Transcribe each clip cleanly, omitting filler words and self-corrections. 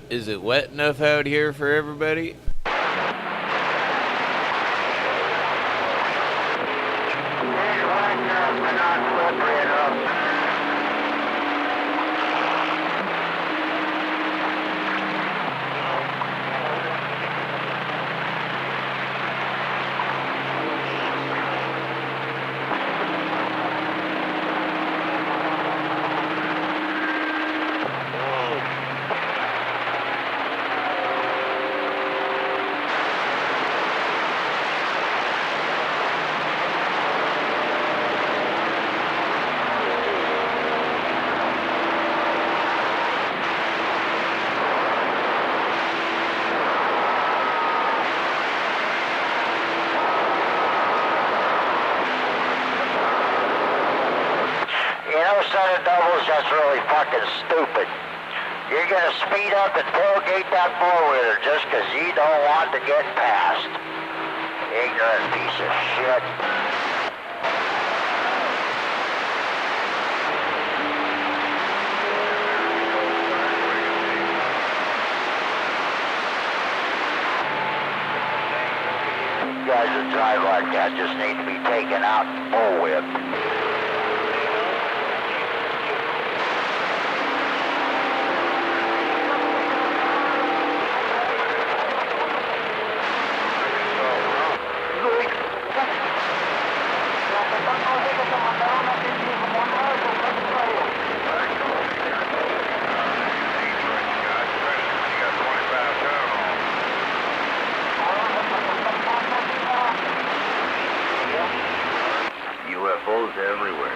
Is it wet enough out here for everybody? Set of doubles, that's really fucking stupid. You're gonna speed up and tailgate that four-wheeler just because you don't want to get past. Ignorant piece of shit. Guys that drive like that just need to be taken out and bullwhipped. UFOs everywhere.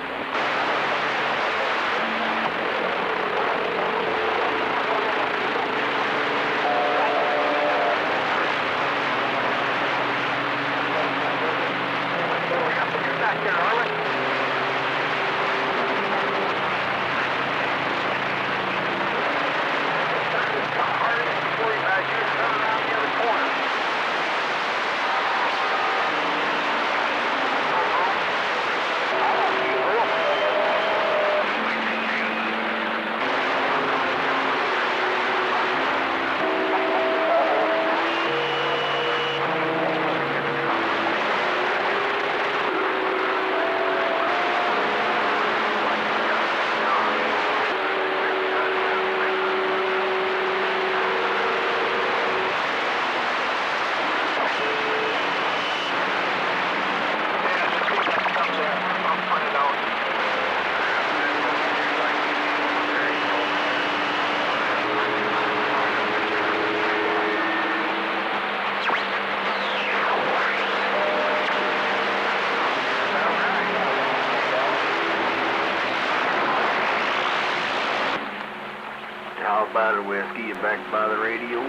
How about it, Whiskey? You back by the radio?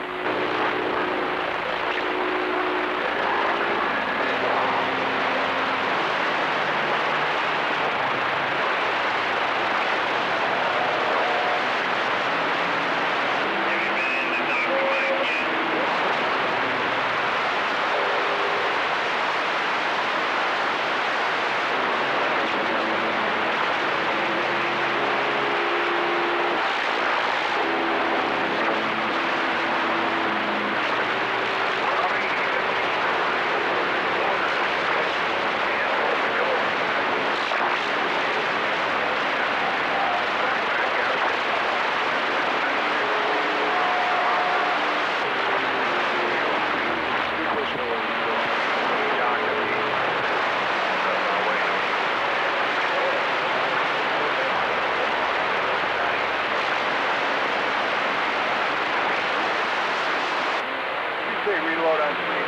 Reload on screen.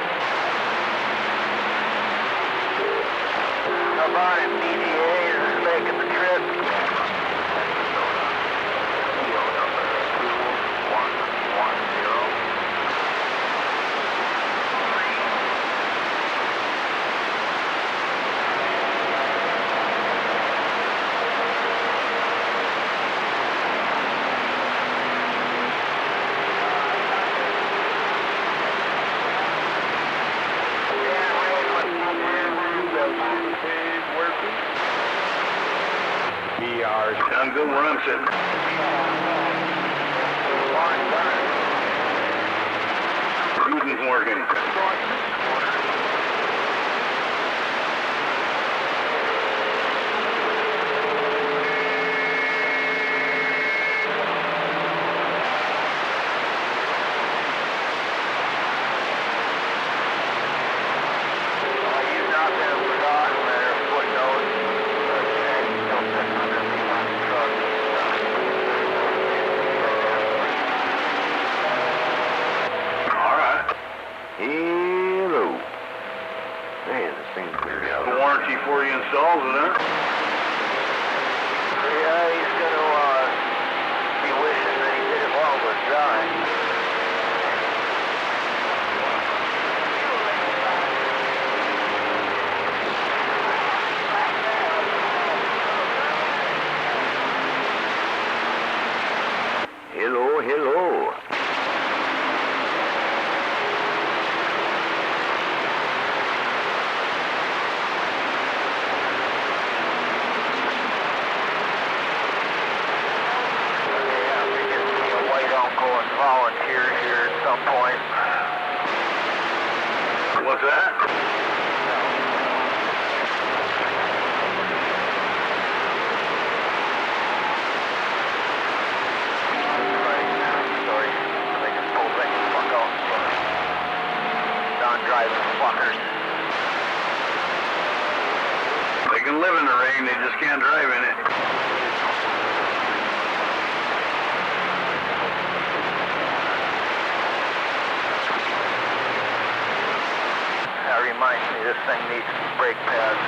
Come on, PDA is making the trip. Sound good where I'm sitting. working. You've not been forgotten there, footnote. Something underneath my truck. All right. Hello. Man, this thing's cleared out. The warranty for you installs it, huh? Yeah, he's gonna be wishing that he did it while it was dry. Hello, hello. Volunteer here at some point. What's that? Sorry, they just pulled that fuck out. Non-driving fuckers. They can live in the rain, they just can't drive in it. That reminds me, this thing needs brake pads.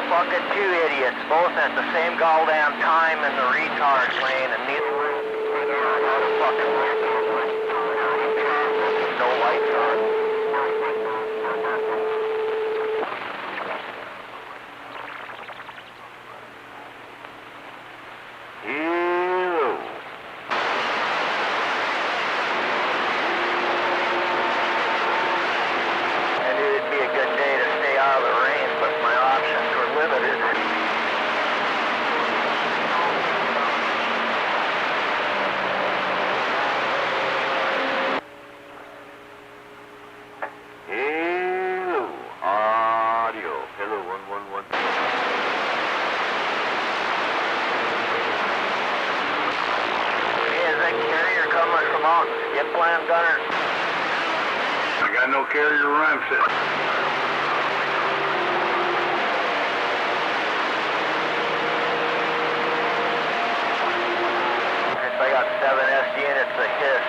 Fucking two idiots, both at the same goddamn time in the retard lane, and neither fucking no lights on. Hello. I knew it'd be a good day to stay out of the rain, but my options were limited. Hello. Audio. Hello, 111. Is that carrier coming from out skip land, Gunner? I got no carrier where I'm sitting. If I got 7 SD in, it's a hiss.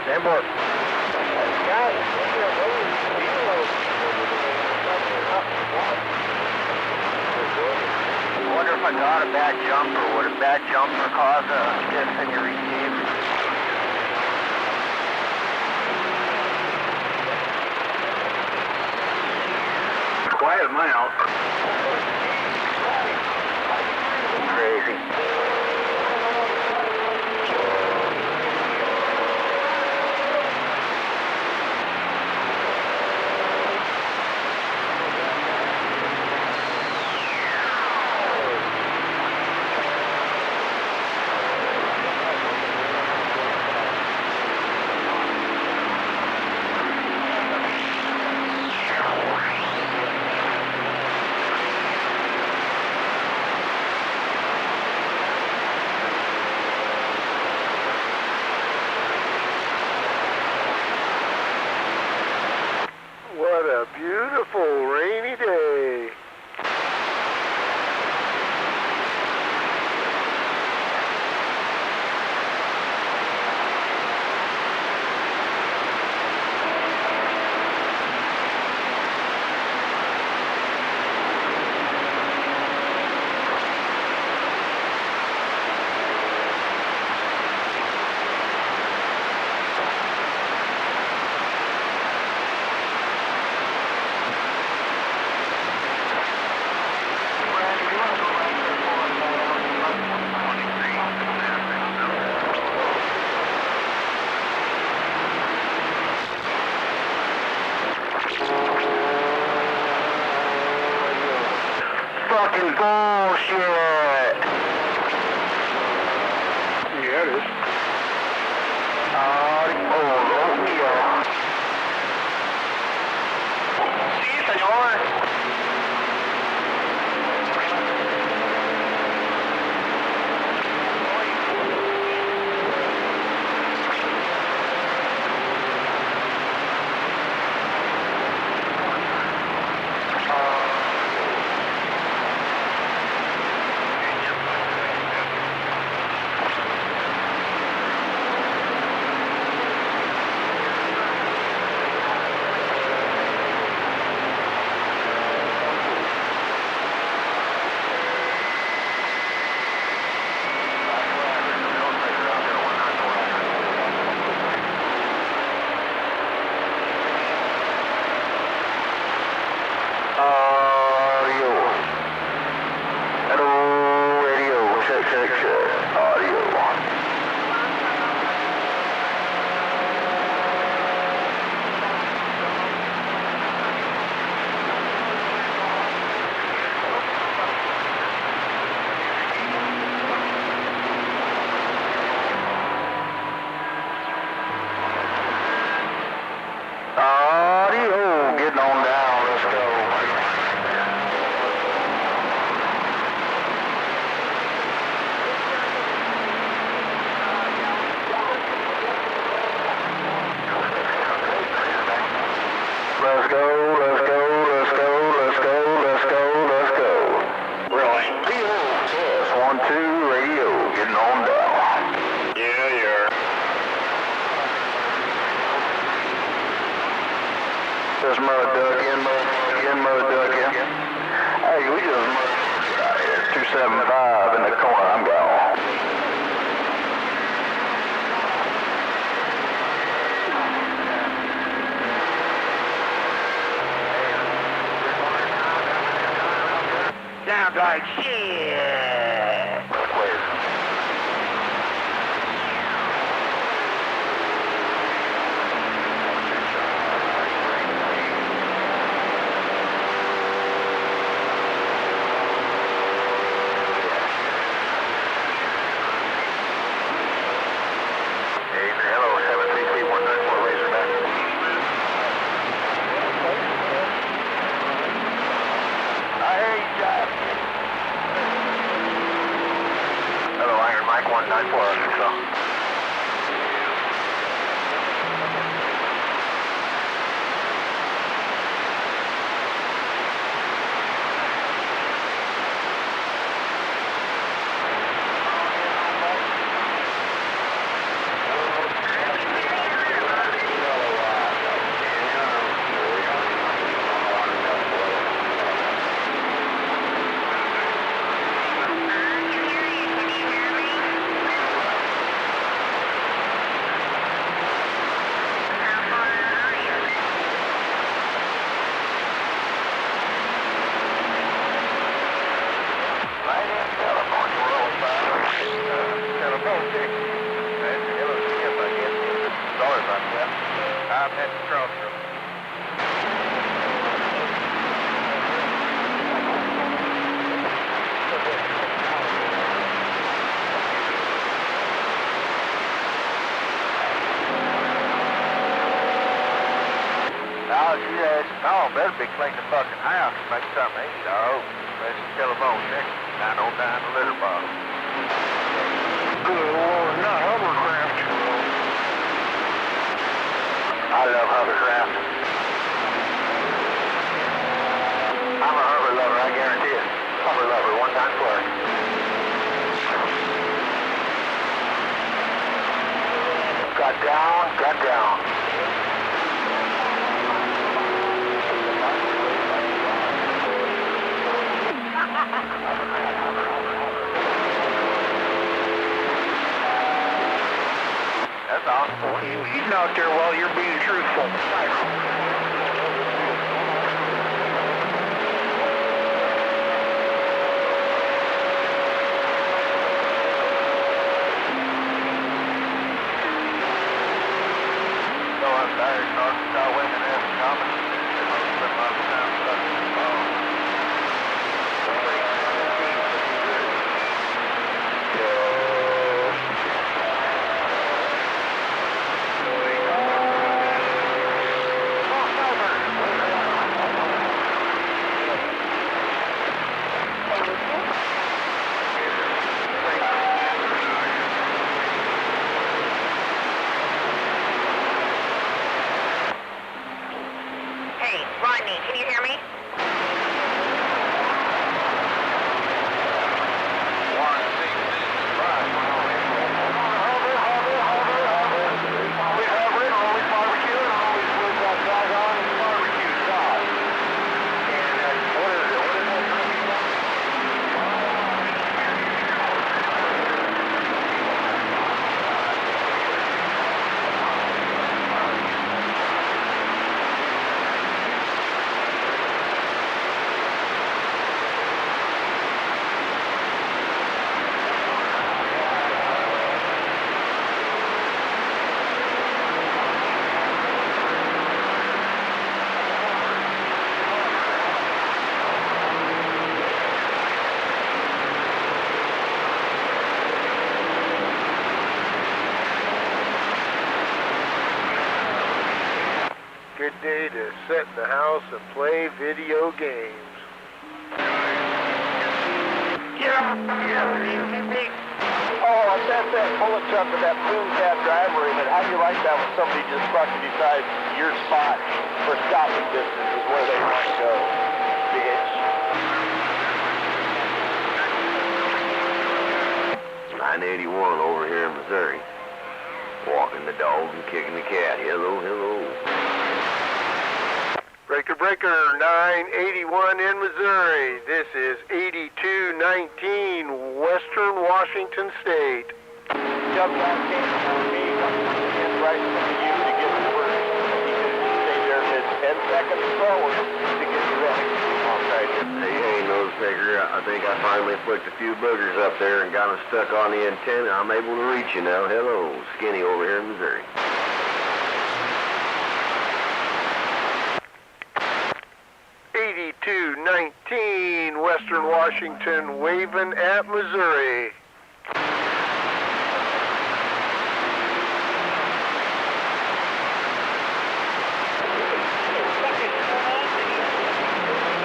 Stanboard. I wonder if I got a bad jumper. Would a bad jumper cause a stiff in your receiver? Quiet at my house. Crazy. bullshit. Yeah, it is. Olympia. Sí, señor. Getting on down, let's go. Let's go, let's go, let's go, let's go, let's go, let's go. Really? Yes, 1-2, radio, getting on down. Yeah, yeah. Just mud ducking, mud ducking. Hey, we just mud out here. 275 in the corner, I'm gone. Sounds like shit. Mike 194, Arkansas. I'm at the crossroads. No, better be clean the fucking house and make something to eat, dog. Let's telephone check 909 the litter bottle. Good Lord, not hovercraft. I love hovercraft. I'm a hover lover, I guarantee it. Hover lover, one time flirt. Got down, got down. That's awesome. He's out there while you're being truthful. So I'm tired, Arkansas women have in common. They most of them on the time stuck in the phone. good day to sit in the house and play video games. Oh, that's that bullet truck with that boom cab driver in it. How do you like that when somebody just fucking decides your spot for stopping distance is where they want to go, bitch? 981 over here in Missouri. Walking the dog and kicking the cat. Hello, hello. Breaker, breaker, 981 in Missouri. This is 8219 Western Washington State. Jump down, came for me, and right from you to get the first. He said you stay there and it's 10 seconds forward to get you ready. Okay. Hey, nose picker, I think I finally flicked a few boogers up there and got them stuck on the antenna. I'm able to reach you now. Hello, Skinny over here in Missouri. Western Washington, waving at Missouri.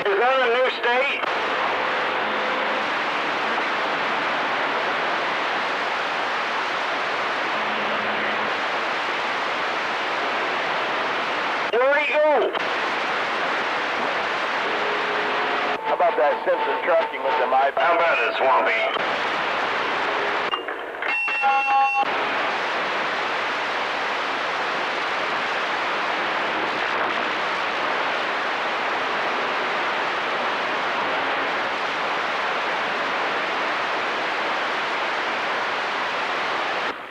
Is that a new state? Where'd he go? How about that Simpson trucking with them eye? How about it, Swampy?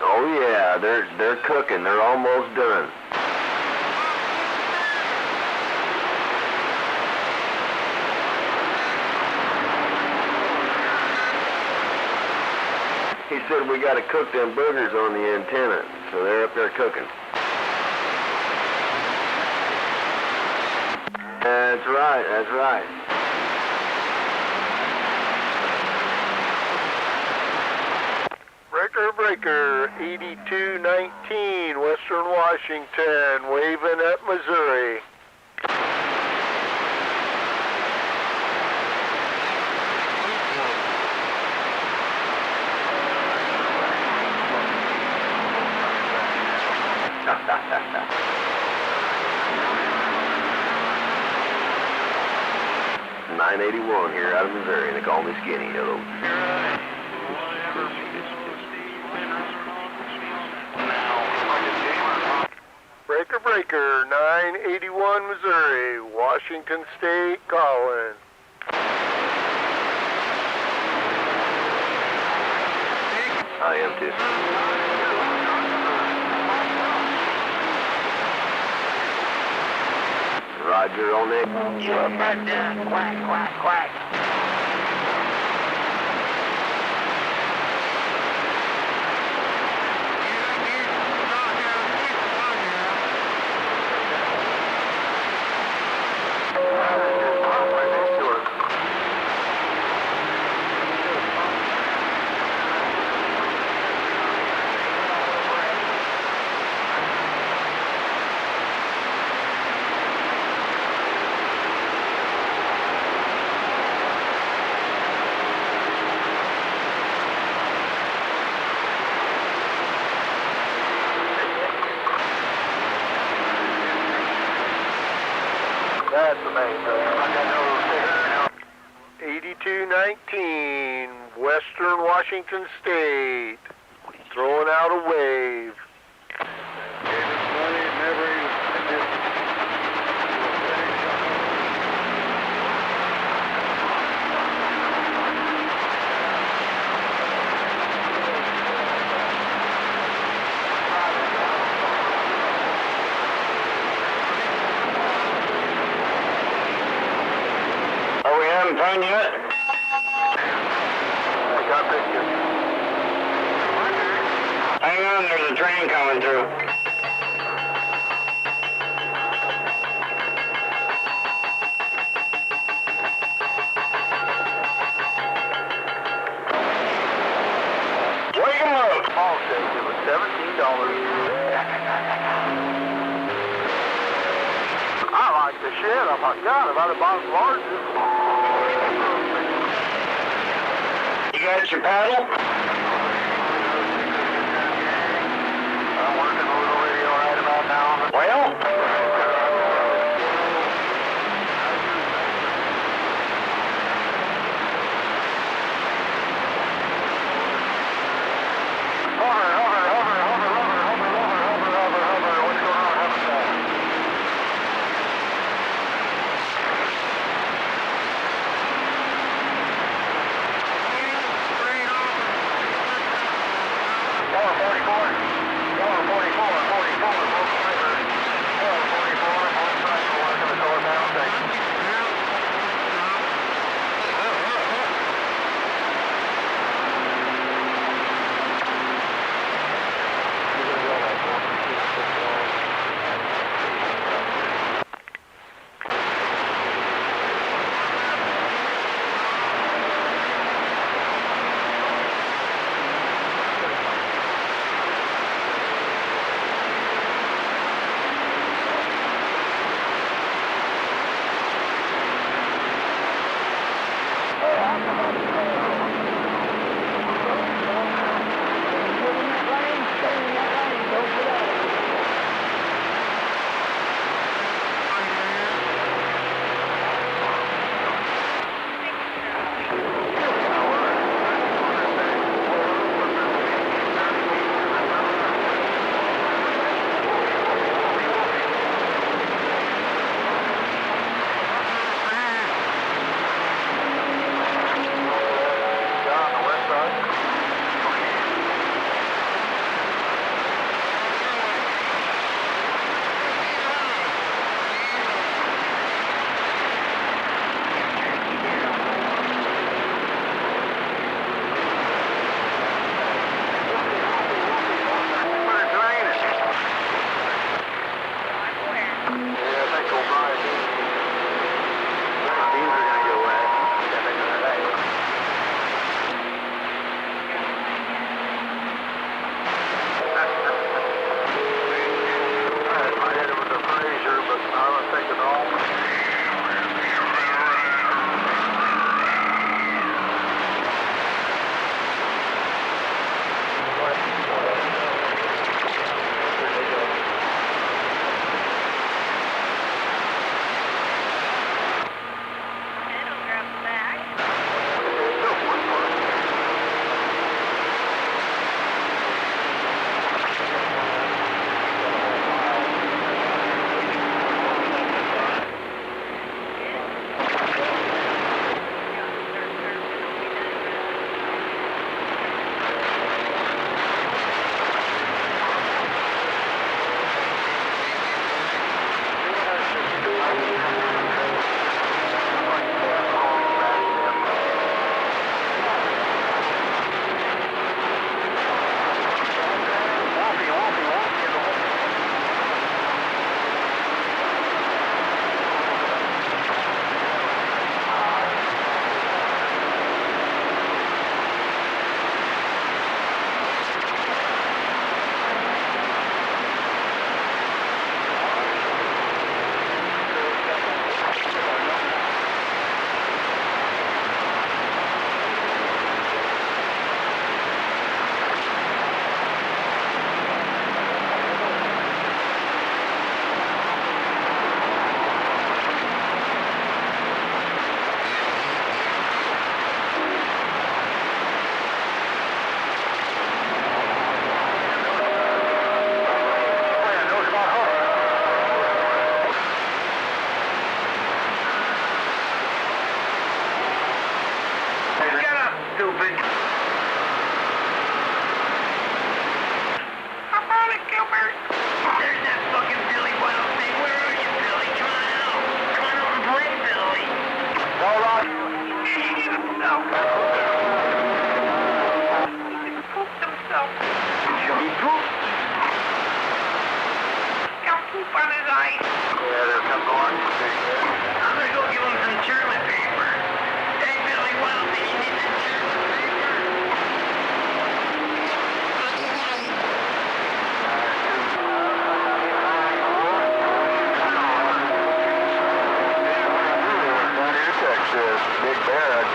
Oh yeah, they're cooking. They're almost done. He said we got to cook them boogers on the antenna, so they're up there cooking. That's right, that's right. Breaker, breaker, 8219 Western Washington, waving at Missouri. .981 here out of Missouri. They call me Skinny. Hello. Breaker, breaker, 981 Missouri, Washington State calling. I am too. Roger on that. You up right there. Quack, quack, quack. That's the main thing. 8219 Western Washington State, throwing out a wave. Are we having fun yet? I got pictures. Hang on, there's a train coming through. Wake 'em up! Small shake, it was $17. Oh my God, about a box larger. You got your paddle? I'm working a little radio right about now. Well?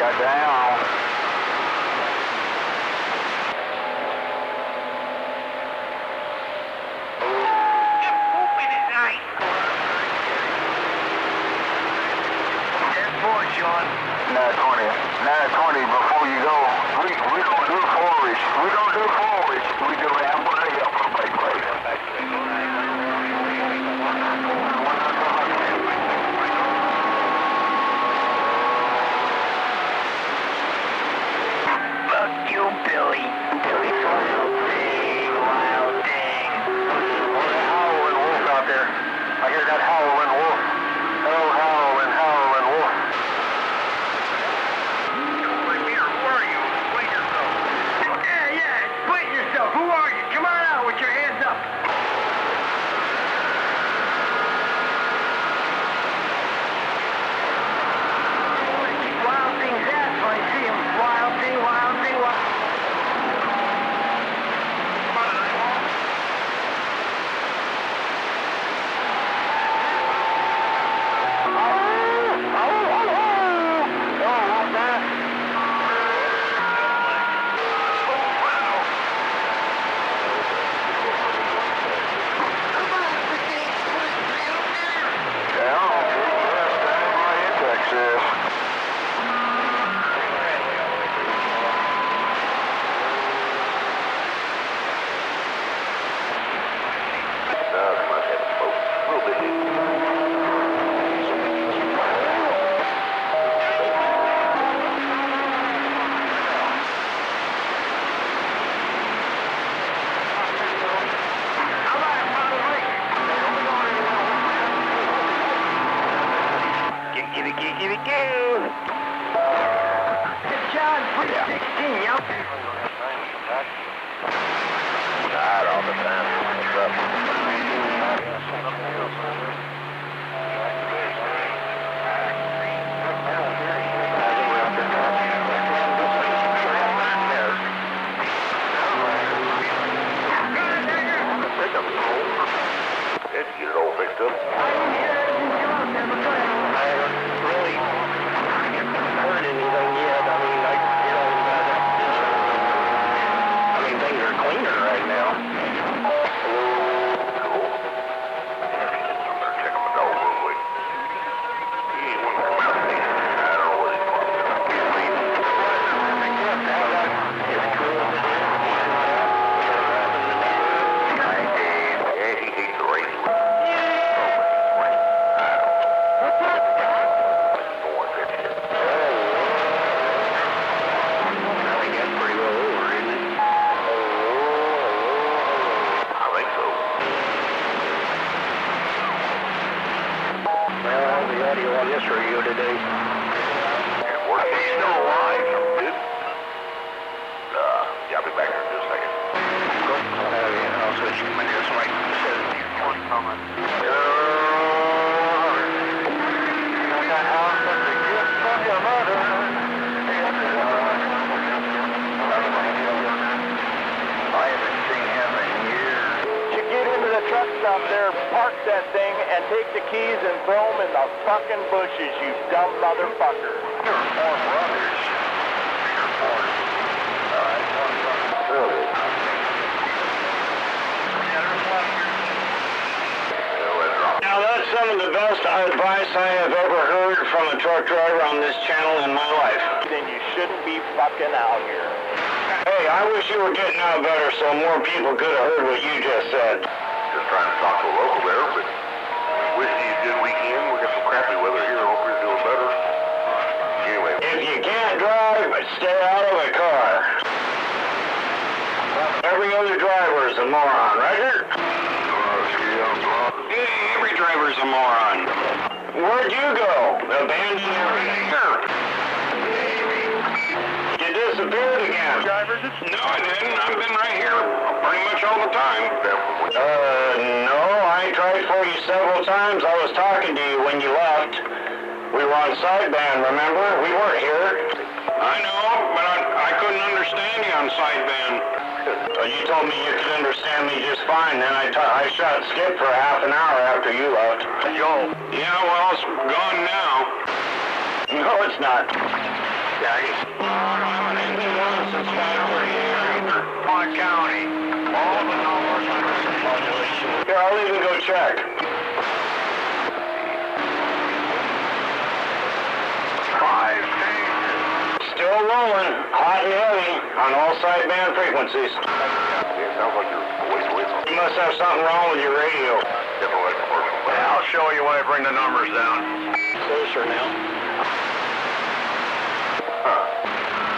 Got down. Now 20 before you go. We don't do forage. We don't do forage. We do halfway up on the plate. Fuck you, Billy. Billy wild ding, wild ding. Oh, that howling wolf out there. I hear that howling wolf. Oh, howling, howling wolf. Who are you? Come on out with your hands up. Wild thing's ass when I see him. Wild thing, wild thing, wild. Give it go. It's John 316, yep. Tired all the time. What's up? Let's get it all fixed up. Things are cleaner right now. Cool. Better check on the dog real quick. He ain't one to come out there. I don't know what he's yeah, he hates the race. On this radio today. He's still alive, dude. Yeah, I'll be back here in just a second. I'll switch you. My nearest right. I haven't seen him in years. You get into the truck stop there, park that thing, and take the keys and throw them in the fucking bushes, you dumb motherfucker. You're four brothers. You're four. All right. Really? Now that's some of the best advice I have ever heard from a truck driver on this channel in my life. Then you shouldn't be fucking out here. Hey, I wish you were getting out better so more people could have heard what you just said. Just trying to talk to a local there, but wishing you a good weekend. We got some crappy weather here. I hope you're doing better. Anyway. If you can't drive, stay out of the car. Every other driver is a moron, Roger? Yeah, every driver's a moron. Where'd you go? Abandon everything. You disappeared again. Drivers, No, I didn't. I've been right here pretty much all the time. No, I tried for you several times. I was talking to you when you left. We were on sideband, remember? We weren't here. I know, but I couldn't understand you on sideband. You told me you could understand me just fine. Then I shot Skip for half an hour after you left. Yo. Yeah, well, it's gone now. No, it's not. County. All the numbers under population. Here, I'll even go check. 5 changes. Still rolling, hot and heavy on all sideband frequencies. It sounds like your voice waits. You must have something wrong with your radio. Yeah, I'll show you when I bring the numbers down. Closer now.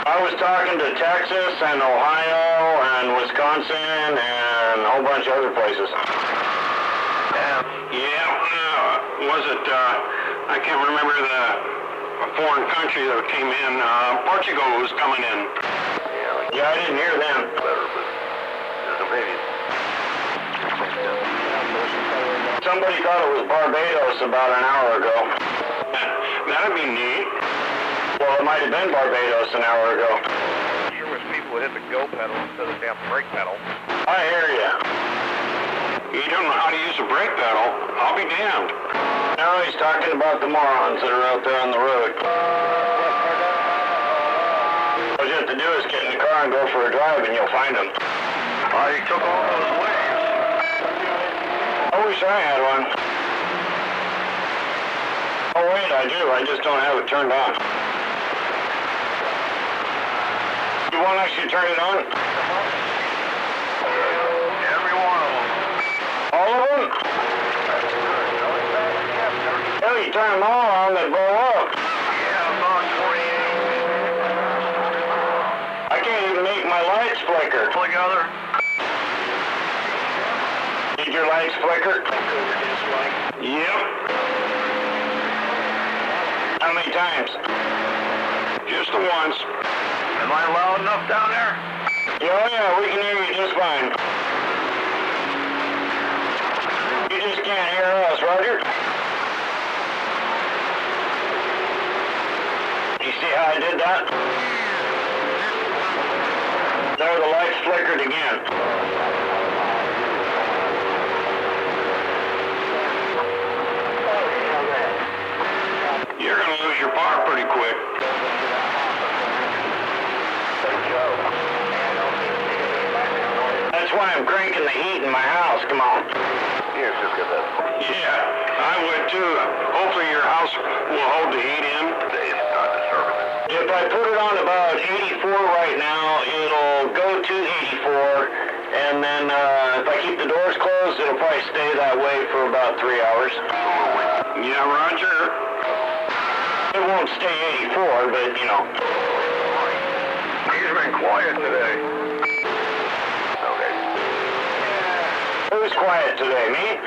I was talking to Texas and Ohio and Wisconsin and a whole bunch of other places. Was it, I can't remember the foreign country that came in. Portugal was coming in. Yeah, I didn't hear them. Somebody thought it was Barbados about an hour ago. That'd be neat. Well, it might have been Barbados an hour ago. Sure wish people would hit the go pedal instead of the damn brake pedal. I hear ya. You don't know how to use a brake pedal? I'll be damned. No, he's talking about the morons that are out there on the road. All you have to do is get in the car and go for a drive and you'll find them. He took all those waves. I wish I had one. Oh wait, I do. I just don't have it turned on. You want us to turn it on? Every one of them. All of them? Hell, you turn them all on, they blow up. Yeah, about 28. I can't even make my lights flicker. Together. Did your lights flicker? Yep. How many times? Just the once. Am I loud enough down there? Oh yeah, we can hear you just fine. You just can't hear us, Roger. You see how I did that? There, the lights flickered again. You're gonna lose your power pretty quick. That's why I'm cranking the heat in my house. Come on. Yeah, just get that. Yeah, I would too. Hopefully your house will hold the heat in. If I put it on about 84 right now, it'll go to 84. And then if I keep the doors closed, it'll probably stay that way for about 3 hours. Yeah, Roger. It won't stay 84, but you know. He's been quiet today. Who's quiet today, me?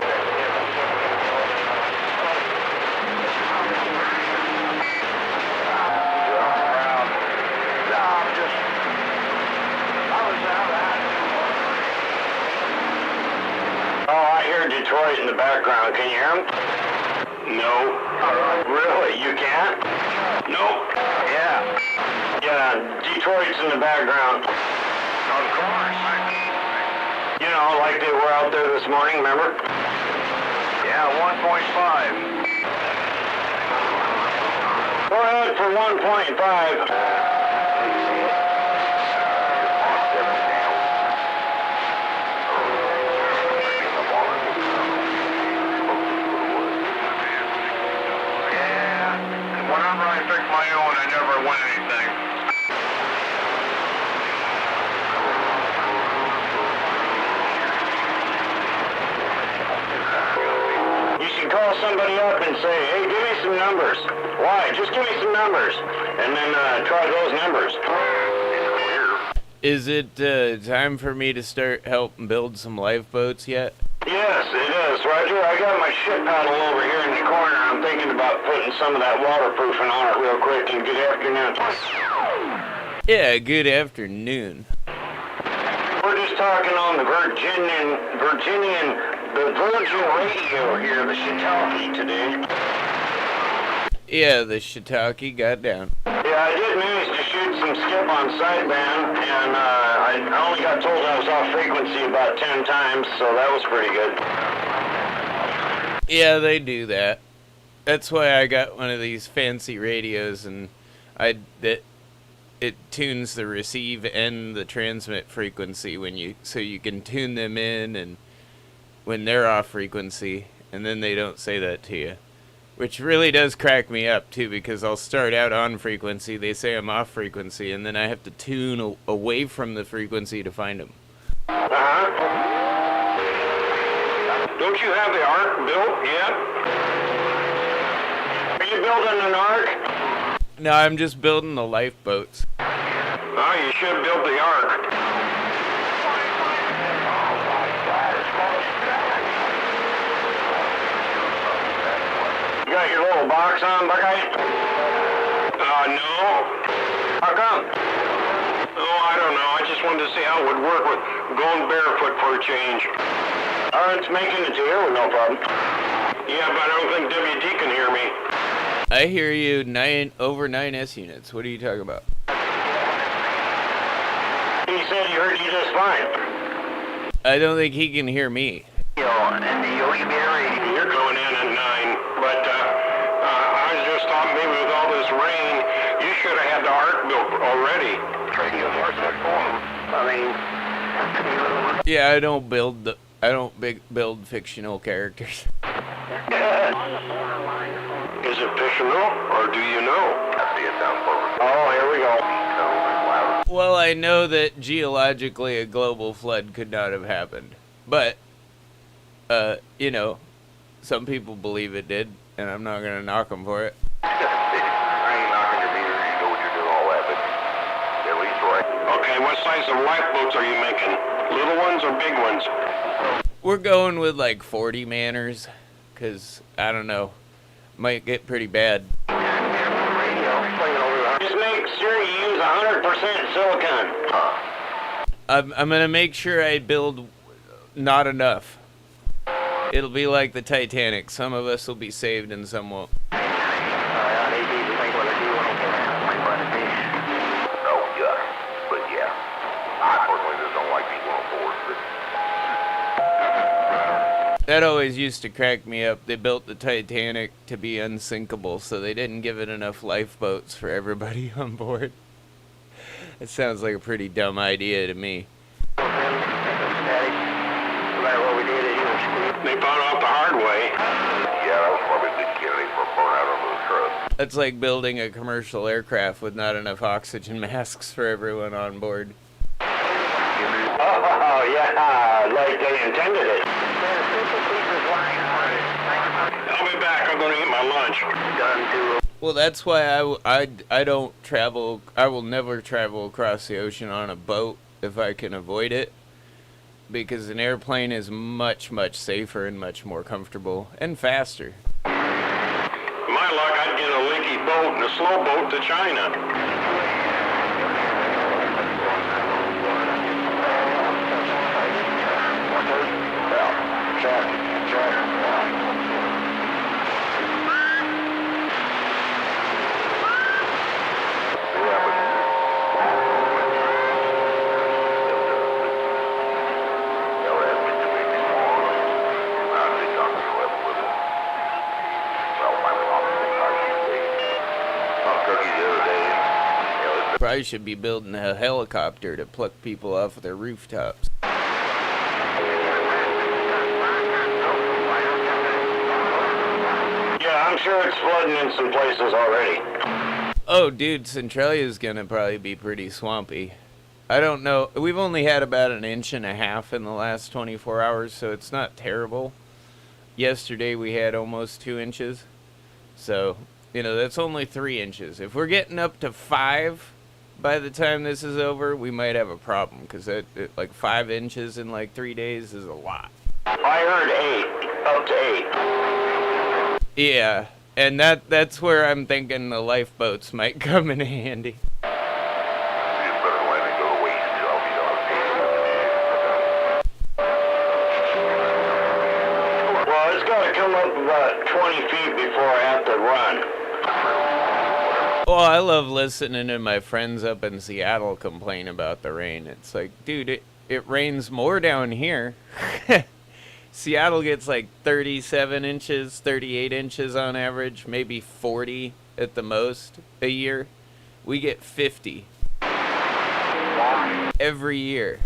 Oh, I hear Detroit in the background. Can you hear him? No. Really? You can't? Nope. Yeah. Yeah, Detroit's in the background. Of course. You know, like they were out there this morning, remember? Yeah, 1.5. Go ahead for 1.5. Whenever I pick my own, I never win anything. You should call somebody up and say, hey, give me some numbers. Why? Just give me some numbers. And then try those numbers. Is it time for me to start helping build some lifeboats yet? Yes, it is, Roger. I got my ship paddle over here in the corner. I'm thinking about putting some of that waterproofing on it real quick. And good afternoon. Yeah, good afternoon. We're just talking on the Virgin radio here, the Shiitake today. Yeah, the shiitake got down. Yeah, I did manage to shoot some skip on sideband, and I only got told I was off frequency about 10 times, so that was pretty good. Yeah, they do that. That's why I got one of these fancy radios, and it tunes the receive and the transmit frequency so you can tune them in and when they're off frequency, and then they don't say that to you. Which really does crack me up, too, because I'll start out on frequency, they say I'm off frequency, and then I have to tune away from the frequency to find them. Uh-huh. Don't you have the arc built yet? Are you building an arc? No, I'm just building the lifeboats. Oh, you should build the arc. You got your little box on, Buckeye? No. How come? Oh, I don't know. I just wanted to see how it would work with going barefoot for a change. It's making it to here with no problem. Yeah, but I don't think WD can hear me. I hear you over 9S units. What are you talking about? He said he heard you just fine. I don't think he can hear me. You're coming in at 9, but I just thought maybe with all this rain, you should have had the arc built already. Yeah, I don't build fictional characters. Is it fictional, or do you know? Oh, here we go. Well, I know that geologically a global flood could not have happened. But, you know, some people believe it did, and I'm not going to knock them for it. Okay, what size of lifeboats are you making? Little ones or big ones? We're going with like 40 manners, because, I don't know, might get pretty bad. Just make sure you use 100% silicon. I'm going to make sure I build not enough. It'll be like the Titanic. Some of us will be saved and some won't. That always used to crack me up. They built the Titanic to be unsinkable, so they didn't give it enough lifeboats for everybody on board. It sounds like a pretty dumb idea to me. They found out the hard way. That's like building a commercial aircraft with not enough oxygen masks for everyone on board. Oh, yeah, like they intended it. I'll be back. I'm going to eat my lunch. Well, that's why I don't travel. I will never travel across the ocean on a boat if I can avoid it. Because an airplane is much, much safer and much more comfortable and faster. My luck, I'd get a leaky boat and a slow boat to China. Probably should be building a helicopter to pluck people off their rooftops. Yeah, I'm sure it's flooding in some places already. Oh, dude, Centralia's gonna probably be pretty swampy. I don't know. We've only had about 1.5 inches in the last 24 hours, so it's not terrible. Yesterday we had almost 2 inches. So, you know, that's only 3 inches. If we're getting up to 5 by the time this is over, we might have a problem, because like 5 inches in like 3 days is a lot. I heard 8, up to 8. Yeah, and that's where I'm thinking the lifeboats might come in handy. Well, it's got to come up about 20 feet before I have to run. Well, I love listening to my friends up in Seattle complain about the rain. It's like, dude, it rains more down here. Seattle gets like 37 inches, 38 inches on average, maybe 40 at the most a year. We get 50. every year.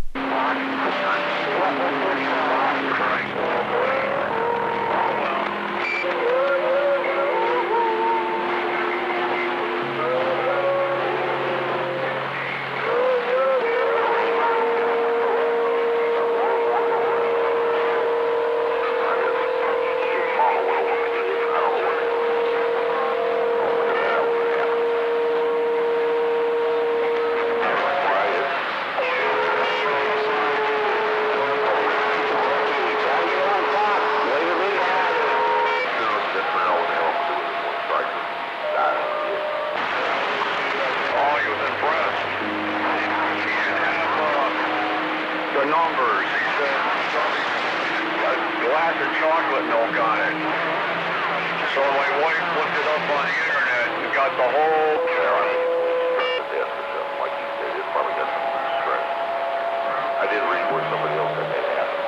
Numbers. He said a glass of chocolate milk on it. So my wife looked it up on the internet and got the whole. Like he said, it probably got some stress. I did read where somebody else said that happened.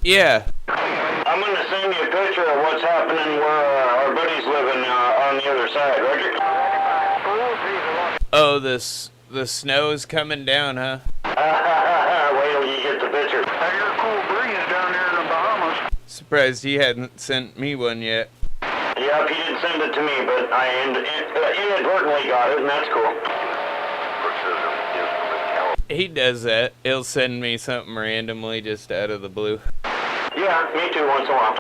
Yeah. I'm going to send you a picture of what's happening where our buddy's living on the other side, Roger? Oh, the snow's coming down, huh? Wait till you get the picture. I hear a cool breeze down there in the Bahamas. Surprised he hadn't sent me one yet. Yep, he didn't send it to me, but I inadvertently got it, and that's cool. He does that. He'll send me something randomly just out of the blue. Yeah, me too, once in a while.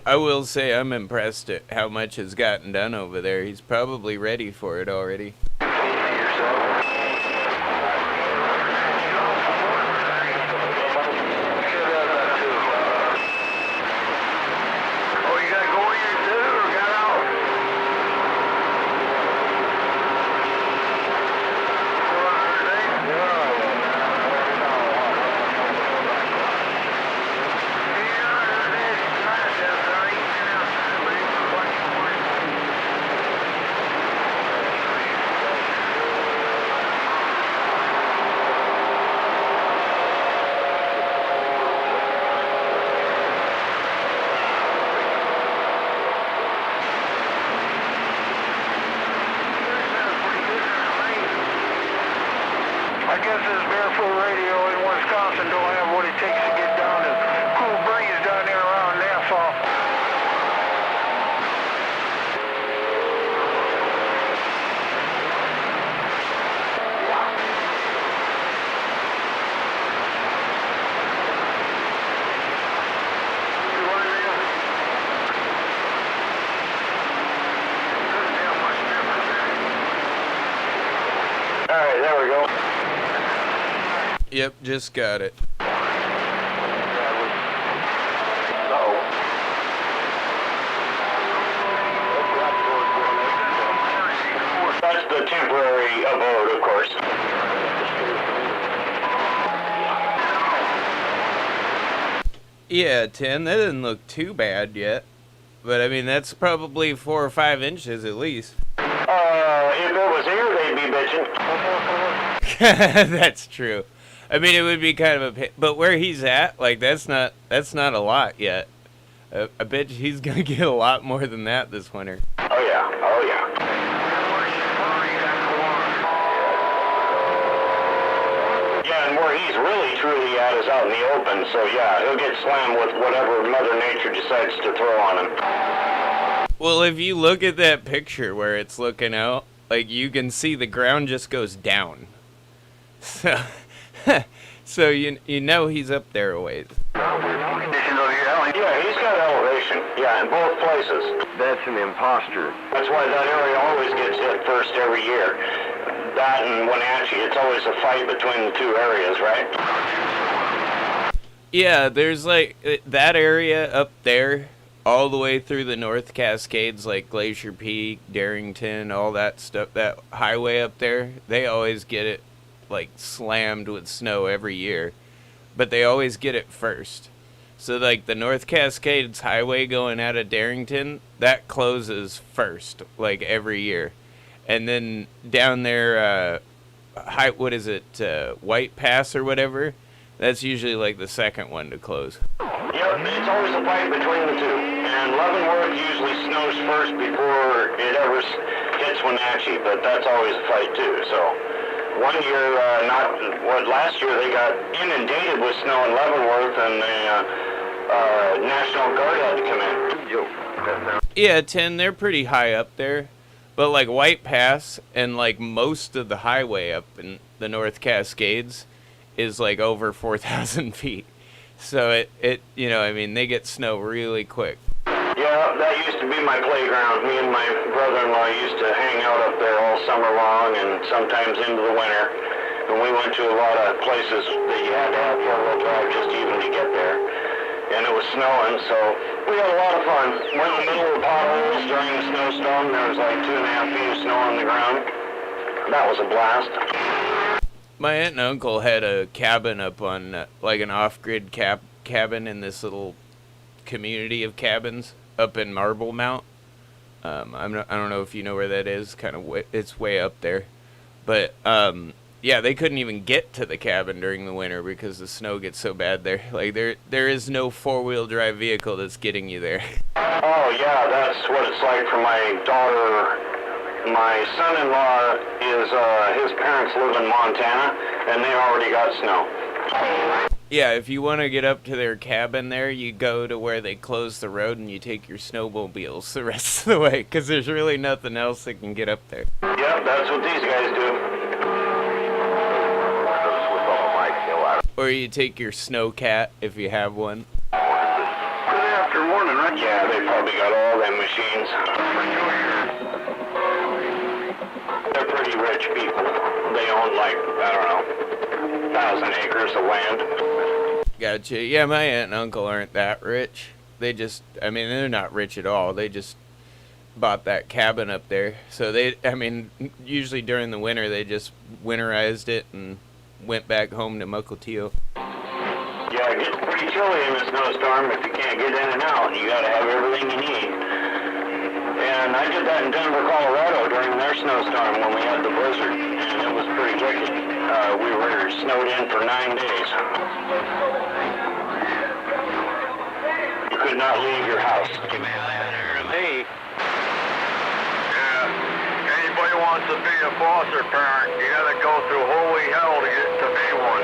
I will say I'm impressed at how much has gotten done over there. He's probably ready for it already. I guess this barefoot radio in Wisconsin don't have what it takes to get down to cool breeze down there around Nassau. All right, there we go. Yep, just got it. that's the temporary abode, of course. Yeah, 10. That doesn't look too bad yet. But, I mean, that's probably 4 or 5 inches at least. If it was here, they'd be bitching. That's true. I mean, it would be kind of a... But where he's at, like, that's not a lot yet. I bet he's going to get a lot more than that this winter. Oh, yeah. Oh, yeah. Yeah, and where he's really, truly at is out in the open. So, yeah, he'll get slammed with whatever Mother Nature decides to throw on him. Well, if you look at that picture where it's looking out, like, you can see the ground just goes down. So, so you know he's up there a ways. Yeah, he's got elevation. Yeah, in both places. That's an imposter. That's why that area always gets hit first every year. That and Wenatchee, it's always a fight between the two areas, right? Yeah, there's like that area up there, all the way through the North Cascades, like Glacier Peak, Darrington, all that stuff, that highway up there, they always get it like slammed with snow every year, but they always get it first. So like the North Cascades highway going out of Darrington, that closes first, like every year. And then down there, White Pass or whatever, that's usually like the second one to close. Yeah, it's always a fight between the two. And Leavenworth usually snows first before it ever hits Wenatchee, but that's always a fight too. So one year, last year they got inundated with snow in Leavenworth, and the National Guard had to come in. Yeah, 10, they're pretty high up there. But like White Pass and like most of the highway up in the North Cascades is like over 4,000 feet. So it I mean, they get snow really quick. Yeah, that used to be my playground. Me and my brother-in-law used to hang out up there all summer long and sometimes into the winter. And we went to a lot of places that you had to have four-wheel drive just even to get there. And it was snowing, so we had a lot of fun. Went in the middle of potholes during the snowstorm. There was like 2.5 feet of snow on the ground. That was a blast. My aunt and uncle had a cabin up on, like an off-grid cabin in this little community of cabins up in Marble Mount. I don't know if you know where that is. It's way up there. But, yeah, they couldn't even get to the cabin during the winter because the snow gets so bad there. Like, there is no four-wheel drive vehicle that's getting you there. Oh, yeah, that's what it's like for my daughter. My son-in-law his parents live in Montana, and they already got snow. Yeah, if you want to get up to their cabin there, you go to where they close the road and you take your snowmobiles the rest of the way, because there's really nothing else that can get up there. Yep, that's what these guys do. Or you take your snowcat if you have one. Good afternoon, right? Yeah, they probably got all them machines. They're pretty rich people. They own like, I don't know, 1,000 acres of land. Gotcha. Yeah, my aunt and uncle aren't that rich. They're not rich at all. They just bought that cabin up there. So usually during the winter, they just winterized it and went back home to Mukilteo. Yeah, it gets pretty chilly in a snowstorm if you can't get in and out. You gotta have everything you need. And I did that in Denver, Colorado during their snowstorm when we had the blizzard, and it was pretty wicked. We were snowed in for 9 days. You could not leave your house. Hey. Yeah. Anybody wants to be a foster parent, you gotta go through holy hell to get to be one.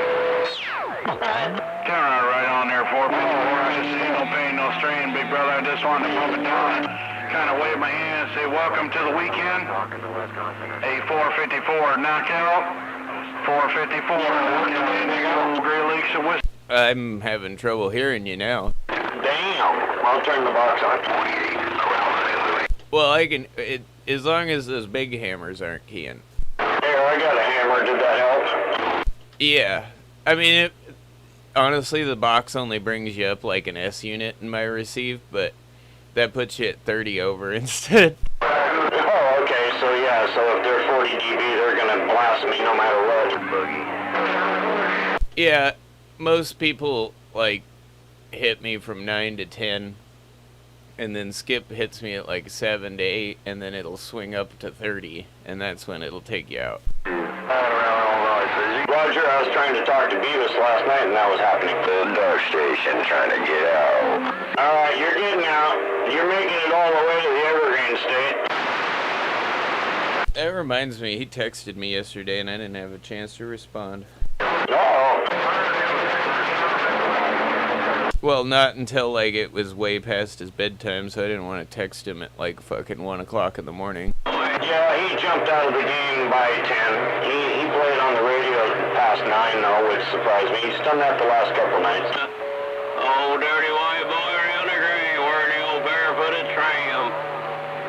Turn right on there, 454. I just see no pain, no strain, big brother. I just wanted to pump it down. Kind of wave my hand and say, welcome to the weekend. A 454 knockout. 454. Great Lakes of Whiskey. I'm having trouble hearing you now. Damn. I'll turn the box on. Well, as long as those big hammers aren't keying. Here, I got a hammer. Did that help? Yeah. I mean, honestly, the box only brings you up like an S unit in my receive, but that puts you at 30 over instead. Oh, okay. So yeah, so if they're 40 dB, they're gonna blast me no matter what. Yeah, most people, like, hit me from 9 to 10, and then Skip hits me at, like, 7 to 8, and then it'll swing up to 30, and that's when it'll take you out. Roger, I was trying to talk to Beavis last night, and that was happening. The dark station trying to get out. Alright, you're getting out. You're making it all the way to the Evergreen State. That reminds me, he texted me yesterday, and I didn't have a chance to respond. Uh-oh. Well, not until, like, it was way past his bedtime, so I didn't want to text him at, like, fucking 1 o'clock in the morning. Yeah, he jumped out of the game by 10. He played on the radio past 9, though, which surprised me. He's done that the last couple nights. Oh, dirty white boy around the green, wearing the old barefooted tram.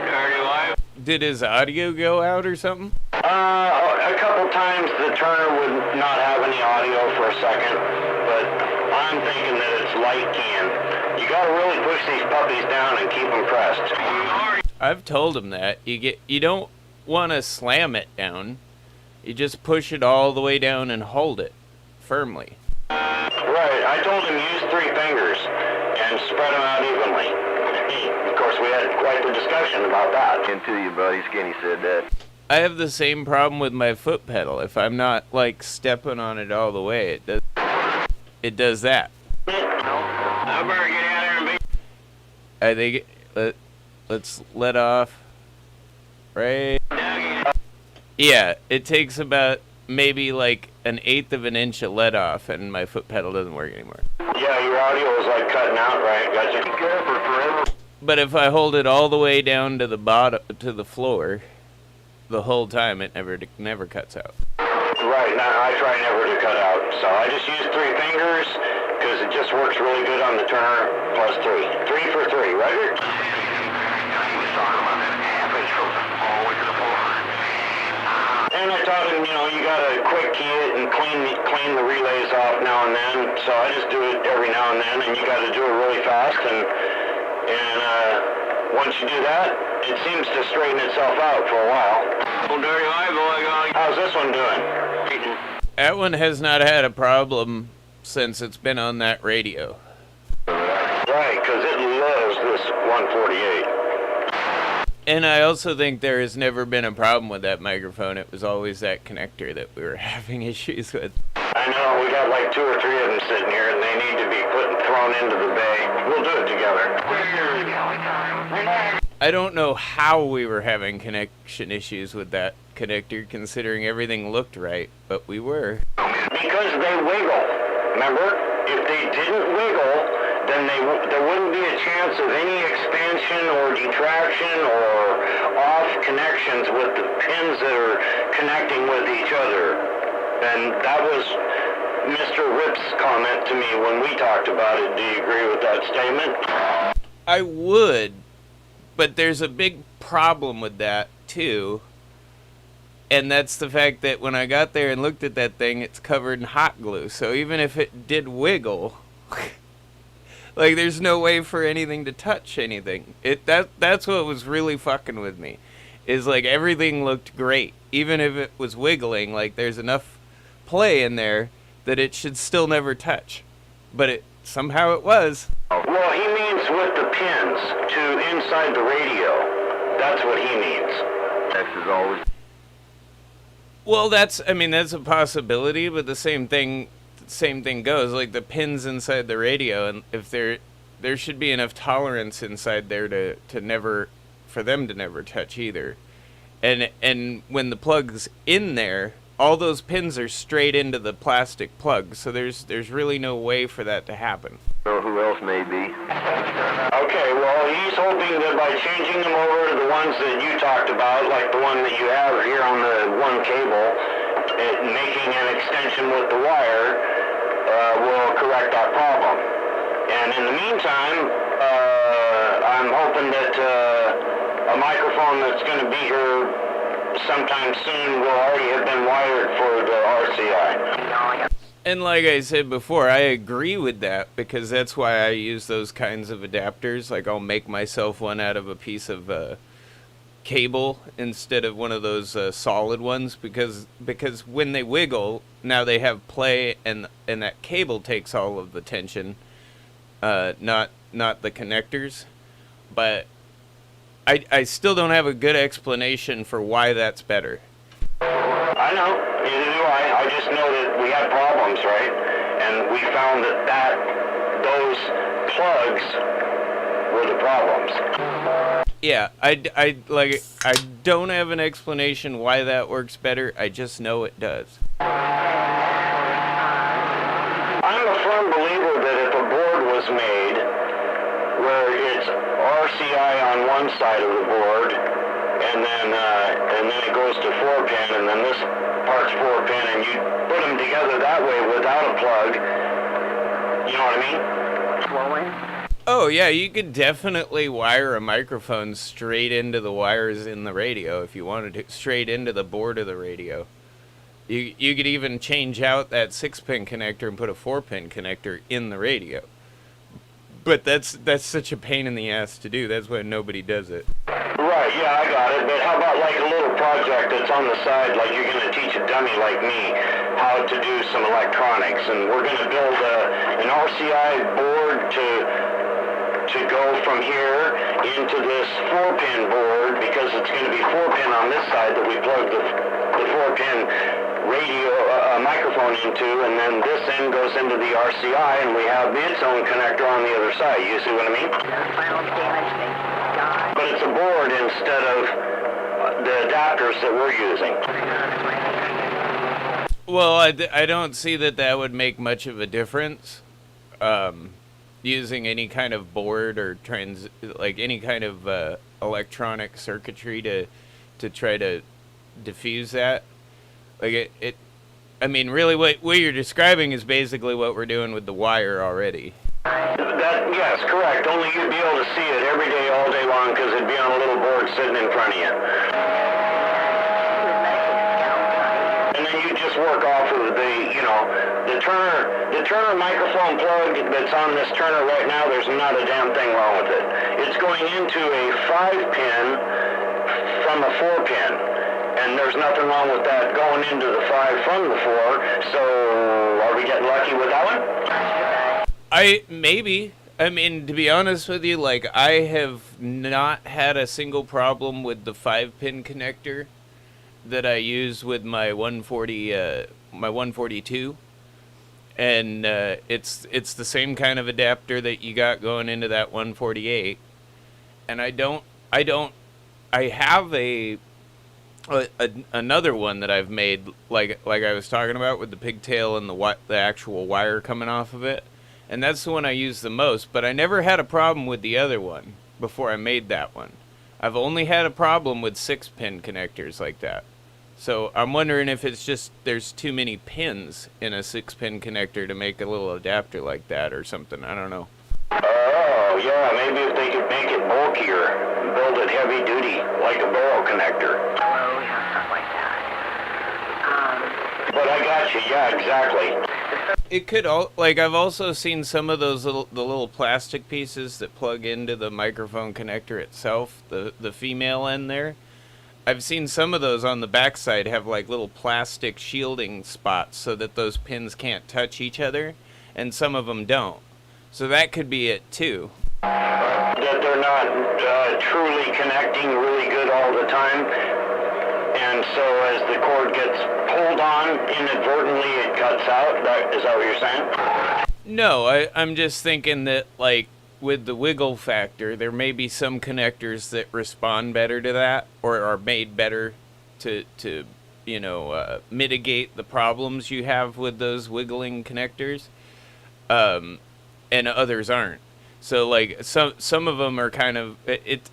Dirty white. Did his audio go out or something? A couple times the Turner would not have any audio for a second, but I'm thinking that it's light can. You gotta really push these puppies down and keep them pressed. I've told him that. You don't want to slam it down. You just push it all the way down and hold it firmly. Right, I told him use 3 fingers and spread them out evenly. Of course, we had quite the discussion about that. Into you, buddy. Skinny said that. I have the same problem with my foot pedal. If I'm not, like, stepping on it all the way, it does that. I better get out there and be. I think let's let off. Right? Yeah, it takes about maybe like 1/8 of an inch of let off, and my foot pedal doesn't work anymore. Yeah, your audio was like cutting out, right? Gotcha. Be careful forever. But if I hold it all the way down to the bottom, to the floor, the whole time, it never cuts out. Right, now I try never to cut out, so I just use 3 fingers, because it just works really good on the Turner plus 3. 3 for 3, right? And I taught him, you gotta quick key it and clean the relays off now and then, so I just do it every now and then, and you gotta do it really fast, and once you do that, it seems to straighten itself out for a while. Oh, dirty white boy going. How's this one doing? That one has not had a problem since it's been on that radio. Right, because it loves this 148. And I also think there has never been a problem with that microphone. It was always that connector that we were having issues with. I know, we got like 2 or 3 of them sitting here, and they need to be thrown into the bay. We'll do it together. I don't know how we were having connection issues with that connector, considering everything looked right, but we were. Because they wiggle. Remember? If they didn't wiggle, then there wouldn't be a chance of any expansion or detraction or off connections with the pins that are connecting with each other. And that was Mr. Rip's comment to me when we talked about it. Do you agree with that statement? I would, but there's a big problem with that, too. And that's the fact that when I got there and looked at that thing, it's covered in hot glue. So even if it did wiggle, like, there's no way for anything to touch anything. That's what was really fucking with me. Is, like, everything looked great. Even if it was wiggling, like, there's enough play in there that it should still never touch. But somehow it was. Well, he means with the pins to inside the radio. That's what he means. X is always. Well, that's a possibility, but the same thing goes. Like, the pins inside the radio, and if there should be enough tolerance inside there for them to never touch either. And when the plug's in there, all those pins are straight into the plastic plug, so there's really no way for that to happen. Know who else may be. Okay, well, he's hoping that by changing them over to the ones that you talked about, like the one that you have here on the one cable, making an extension with the wire will correct that problem. And in the meantime, I'm hoping that a microphone that's going to be here sometime soon will already have been wired for the RCI. And like I said before, I agree with that, because that's why I use those kinds of adapters. Like, I'll make myself one out of a piece of cable instead of one of those solid ones, because when they wiggle, now they have play, and that cable takes all of the tension, not the connectors. But I still don't have a good explanation for why that's better. I know, neither do I. I just know that we had problems, right? And we found that those plugs were the problems. Yeah, I don't have an explanation why that works better. I just know it does. I'm a firm believer that if a board was made where it's RCI on one side of the board, and then it goes to 4-pin, and then this part's 4-pin, and you put them together that way without a plug, you know what I mean? Oh yeah, you could definitely wire a microphone straight into the wires in the radio if you wanted to, straight into the board of the radio. You could even change out that 6-pin connector and put a 4-pin connector in the radio. But that's such a pain in the ass to do. That's why nobody does it. Right, yeah, I got it. But how about like a little project that's on the side, like you're going to teach a dummy like me how to do some electronics, and we're going to build an RCI board to go from here into this 4-pin board, because it's going to be 4-pin on this side that we plug the 4-pin radio microphone into, and then this end goes into the RCI, and we have its own connector on the other side. You see what I mean? But it's a board instead of the adapters that we're using. Well, I don't see that would make much of a difference. Using any kind of board or any kind of electronic circuitry to try to diffuse that. Like I mean, really, what you're describing is basically what we're doing with the wire already. Yes, correct. Only you'd be able to see it every day, all day long, because it'd be on a little board sitting in front of you. And then you just work off of the Turner microphone plug that's on this Turner right now. There's not a damn thing wrong with it. It's going into a 5-pin from a 4-pin. And there's nothing wrong with that going into the 5 from the 4. So are we getting lucky with that one? Maybe. I mean, to be honest with you, like, I have not had a single problem with the 5-pin connector that I use with my 142. And it's the same kind of adapter that you got going into that 148. And I have another one that I've made, like I was talking about, with the pigtail and the actual wire coming off of it, and that's the one I use the most. But I never had a problem with the other one before I made that one. I've only had a problem with 6-pin connectors like that. So I'm wondering if it's just there's too many pins in a 6-pin connector to make a little adapter like that or something. I don't know. Oh, yeah, maybe if they could make it bulkier, build it heavy duty, like a barrel connector. Oh, yeah, stuff like that. But I got you, yeah, exactly. It could I've also seen some of those the little plastic pieces that plug into the microphone connector itself, the female end there. I've seen some of those on the backside have like little plastic shielding spots so that those pins can't touch each other, and some of them don't. So that could be it too. That they're not truly connecting really good all the time, and so as the cord gets pulled on, inadvertently it cuts out. Is that what you're saying? No, I'm just thinking that, like, with the wiggle factor, there may be some connectors that respond better to that, or are made better to mitigate the problems you have with those wiggling connectors, and others aren't. So, like, some of them are kind of,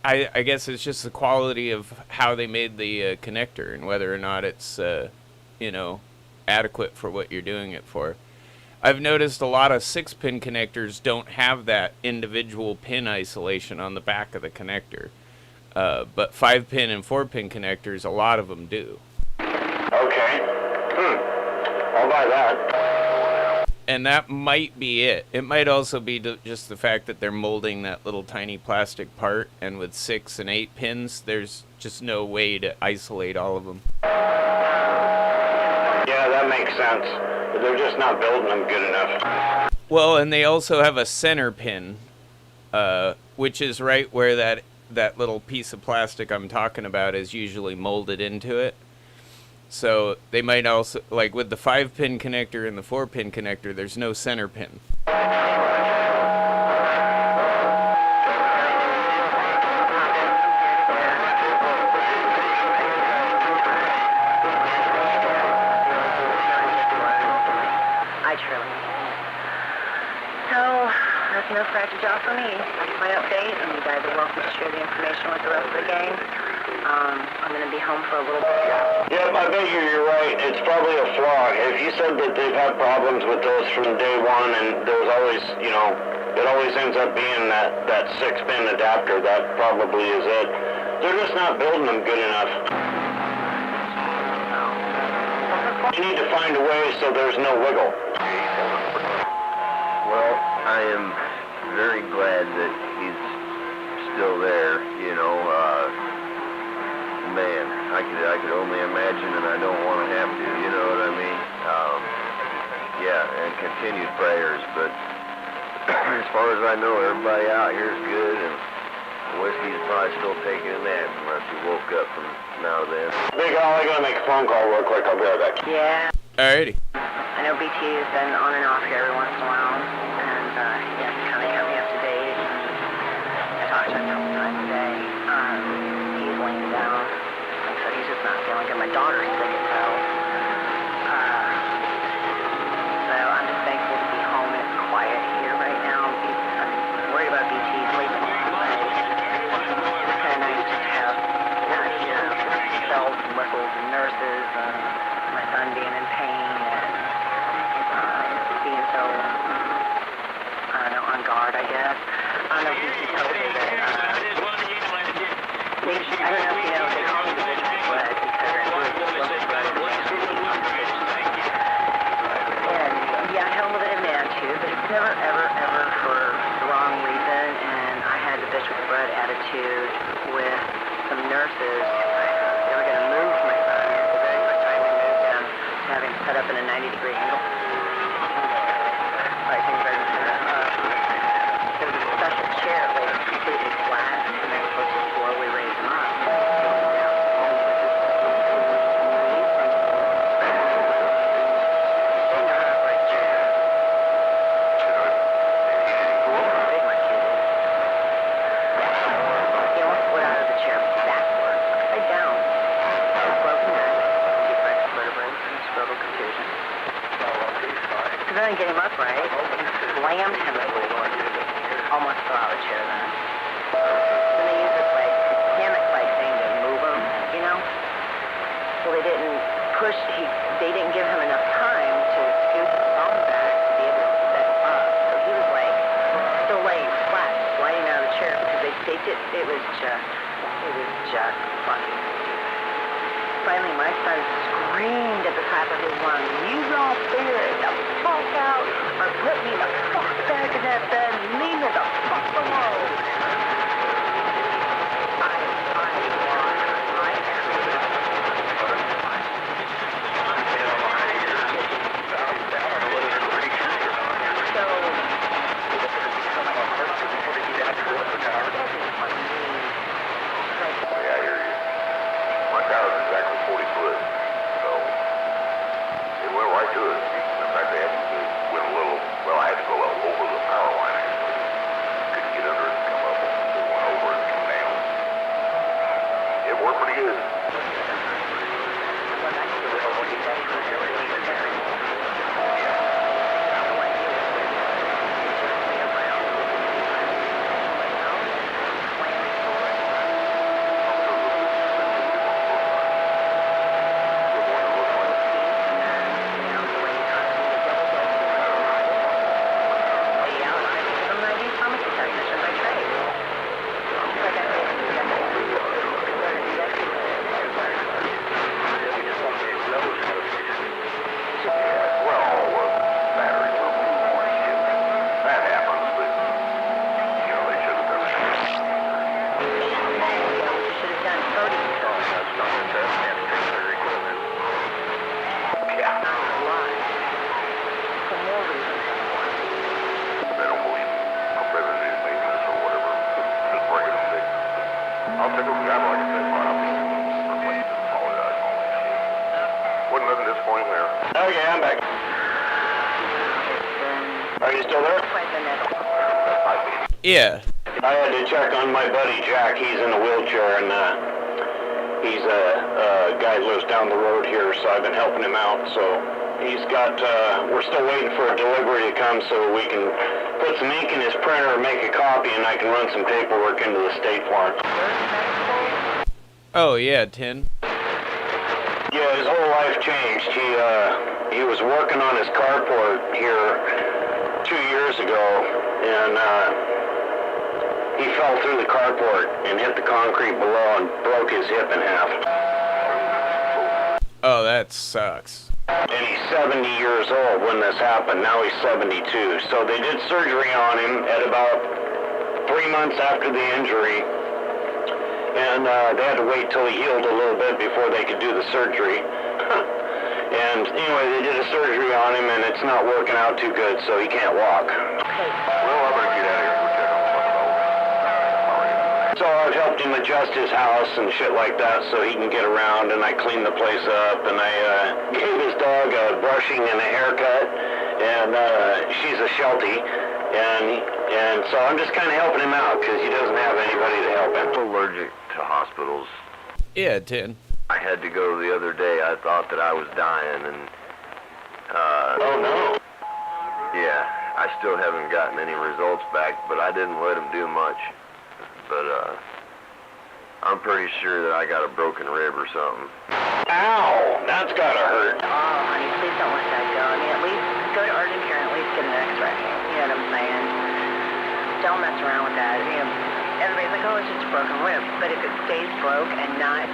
I guess it's just the quality of how they made the connector and whether or not it's, adequate for what you're doing it for. I've noticed a lot of 6-pin connectors don't have that individual pin isolation on the back of the connector. But 5-pin and 4-pin connectors, a lot of them do. Okay. I'll buy that. And that might be it. It might also be just the fact that they're molding that little tiny plastic part, and with 6 and 8 pins, there's just no way to isolate all of them. Yeah, that makes sense. But they're just not building them good enough. Well, and they also have a center pin, which is right where that little piece of plastic I'm talking about is usually molded into it. So they might also, like with the 5-pin connector and the 4-pin connector, there's no center pin. No scratch job for me. That's my update, and you guys are welcome to share the information with the rest of the gang. I'm going to be home for a little bit. Yeah, I bet you're right. It's probably a flaw. If you said that they've had problems with those from day one, and there's always, you know, it always ends up being that 6-pin adapter, that probably is it. They're just not building them good enough. You need to find a way so there's no wiggle. Well, I am very glad that he's still there, you know. Man, I could only imagine, and I don't want to have to, you know what I mean? Yeah, and continued prayers, but as far as I know, everybody out here is good, and Whiskey's probably still taking a nap unless he woke up from now to then. Big Al, I gotta make a phone call real quick. I'll be right back. Yeah. Alrighty. I know BT has been on and off here every once in a while, and yeah, he kind of kept me up to date. I talked to him a couple times a day. He's laying down, and so he's just not feeling good. My daughter's sick as hell. So I'm just thankful to be home and it's quiet here right now. I'm worried about BT sleeping in his bed. It's kind of nice to have not hear bells and whistles and nurses and my son being in pain and being so, I don't know, on guard, I guess. I don't know if you told me that, I don't know if you know, they call me the bitch with blood because I was looking blood and yeah, I held a bit of an attitude, but it's never, ever, ever for the wrong reason, and I had the bitch with the bread attitude with some nurses. They were going to move my son the very first time we moved him, having set up in a 90-degree angle. I think there was a special chair that was completely flat, and they were supposed to slowly raise him up. I didn't get him upright and slammed him to the floor. Almost fell out of the chair then. Then they used this like hammock-like thing to move him, you know? So they didn't push, they didn't give him enough time to scoot his thumb back to be able to sit up. So he was like still laying flat, sliding out of the chair because it was just fucking stupid. Finally, my son screamed at the top of his lungs, "You don't figure it the fuck out, or put me the fuck back in that bed and leave me the fuck alone." Okay, I'm back. Are you still there? Yeah. I had to check on my buddy Jack. He's in a wheelchair, and he's a guy that lives down the road here, so I've been helping him out. So he's got, we're still waiting for a delivery to come so we can put some ink in his printer, make a copy, and I can run some paperwork into the state for him. Oh, yeah, Tin. Yeah, his whole life changed. He was working on his carport here 2 years ago, and he fell through the carport and hit the concrete below and broke his hip in half. Oh, that sucks. And he's 70 years old when this happened. Now he's 72. So they did surgery on him at about 3 months after the injury. And they had to wait till he healed a little bit before they could do the surgery. And anyway, they did a surgery on him, and it's not working out too good, so he can't walk. Well, I'm gonna get out of here and check on So I've helped him adjust his house and shit like that so he can get around, and I cleaned the place up, and I gave his dog a brushing and a haircut, and she's a Sheltie, and so I'm just kind of helping him out because he doesn't have anybody to help him. I'm allergic to hospitals. Yeah, Tin. I had to go the other day. I thought that I was dying, and Oh no. yeah, I still haven't gotten any results back, but I didn't let them do much. But I'm pretty sure that I got a broken rib or something. Ow! That's gotta hurt. Oh, honey, please don't let that go. I mean, at least go to urgent care and at least get an x-ray. You know what I'm saying? Don't mess around with that. You know, everybody's like, oh, it's just a broken rib. But if it stays broke and not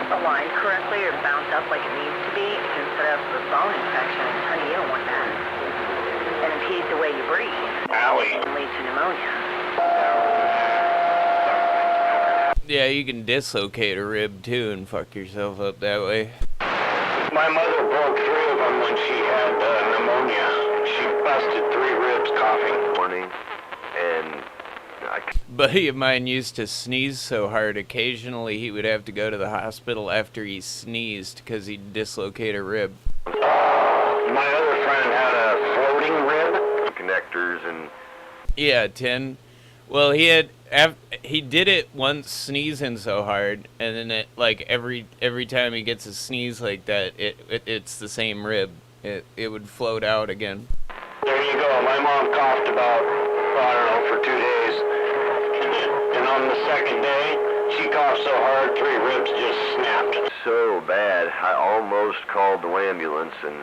aligned correctly or bounced up like it needs to be, it can set up a bone infection. Honey, you don't want that. And impedes the way you breathe. Owie. And leads to pneumonia. Yeah, you can dislocate a rib, too, and fuck yourself up that way. My mother broke 3 of them when she had pneumonia. She busted 3 ribs coughing. Morning, and Buddy of mine used to sneeze so hard, occasionally he would have to go to the hospital after he sneezed because he'd dislocate a rib. My other friend had a floating rib. connectors and Yeah, Tin. Well, he did it once sneezing so hard, and then it, like every time he gets a sneeze like that, it's the same rib. It would float out again. There you go. My mom coughed about, I don't know, for 2 days. And on the second day, she coughed so hard, 3 ribs just snapped. so bad. I almost called the ambulance, and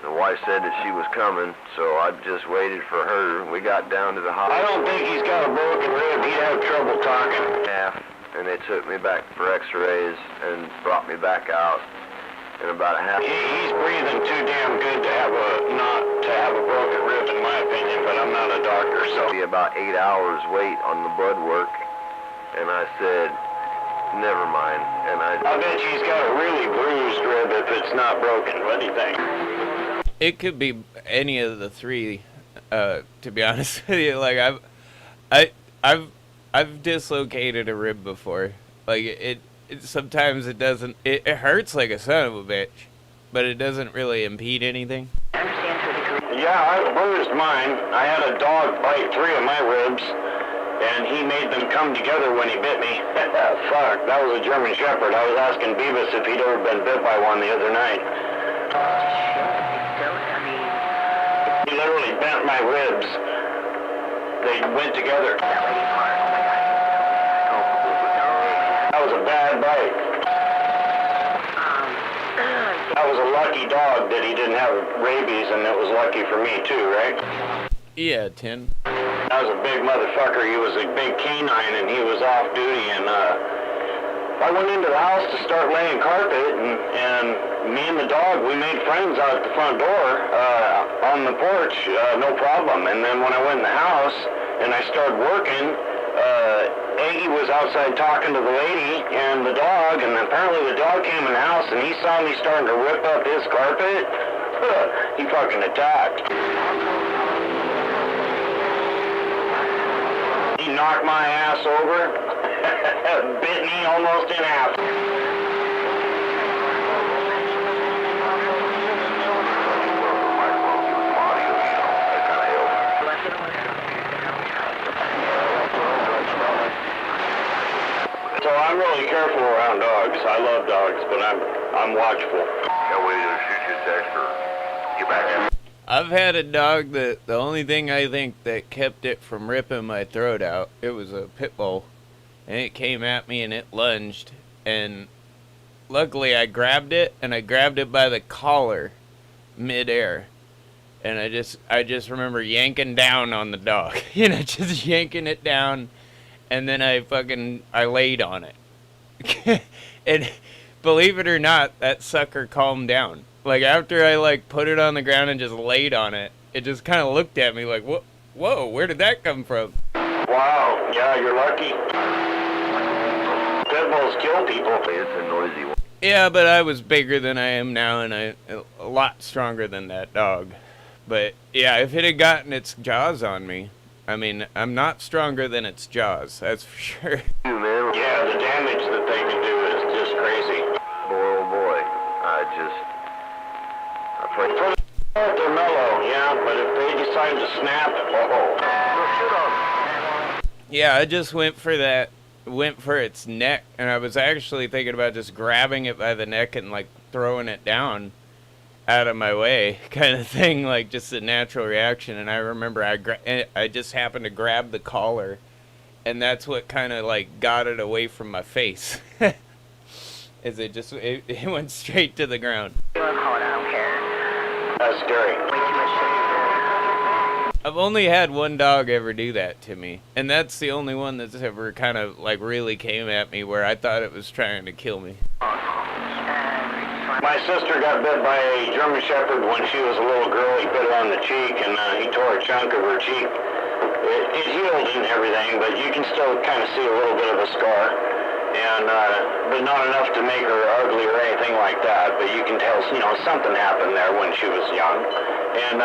the wife said that she was coming, so I just waited for her. We got down to the I hospital. don't think he's got a broken rib. He'd have trouble talking. And they took me back for x-rays and brought me back out in about a half. He's breathing too damn good to have a broken rib, in my opinion, but I'm not a doctor, so. Be about 8 hours wait on the blood work, and I said, never mind. And I bet he's got a really bruised rib if it's not broken. What do you think? It could be any of the 3, to be honest with you. Like I've dislocated a rib before. Like it sometimes it doesn't. It hurts like a son of a bitch, but it doesn't really impede anything. I understand to a degree. Yeah, I bruised mine. I had a dog bite 3 of my ribs, and he made them come together when he bit me. Fuck, that was a German Shepherd. I was asking Beavis if he'd ever been bit by one the other night. He literally bent my ribs. They went together. That was a bad bite. That was a lucky dog that he didn't have rabies, and it was lucky for me too, right? Yeah, Tin. That was a big motherfucker. He was a big canine, and he was off duty, and I went into the house to start laying carpet, and me and the dog, we made friends out at the front door on the porch, no problem. And then when I went in the house and I started working, Aggie was outside talking to the lady and the dog, and apparently the dog came in the house and he saw me starting to rip up his carpet. He fucking attacked. He knocked my ass over, bit me almost in half. I'm really careful around dogs. I love dogs, but I'm watchful. That way to shoot you, Dexter. Get back in. I've had a dog that the only thing I think that kept it from ripping my throat out, it was a pit bull, and it came at me and it lunged, and luckily I grabbed it, and I grabbed it by the collar midair, and I just remember yanking down on the dog, just yanking it down, and then I laid on it. And believe it or not, that sucker calmed down. Like, after I, put it on the ground and just laid on it, it just kind of looked at me like, whoa, where did that come from? Wow, yeah, you're lucky. Pit bulls kill people. It's a noisy one. Yeah, but I was bigger than I am now, and a lot stronger than that dog. But, yeah, if it had gotten its jaws on me, I mean, I'm not stronger than its jaws, that's for sure. Man. Yeah, the damage that they can do is just crazy. Boy, oh boy. They're mellow, yeah, but if they decide to snap, Yeah, I just went for its neck, and I was actually thinking about just grabbing it by the neck and, throwing it down out of my way kind of thing, just a natural reaction. And I remember I just happened to grab the collar, and that's what kind of, got it away from my face. It went straight to the ground. You want to call it, I don't care. that's scary. Way too much shit. I've only had one dog ever do that to me, and that's the only one that's ever kind of really came at me where I thought it was trying to kill me. My sister got bit by a German Shepherd when she was a little girl. He bit her on the cheek, and he tore a chunk of her cheek. It healed and everything, but you can still kind of see a little bit of a scar, and but not enough to make her ugly or anything like that. But you can tell, something happened there when she was young, and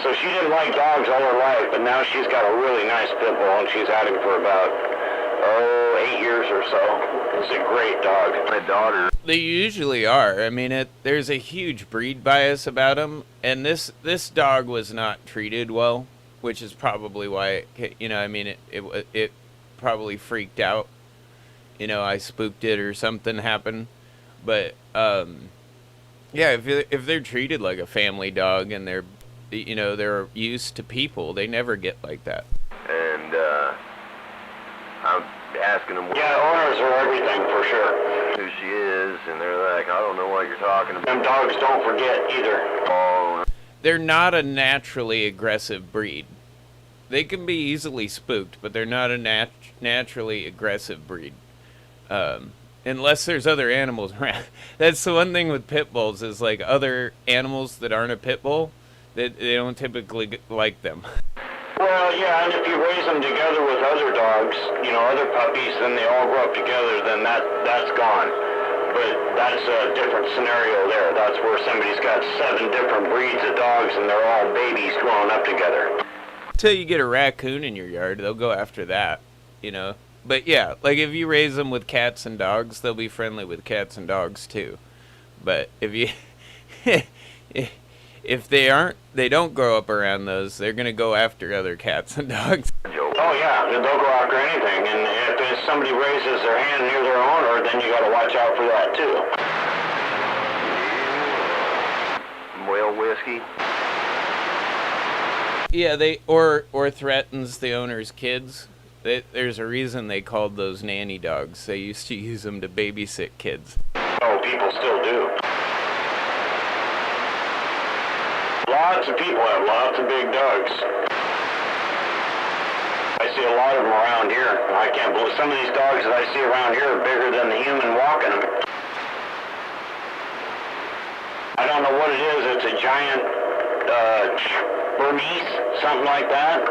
so she didn't like dogs all her life. But now she's got a really nice pit bull, and she's had him for about 8 years or so. It's a great dog. My daughter. They usually are. I mean, there's a huge breed bias about them, and this dog was not treated well, which is probably why it probably freaked out. I spooked it or something happened. But yeah, if they're treated like a family dog and they're used to people, they never get like that. And I'm asking them Yeah, owners are everything for sure. who she is, and they're like, I don't know what you're talking about. Them dogs don't forget either. Oh, They're not a naturally aggressive breed. They can be easily spooked, but they're not a naturally aggressive breed. Unless there's other animals around. That's the one thing with pit bulls is other animals that aren't a pit bull, they don't typically like them. Well, yeah, and if you raise them together with other dogs, other puppies, then they all grow up together, then that's gone. But that's a different scenario there. That's where somebody's got 7 different breeds of dogs and they're all babies growing up together. Until you get a raccoon in your yard, they'll go after that, But yeah, if you raise them with cats and dogs, they'll be friendly with cats and dogs too. But if you if they don't grow up around those, they're gonna go after other cats and dogs. Oh yeah, they'll go after anything. And if somebody raises their hand near their owner, then you got to watch out for that too. whale whiskey. Yeah, or threatens the owner's kids. There's a reason they called those nanny dogs. They used to use them to babysit kids. Oh, people still do. Lots of people have lots of big dogs. I see a lot of them around here. I can't believe some of these dogs that I see around here are bigger than the human walking them. I don't know what it is. It's a giant Burmese, something like that.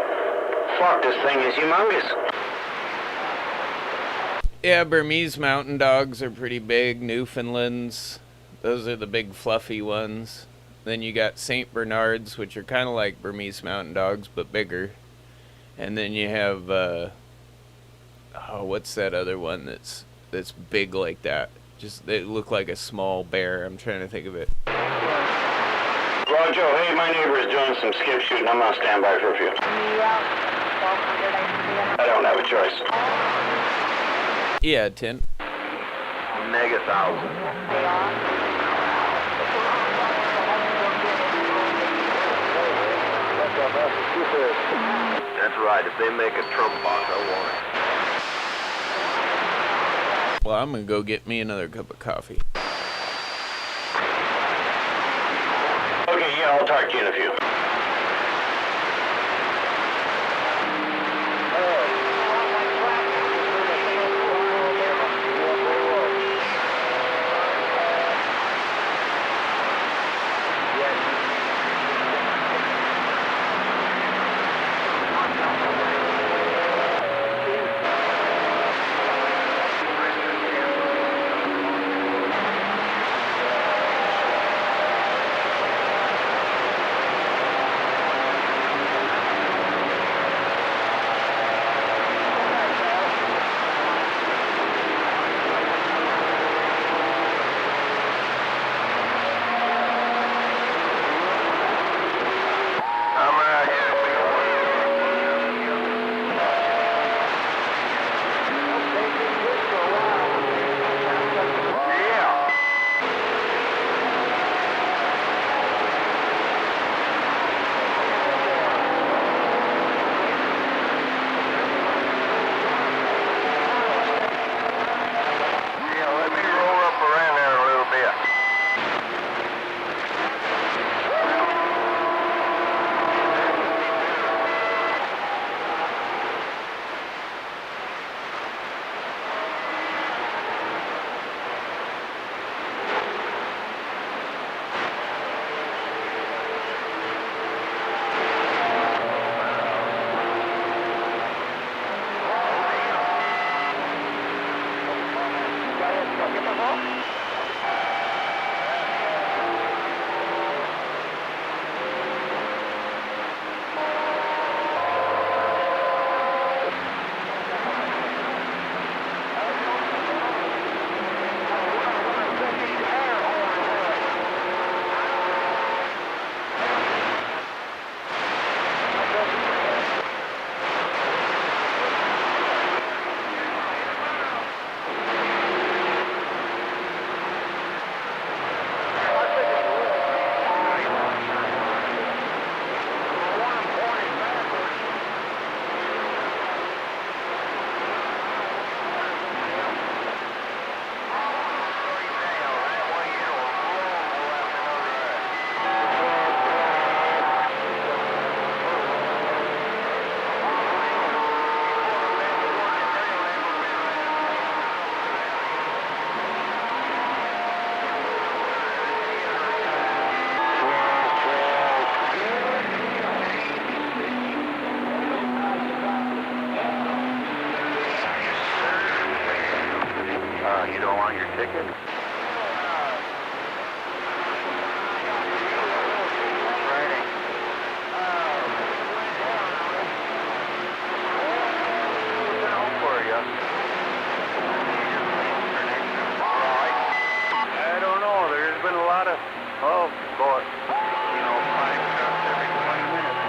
Fuck, this thing is humongous. Yeah, Burmese mountain dogs are pretty big. Newfoundlands, those are the big fluffy ones. Then you got St. Bernards, which are kind of like Burmese mountain dogs, but bigger. And then you have, what's that other one that's big like that? Just, they look like a small bear. I'm trying to think of it. Roger, hey, my neighbor is doing some skip shooting. I'm gonna stand by for a few. I don't have a choice. Yeah, Tint. Mega 1,000. That's right. If they make a Trump box, I want it. Well, I'm gonna go get me another cup of coffee. Okay, yeah, I'll talk to you in a few. You don't want your ticket? I don't know. There's been a lot of, oh, boy, you know, 5 trucks every 20 minutes.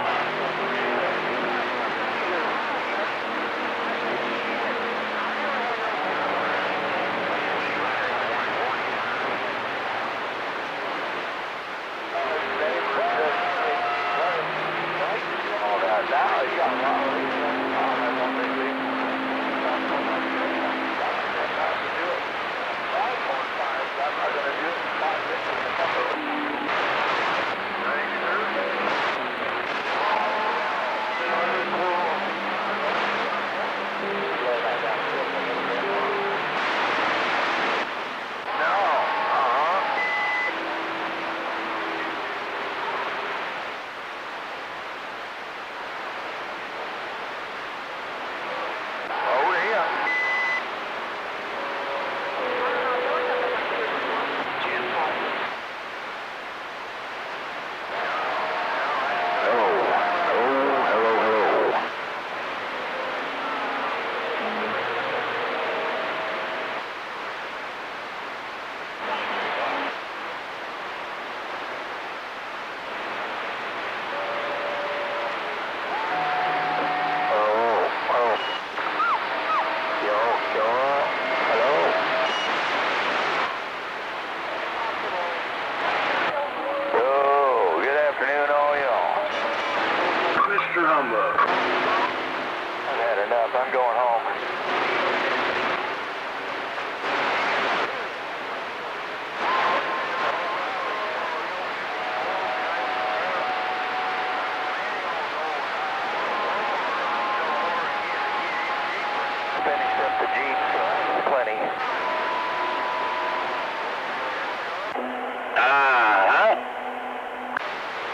Uh-huh.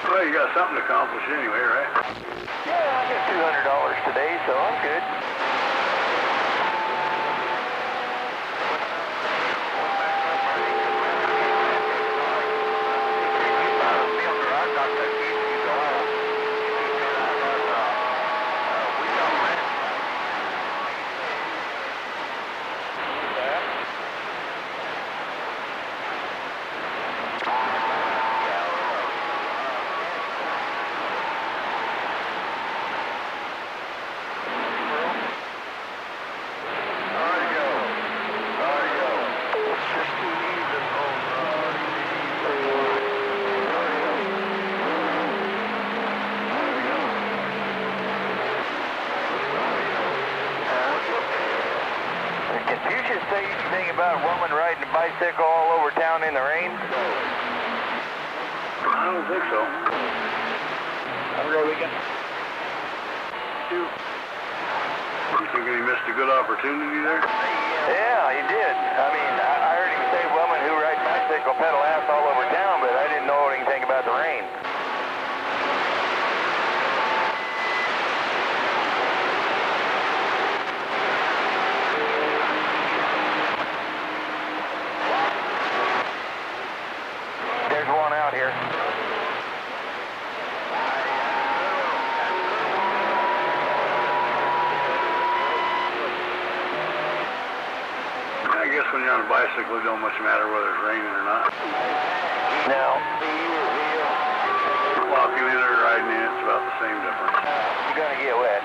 Well, you got something to accomplish anyway, right? Yeah, I got $200 today, so I'm good. Confucius say anything about a woman riding a bicycle all over town in the rain? I don't think so. Have a great weekend. You thinking he missed a good opportunity there? Yeah, he did. I mean, I heard him say women who ride bicycle pedal ass all over town, but I didn't know anything about the rain. There's one out here. I guess when you're on a bicycle, it don't much matter whether it's raining or not. No. Walking in or riding in, it's about the same difference. You're gonna get wet.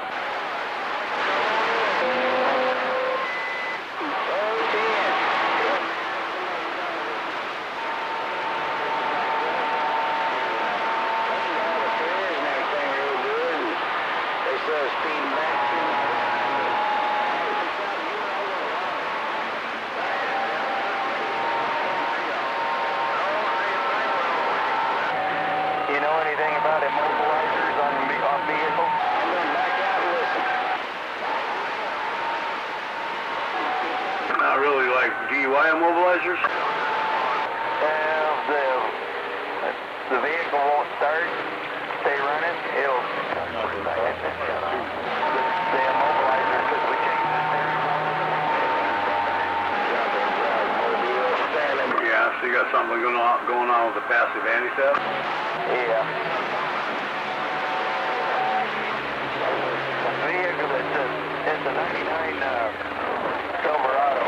You know anything about immobilizers on vehicles? I'm going back out and listen. Not really like DUI immobilizers? Well, the vehicle won't start, stay running, it'll... The immobilizers that we changed the steering wheel. Yeah, so you got something going on with the passive anti-theft? Yeah. The vehicle, it's a 99 Silverado.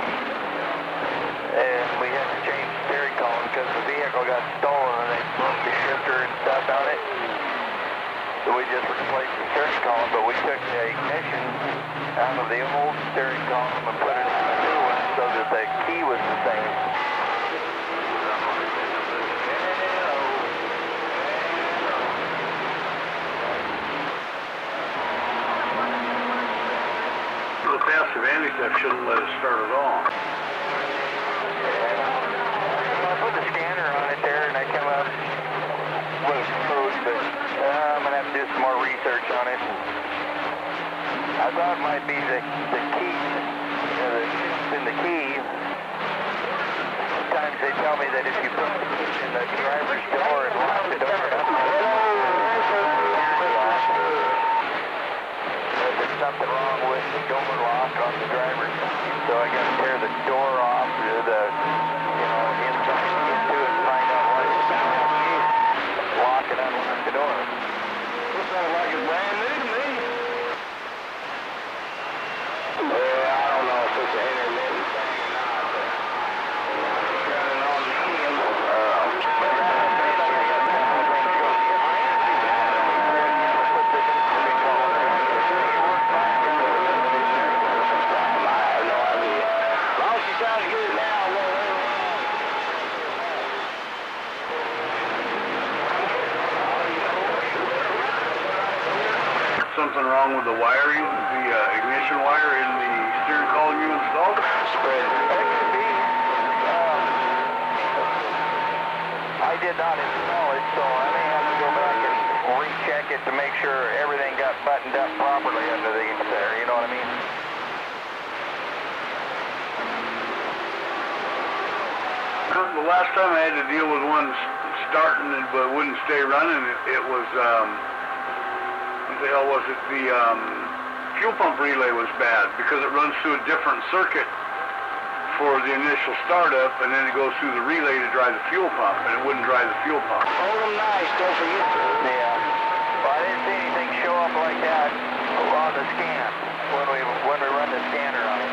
And we had to change the steering column because the vehicle got stolen and they broke the shifter and stuff on it. So we just replaced the steering column, but we took the ignition out of the old steering column and put it in the new one so that the key was the same. The passive anti-theft shouldn't let it start at all. I put the scanner on it there and I come up with food, but I'm going to have to do some more research on it. I thought it might be the key, the chips in the key. Sometimes they tell me that if you put the key in the driver's door and lock the door, there's something wrong with the door lock on the driver's side. So I got to tear the door off, the inside into it and find out why it's lock and unlock the door. This sounds like it's brand new to me. I don't know if it's an intermittent thing or not, but turning on the helium. Something wrong with the wiring, the ignition wire in the steering column you installed? I did not install it, so I may have to go back and recheck it to make sure everything got buttoned up properly under there, you know what I mean? The last time I had to deal with one starting but wouldn't stay running, it was, what the hell was it? The fuel pump relay was bad because it runs through a different circuit for the initial startup, and then it goes through the relay to drive the fuel pump, and it wouldn't drive the fuel pump. Hold them nice, don't forget to. Yeah. Well, I didn't see anything show up like that on the scan when we run the scanner on it.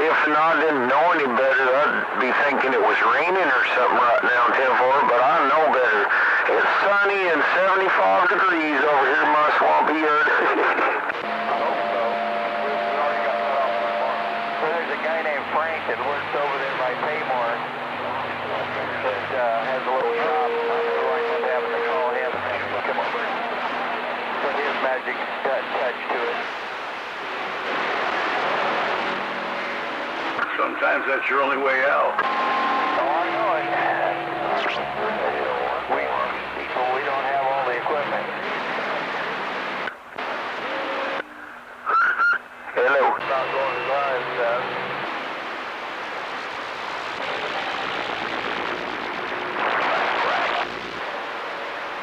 If I didn't know any better, I'd be thinking it was raining or something right now in 10-4, but I know better. It's sunny and 75 degrees over here in my swampy yard. I hope so. We've already got cut off before. So there's a guy named Frank that works over there by Paymore that has a little shop. I'm going to have to call him and come over. Put his magic touch to it. Sometimes that's your only way out. Oh, I know it. We don't have all the equipment. Hello. It's not going as high as that.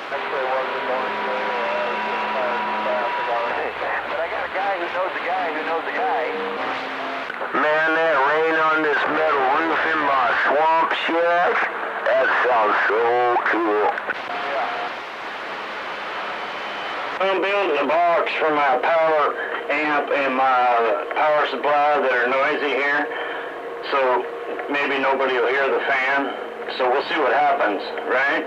Actually, it wasn't going so fast. But I got a guy who knows a guy who knows a guy. Man, that rain on this metal roof in my swamp shack, that sounds so cool. I'm building a box for my power amp and my power supply that are noisy here, so maybe nobody will hear the fan. So we'll see what happens, right?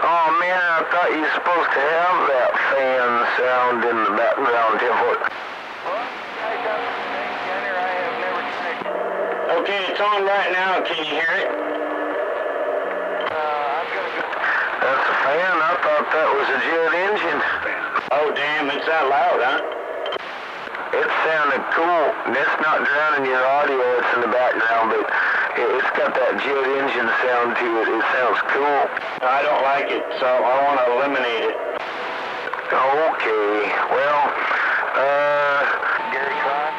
Oh man, I thought you were supposed to have that fan sound in the background, 10-4. Okay, it's on right now. Can you hear it? That's a fan. I thought that was a jet engine. Oh, damn, it's that loud, huh? It sounded cool. And it's not drowning your audio. It's in the background, but it's got that jet engine sound to it. It sounds cool. I don't like it, so I want to eliminate it. Okay. Well, Gary Cron?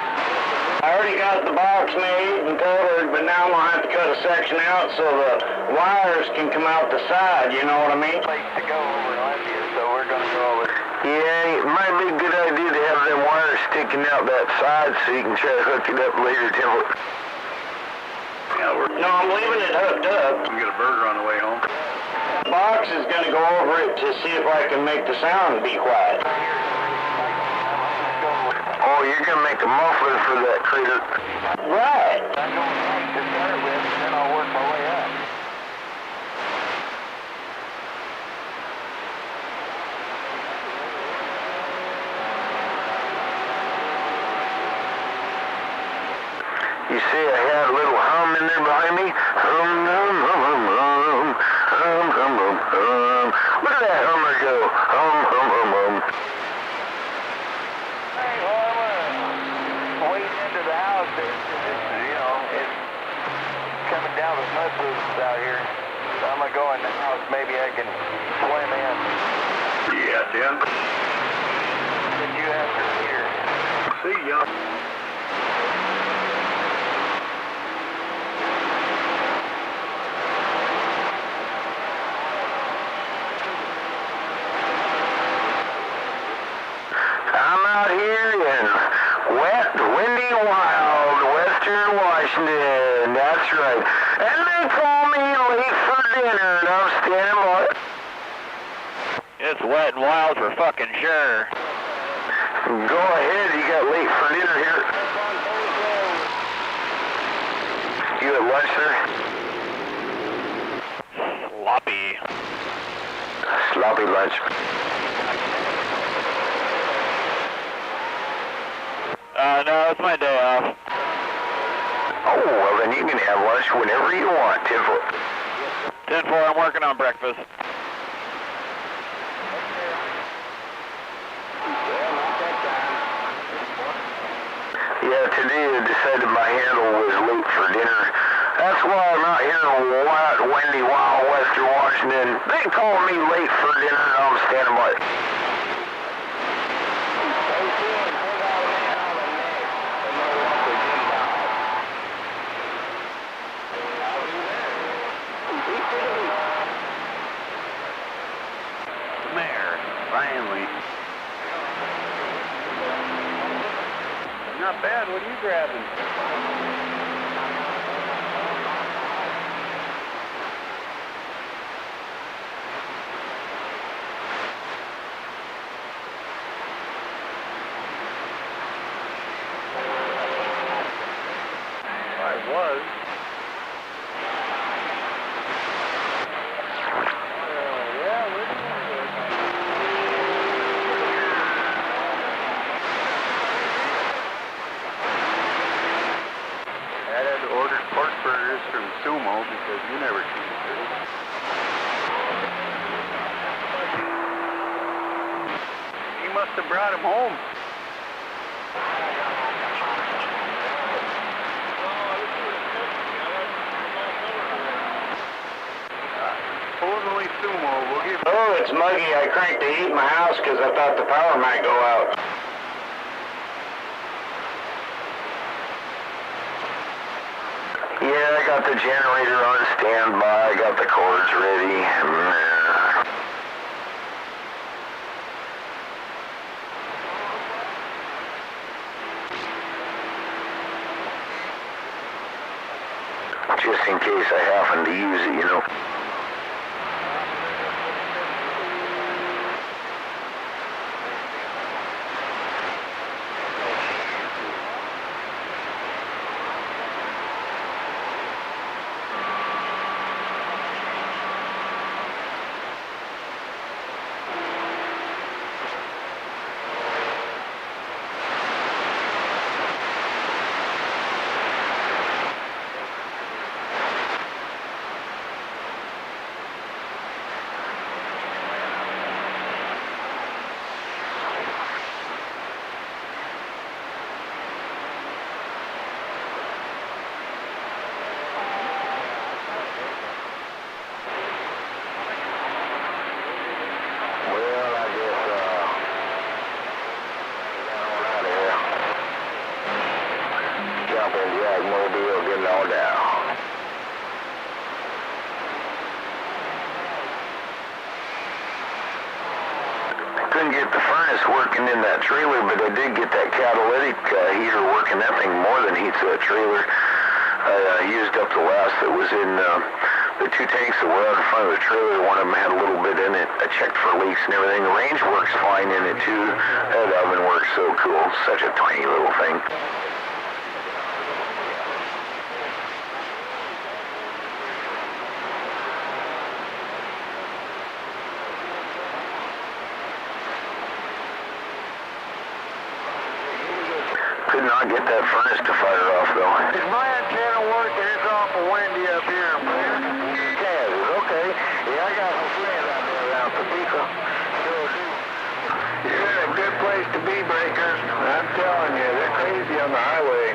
I already got the box made and colored, but now I'm going to have to cut a section out so the wires can come out the side, you know what I mean? Place to go over in Olympia, so we're going to go over. yeah, it might be a good idea to have them wires sticking out that side so you can try to hook it up later, 10-4. No, I'm leaving it hooked up. We get a burger on the way home. The box is going to go over it to see if I can make the sound be quiet. Oh, you're going to make a muffler for that critter. Right. I'm going right to start with, and then I'll work my way up. You see, I had a little hum in there behind me. Hum, hum, hum, hum, hum, hum, hum, hum, hum. Look at that hummer go. Hum, hum, hum, hum. Hey, well, I'm waiting into the house. It's coming down with mud boots out here. So I'm going to go in the house. Maybe I can swim in. Yeah, Tim. Did you have your heater? See ya. I'm out here in wet, windy, wild Western Washington. That's right. And they call me late for dinner, and I'm standing by. It's wet and wild for fucking sure. Go ahead, you got late for dinner here. You at lunch, sir? Sloppy. Sloppy lunch. No, it's my day off. Oh, well then you can have lunch whenever you want, 10-4. 10-4, I'm working on breakfast. Yeah, today I decided my handle was late for dinner. That's why I'm out here in wet, windy, wild West listening. They call me late for dinner. I'm standing by. Mayor, finally. Not bad. What are you grabbing? I was. Yeah, we're doing good. I had ordered pork burgers from Sumo because you never cheated. He must have brought him home. Supposedly Sumo will give. Oh, it's muggy. I cranked the heat in my house because I thought the power might go out. Yeah, I got the generator on standby. I got the cords ready. Just in case I happen to use it, you know. Couldn't get the furnace working in that trailer, but I did get that catalytic heater working. That thing more than heats that trailer. I used up the last that was in the two tanks that were out in front of the trailer. One of them had a little bit in it. I checked for leaks and everything. The range works fine in it too. That oven works so cool. Such a tiny little thing. Could not get that furnace to fire off though. Is my antenna working? It's awful windy up here. Yeah, okay. Yeah, I got a friend out there around Topeka. You're in a good place to be, Breakers. I'm telling you, they're crazy on the highway.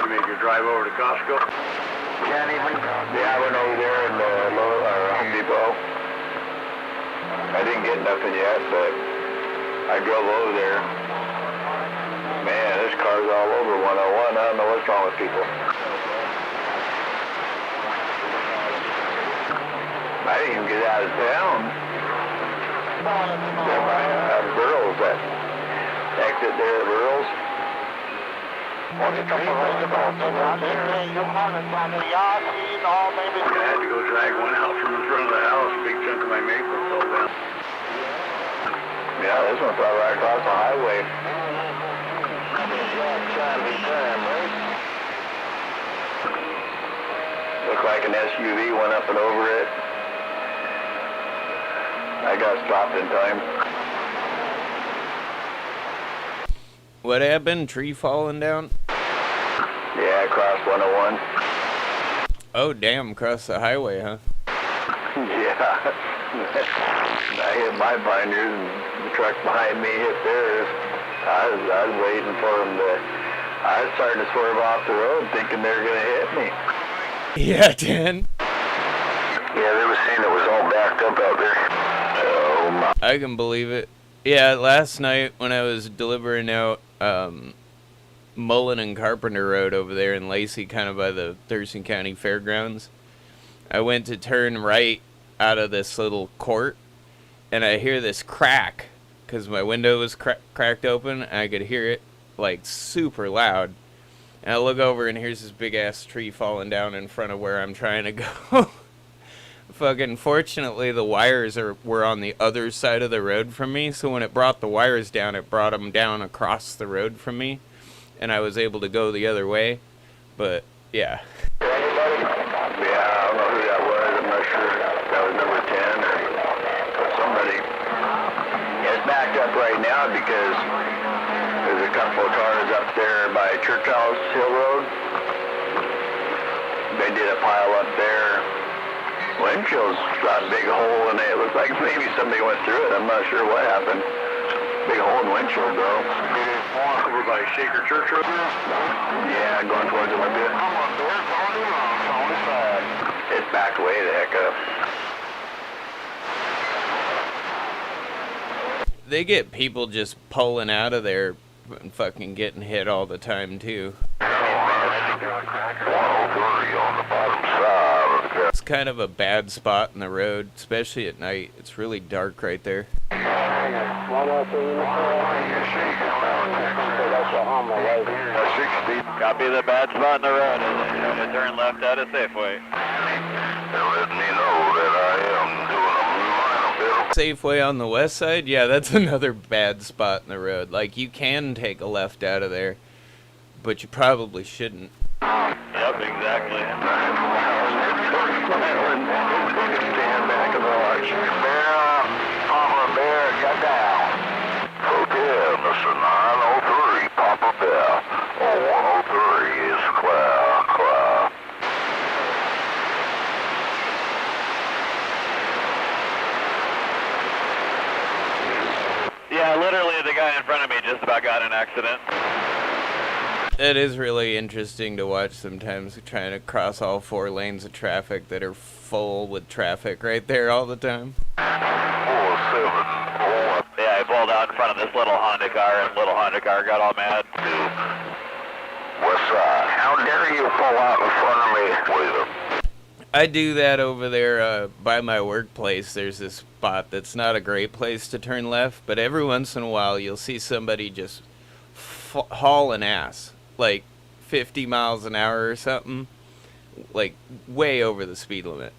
You made your drive over to Costco? Can't even. Yeah, I went over there in Home Depot. I didn't get nothing yet, but I drove over there. Man, there's cars all over 101. I don't know what's wrong with people. I didn't even get out of town. Burroughs, that exit there at Burroughs. I had to go drag one out from in front of the house. A big chunk of my maple fell down. Yeah, this one fell right across the highway. Looked like an SUV went up and over it. I got stopped in time. What happened? Tree falling down? Yeah, across 101. Oh, damn, across the highway, huh? Yeah. I hit my binders and the truck behind me hit theirs. I was waiting for them to... I was starting to swerve off the road thinking they were going to hit me. Yeah, 10. Yeah, they were saying it was all backed up out there. Oh my. I can believe it. Yeah, last night when I was delivering out Mullen and Carpenter Road over there in Lacey, kind of by the Thurston County Fairgrounds, I went to turn right out of this little court, and I hear this crack, because my window was cracked open, and I could hear it, like, super loud. And I look over, and here's this big-ass tree falling down in front of where I'm trying to go. Fucking fortunately, the wires were on the other side of the road from me, so when it brought the wires down, it brought them down across the road from me, and I was able to go the other way. But, yeah. Yeah, I don't know who that was. I'm not sure. That was number 10 or somebody. Yeah, it's backed up right now because there's a couple of cars up there by Church House Hill Road. They did a pile up there. Windshield's got a big hole in it. It looks like maybe somebody went through it. I'm not sure what happened. Big hole in the windshield, though. Over by Shaker Church Road? Yeah, going towards Olympia. It's backed way the heck up. They get people just pulling out of there and fucking getting hit all the time, too. It's kind of a bad spot in the road, especially at night. It's really dark right there. Copy the bad spot in the road. Is turn left out of Safeway. They're letting me know that I am doing a minor bit of Safeway on the west side, yeah, that's another bad spot in the road. Like, you can take a left out of there, but you probably shouldn't. Yep, exactly. Stand back and watch. Bear, Papa Bear, got down. Okay, Mr. 903, Papa Bear. 103 is clear. Yeah, literally the guy in front of me just about got in an accident. It is really interesting to watch sometimes, trying to cross all 4 lanes of traffic that are full with traffic right there all the time. 474. Yeah, I pulled out in front of this little Honda car, and little Honda car got all mad. What's how dare you pull out in front of me? Wait a I do that over there by my workplace. There's this spot that's not a great place to turn left, but every once in a while you'll see somebody just hauling ass, like 50 miles an hour or something, like way over the speed limit.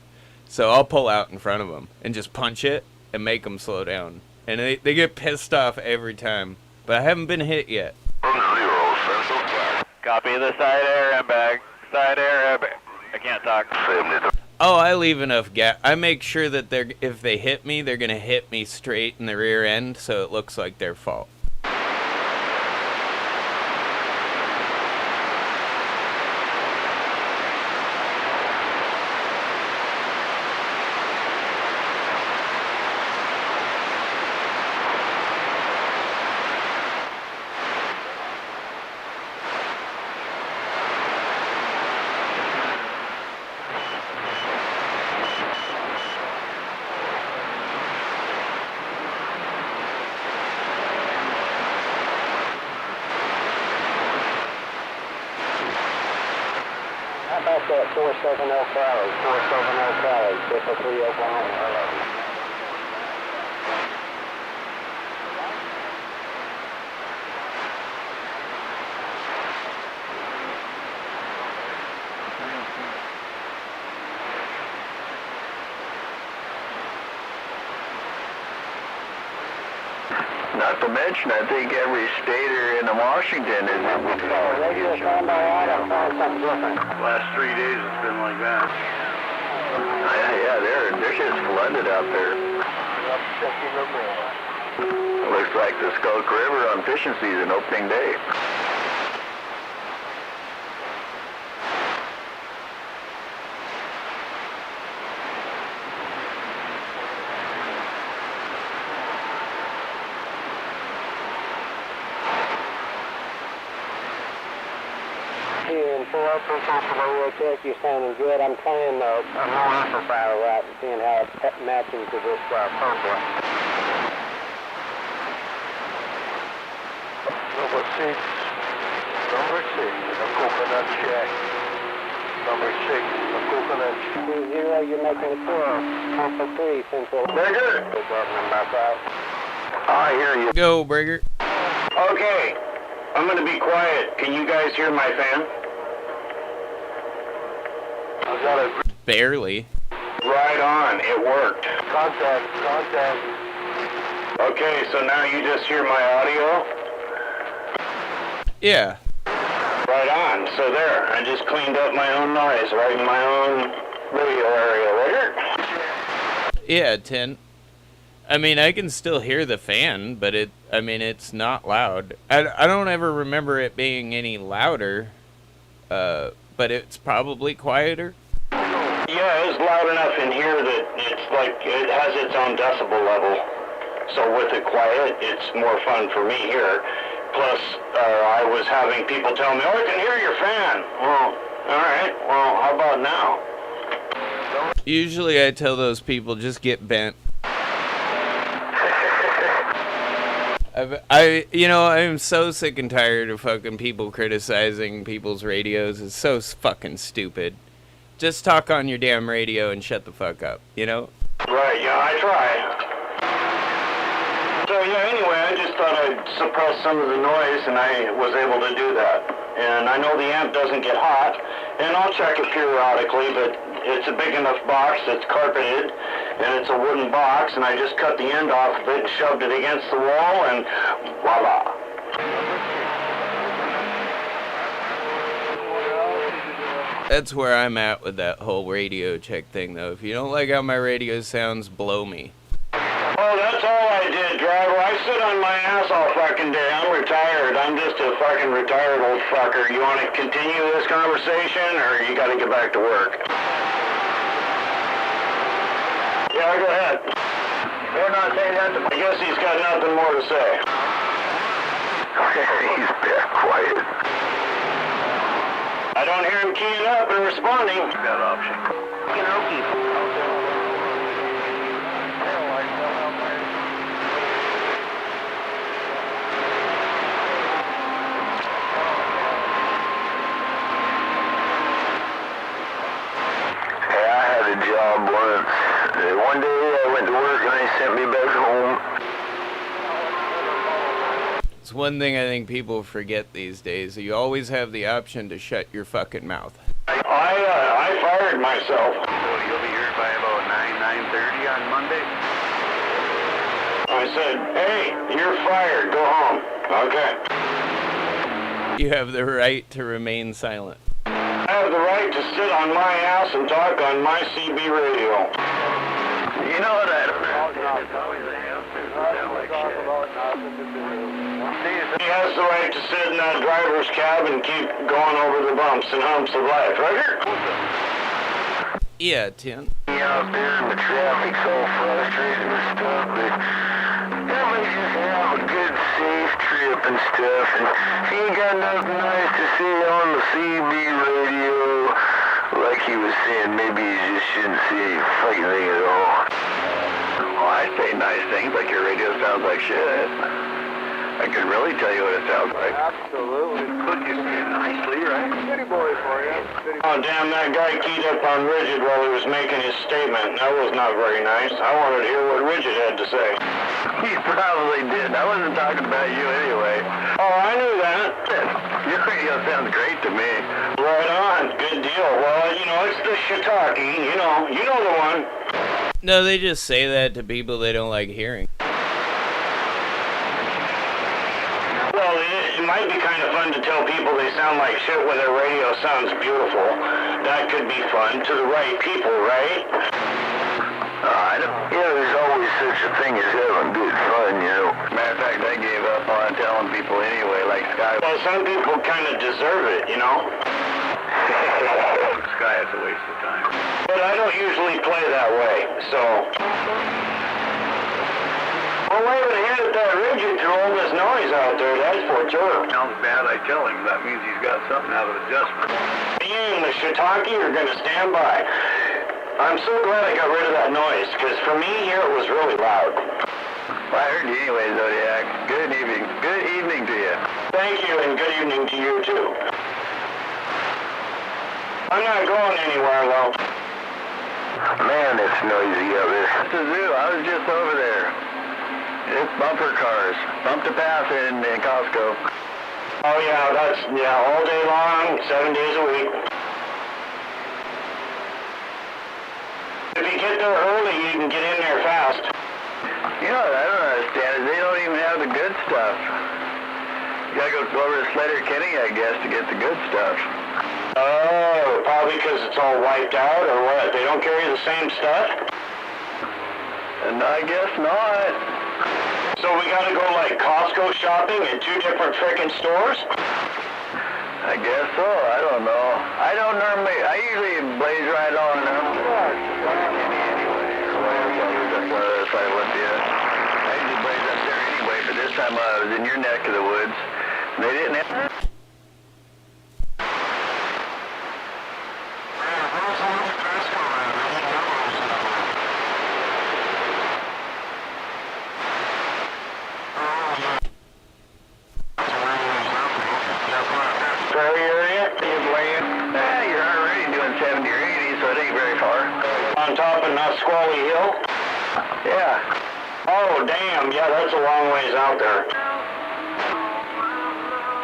So I'll pull out in front of them and just punch it and make them slow down. And they get pissed off every time, but I haven't been hit yet. 0 Central Park. Copy the side air airbag. Side air airbag. I can't talk. 73. Oh, I leave enough gas. I make sure that if they hit me, they're gonna hit me straight in the rear end, so it looks like their fault. How about that 470 Cali, 470 Cali, 503 Oklahoma? Not to mention, I think every stater in Washington is in with Radio found out, I'll find something different. Last 3 days it's been like that. Yeah, they're just flooded out there. Looks like the Skunk River on fishing season, opening day. Here in 4 Check, you're sounding good. I'm playing a low amplifier right and seeing how it's matching to this purple. Number 6, a coconut check. Number 6, a coconut check. 0, you're making a 12. Alpha 3, Central. Bridger? I hear you. Go, Brigger. Okay, I'm gonna be quiet. Can you guys hear my fan? I got a Barely. Right on, it worked. contact. Okay, so now you just hear my audio? Yeah. Right on, so there, I just cleaned up my own noise right in my own radio area, right? Yeah, 10. I mean, I can still hear the fan, but it's not loud. I don't ever remember it being any louder, but it's probably quieter. Yeah, it's loud enough in here that it's like, it has its own decibel level. So with it quiet, it's more fun for me here. Plus, I was having people tell me, oh, I can hear your fan. Well, alright, well, how about now? Usually I tell those people, just get bent. I'm so sick and tired of fucking people criticizing people's radios. It's so fucking stupid. Just talk on your damn radio and shut the fuck up, you know? Right, yeah, I try. So yeah, anyway, I just thought I'd suppress some of the noise, and I was able to do that. And I know the amp doesn't get hot, and I'll check it periodically, but it's a big enough box that's carpeted, and it's a wooden box, and I just cut the end off of it and shoved it against the wall, and voila. That's where I'm at with that whole radio check thing, though. If you don't like how my radio sounds, blow me. Oh, that's all I did, driver. I sit on my ass all fucking day. I'm retired. I'm just a fucking retired old fucker. You want to continue this conversation, or you got to get back to work? Yeah, go ahead. You're not saying that to me. I guess he's got nothing more to say. He's been quiet. I don't hear him keying up and responding. That option. Hey, I had a job once. One day I went to work and they sent me back home. It's one thing I think people forget these days. You always have the option to shut your fucking mouth. I fired myself. So you'll be here by about 9:30 on Monday? I said, hey, you're fired. Go home. Okay. You have the right to remain silent. I have the right to sit on my ass and talk on my CB radio. You know what I don't know. He has the right to sit in that driver's cab and keep going over the bumps and humps of life, right? Yeah, 10. Out there and the traffic's all frustrating and stuff, but everybody just have a good, safe trip and stuff, and he ain't got nothing nice to say on the CB radio. Like he was saying, maybe you just shouldn't say a fucking thing at all. Well, I say nice things, like your radio sounds like shit. I can really tell you what it sounds like. Absolutely. Could you say it nicely, right? City boy for you. Oh, damn, that guy keyed up on Rigid while he was making his statement. That was not very nice. I wanted to hear what Rigid had to say. He probably did. I wasn't talking about you anyway. Oh, I knew that. Your radio sounds great to me. Right on. Good deal. Well, it's the shiitake. You know the one. No, they just say that to people they don't like hearing. Well, it might be kind of fun to tell people they sound like shit when their radio sounds beautiful. That could be fun to the right people, right? There's always such a thing as having good fun, Matter of fact, I gave up on telling people anyway, like Sky. Well, some people kind of deserve it, Sky is a waste of time. But I don't usually play that way, so... Well, wait a minute, that Rigid threw all this noise out there, that's for sure. Sounds bad, I tell him. That means he's got something out of adjustment. and the shiitake are going to stand by. I'm so glad I got rid of that noise, because for me here it was really loud. Well, I heard you anyway, Zodiac. Good evening. Good evening to you. Thank you, and good evening to you, too. I'm not going anywhere, though. Man, it's noisy up there. It's a zoo. I was just over there. It's bumper cars. Bump to pass in Costco. Oh, yeah, all day long, 7 days a week. If you get there early, you can get in there fast. You know what I don't understand is they don't even have the good stuff. You gotta go over to Slater Kenny, I guess, to get the good stuff. Oh, probably because it's all wiped out, or what? They don't carry the same stuff? And I guess not. So we gotta go like Costco shopping in 2 different frickin' stores? I guess so. I don't know. I don't normally. I usually blaze right on them. Olympia. I usually blaze up there anyway, but this time I was in your neck of the woods. They didn't have. Prairie area? You're already doing 70 or 80, so it ain't very far. On top of Nisqually Hill? Yeah. Oh, damn, yeah, that's a long ways out there.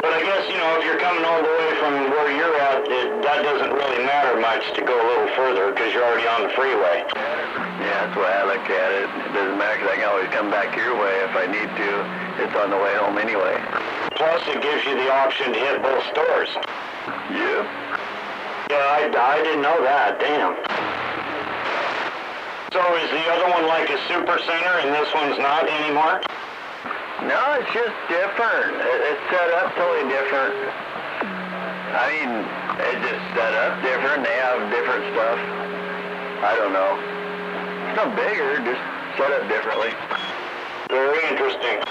But I guess, if you're coming all the way from where you're at, that doesn't really matter much to go a little further because you're already on the freeway. Yeah, that's the way I look at it. It doesn't matter because I can always come back your way if I need to. It's on the way home anyway. Plus, it gives you the option to hit both stores. Yep. Yeah, I didn't know that. Damn. So is the other one like a super center and this one's not anymore? No, it's just different. It's set up totally different. I mean, it's just set up different. They have different stuff. I don't know. It's not bigger, just set up differently. Very interesting.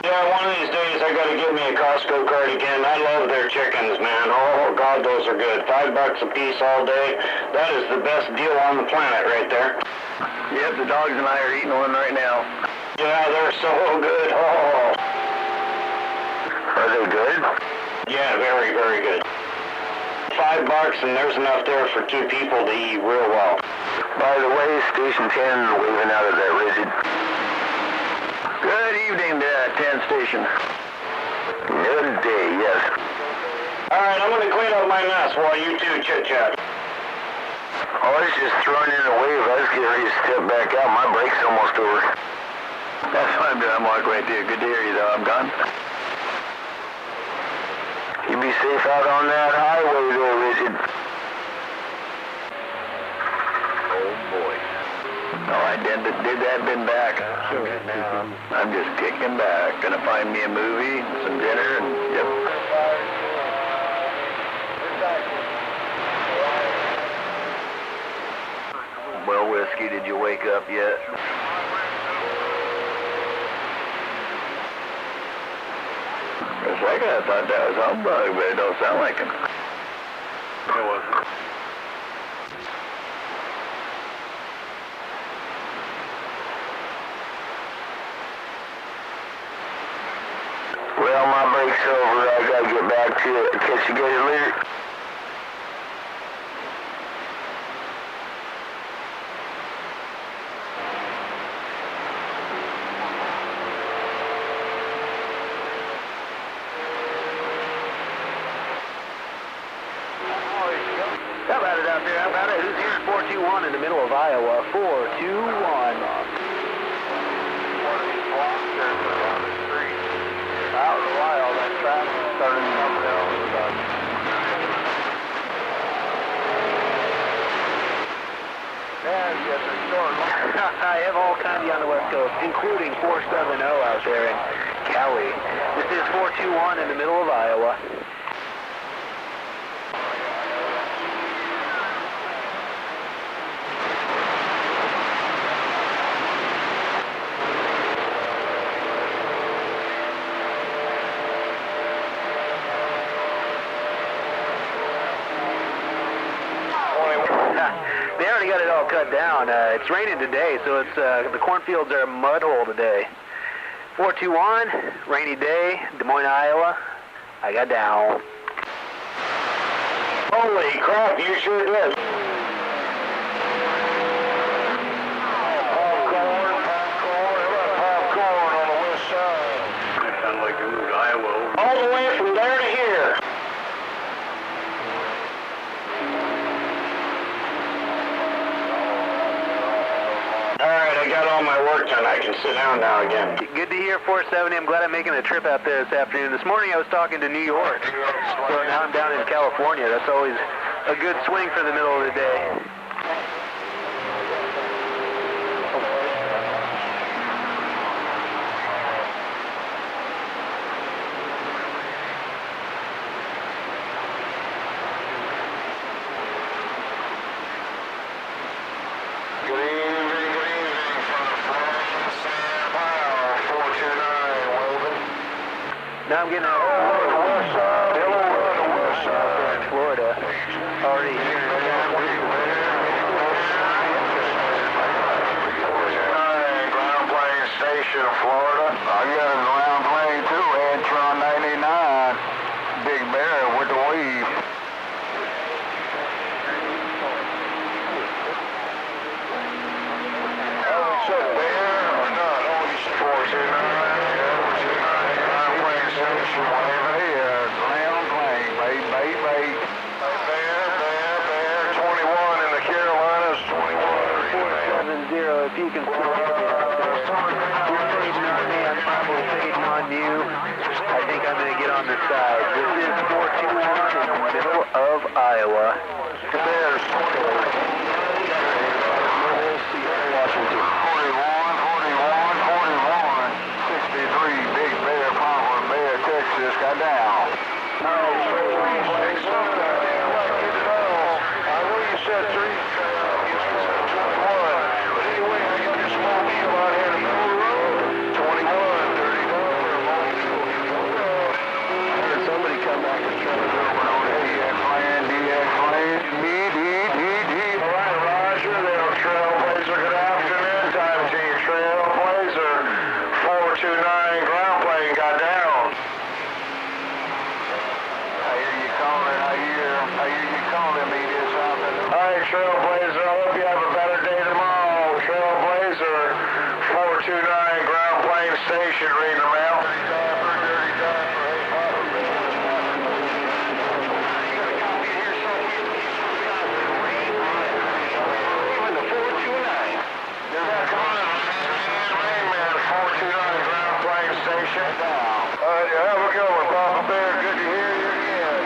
Yeah, one of these days I gotta get me a Costco card again. I love their chickens, man. Oh God, those are good. $5 a piece all day. That is the best deal on the planet right there. Yep, the dogs and I are eating one right now. Yeah, they're so good. Oh. Are they good? Yeah, very, very good. $5 and there's enough there for 2 people to eat real well. By the way, Station 10 waving out of that rigid. Good evening to 10 Station. Good day, yes. Alright, I'm gonna clean up my mess while you two chit-chat. Oh, I was just throwing in a wave. I was getting ready to step back out. My brake's almost over. That's what I'm doing. I'm walking right there. Good to hear you, though. I'm gone. You be safe out on that highway there, Richard. Oh, boy. No, I did that, been back. I'm just kicking back. Gonna find me a movie, some dinner, and yep. Well, Whiskey, did you wake up yet? For a second I thought that was humbug, but it don't sound like him. It wasn't. Well, my break's over. I gotta get back to it. Catch you guys later. How about it out there? How about it? Who's here? 421 in the middle of Iowa. 421. Out of the way, all that traffic starting up now. I have all kinds on the West Coast, including 470 out there in Cali. This is 421 in the middle of Iowa. They already got it all cut down. It's raining today, so it's the cornfields are a mud hole today. 421, rainy day, Des Moines, Iowa. I got down. Holy crap, you sure did. Popcorn on the west side. It sounds like you moved Iowa over. All the way from there to here. Alright, I got all my work done. I can sit down now again. Good to hear, 470. I'm glad I'm making a trip out there this afternoon. This morning I was talking to New York, so now I'm down in California. That's always a good swing for the middle of the day. Now I'm getting Florida. Already here. Ground plane station, Florida. I got a ground plane too, Antron 99. Big Bear with the weave. Oh, it's a bear or not? Oh, he's 429. If you can still hear me out there. You're fading on me, I'm probably fading on you. I think I'm going to get on the side. This is 421 in the middle of Iowa. There's 41, 63, Big Bear, Papa Bear, Texas, got down. I know you said 3. Trailblazer, I hope you have a better day tomorrow. Trailblazer, 429 ground plane station, reading the mail. Have a good one, Papa Bear. Good to hear you again.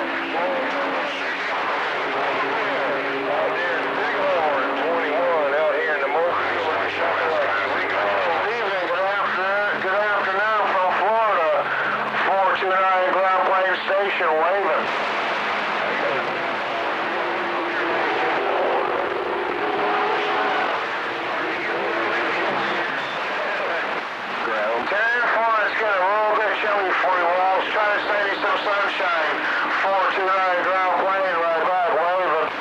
Waving. Ground. 10-4, it's getting a little bit chilly for you. Well, I was trying to save you some sunshine. 429 ground plane right back, waving.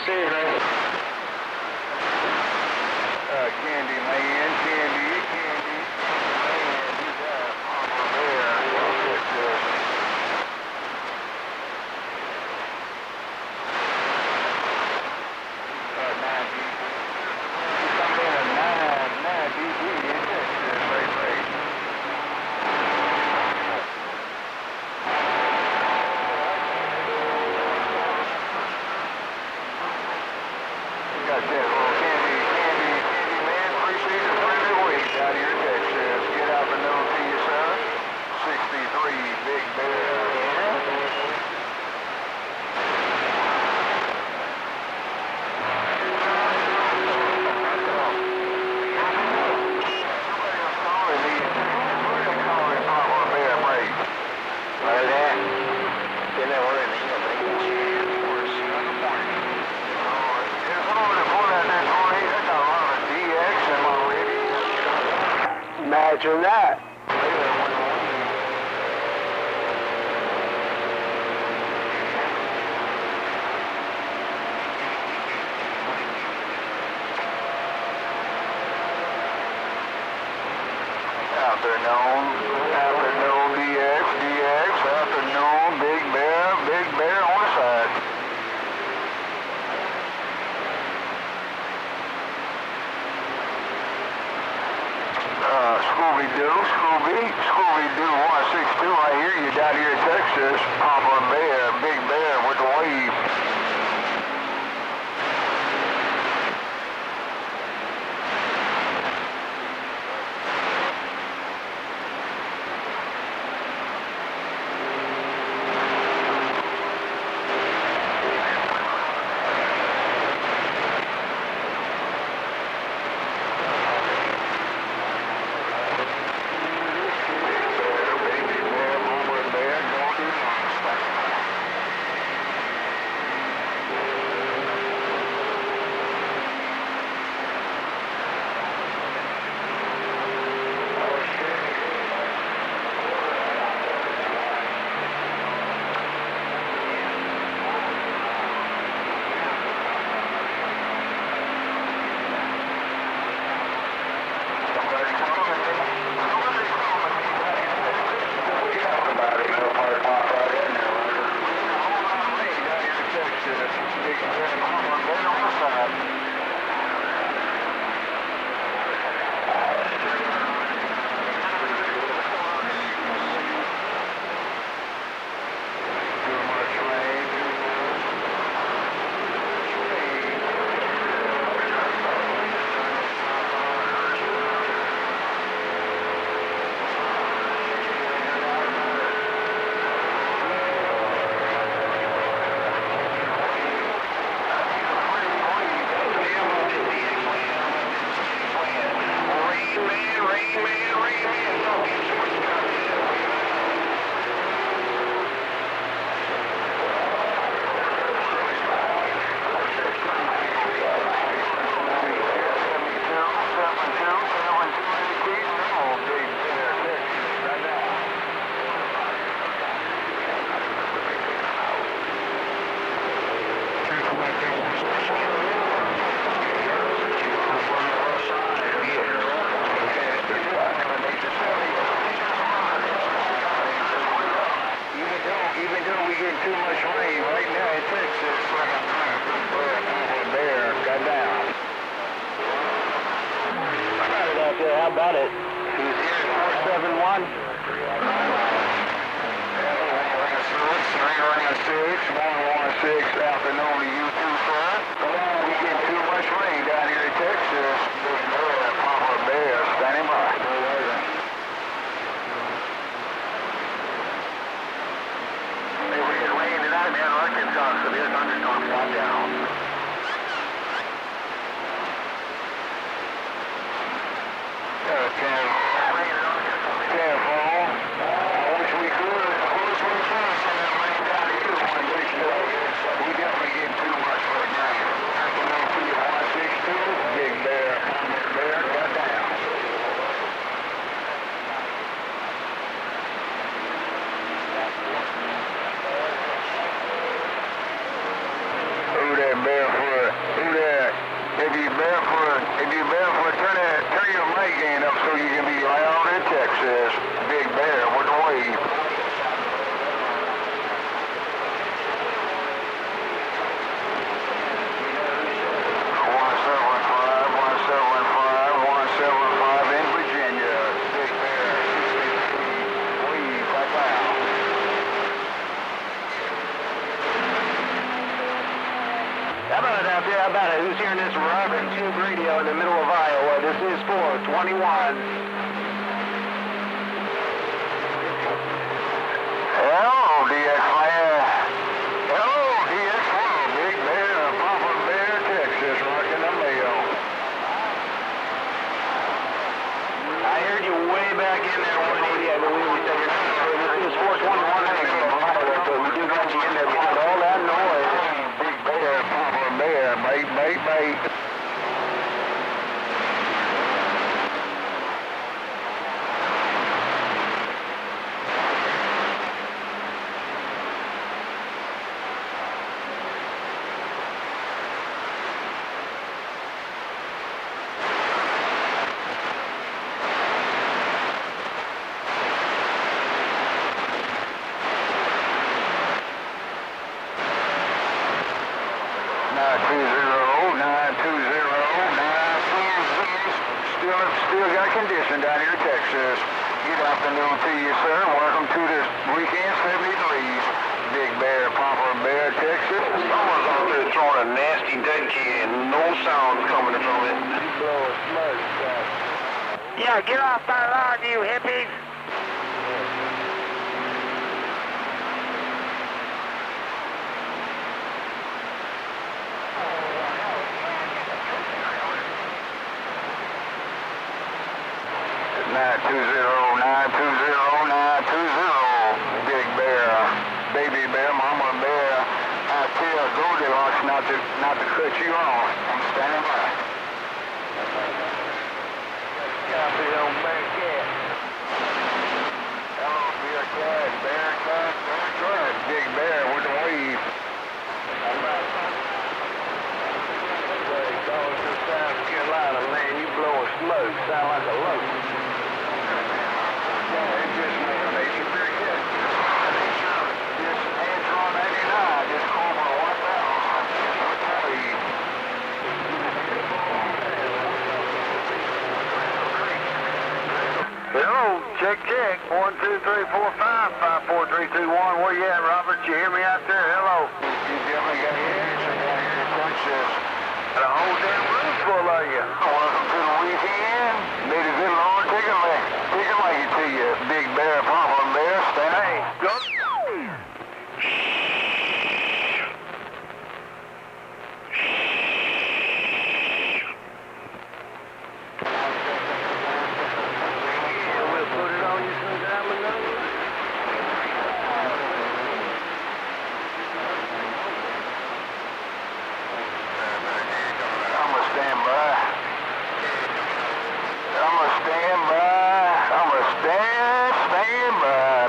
Evening. Candy man, candy. that. Afternoon, DX, afternoon, Big Bear on the side. Scooby-Doo, 162, I hear you down here in Texas. Papa Bear, Big Bear with the wave. How about it? He's here at 471. 316, afternoon to you too, sir. We get too much rain down here in Texas. Big Bear, Papa Bear, standing by. Hey, we get rain tonight, man. Arkansas, severe thunderstorms out down. If you barefoot, turn your mic gain up so you can be loud in Texas. Big Bear with the wave. In Virginia. Big Bear, 660, wave, bye-bye. How about it out there? How about it? Who's hearing this Robert Tube Radio in the middle of Iowa? This is 421. Hello, DX Fire. Hello, DX Fire. Big Bear, Papa Bear, Texas, rocking the mail. I heard you way back in there, 180, I believe we said your name. So this is 421 in Iowa, so we do got you in there behind all that noise. Big Bear, Papa Bear, mate. Good afternoon to you, sir. Welcome to this weekend 73's Big Bear, Papa Bear, Texas. Someone's out there throwing a nasty dead key and no sounds coming from it. You blowing smoke, Yeah, get off my lawn, you hippies. Nine two zero 920 Big Bear, Baby Bear, Mama Bear. I tell Goldilocks not to cut you off. I'm standing by. Copy on Bear Cat. Hello, Bear Cat, Bear Cat, Bear Cat. Big Bear with the wave. I'm back. Hey, calling to South Carolina, man. You blowing smoke. Sound like a loaf. Hello, check. 1, 2, 3, 4, 5, 5, 4, 3, 2, 1. Where you at, Robert? You hear me out there? Hello. You definitely got ears. I got here, Texas. Got a whole damn room full of you. Welcome to the weekend. May the good Lord take a like it to you. Big Bear, Papa Bear, stay. Go. Stand by.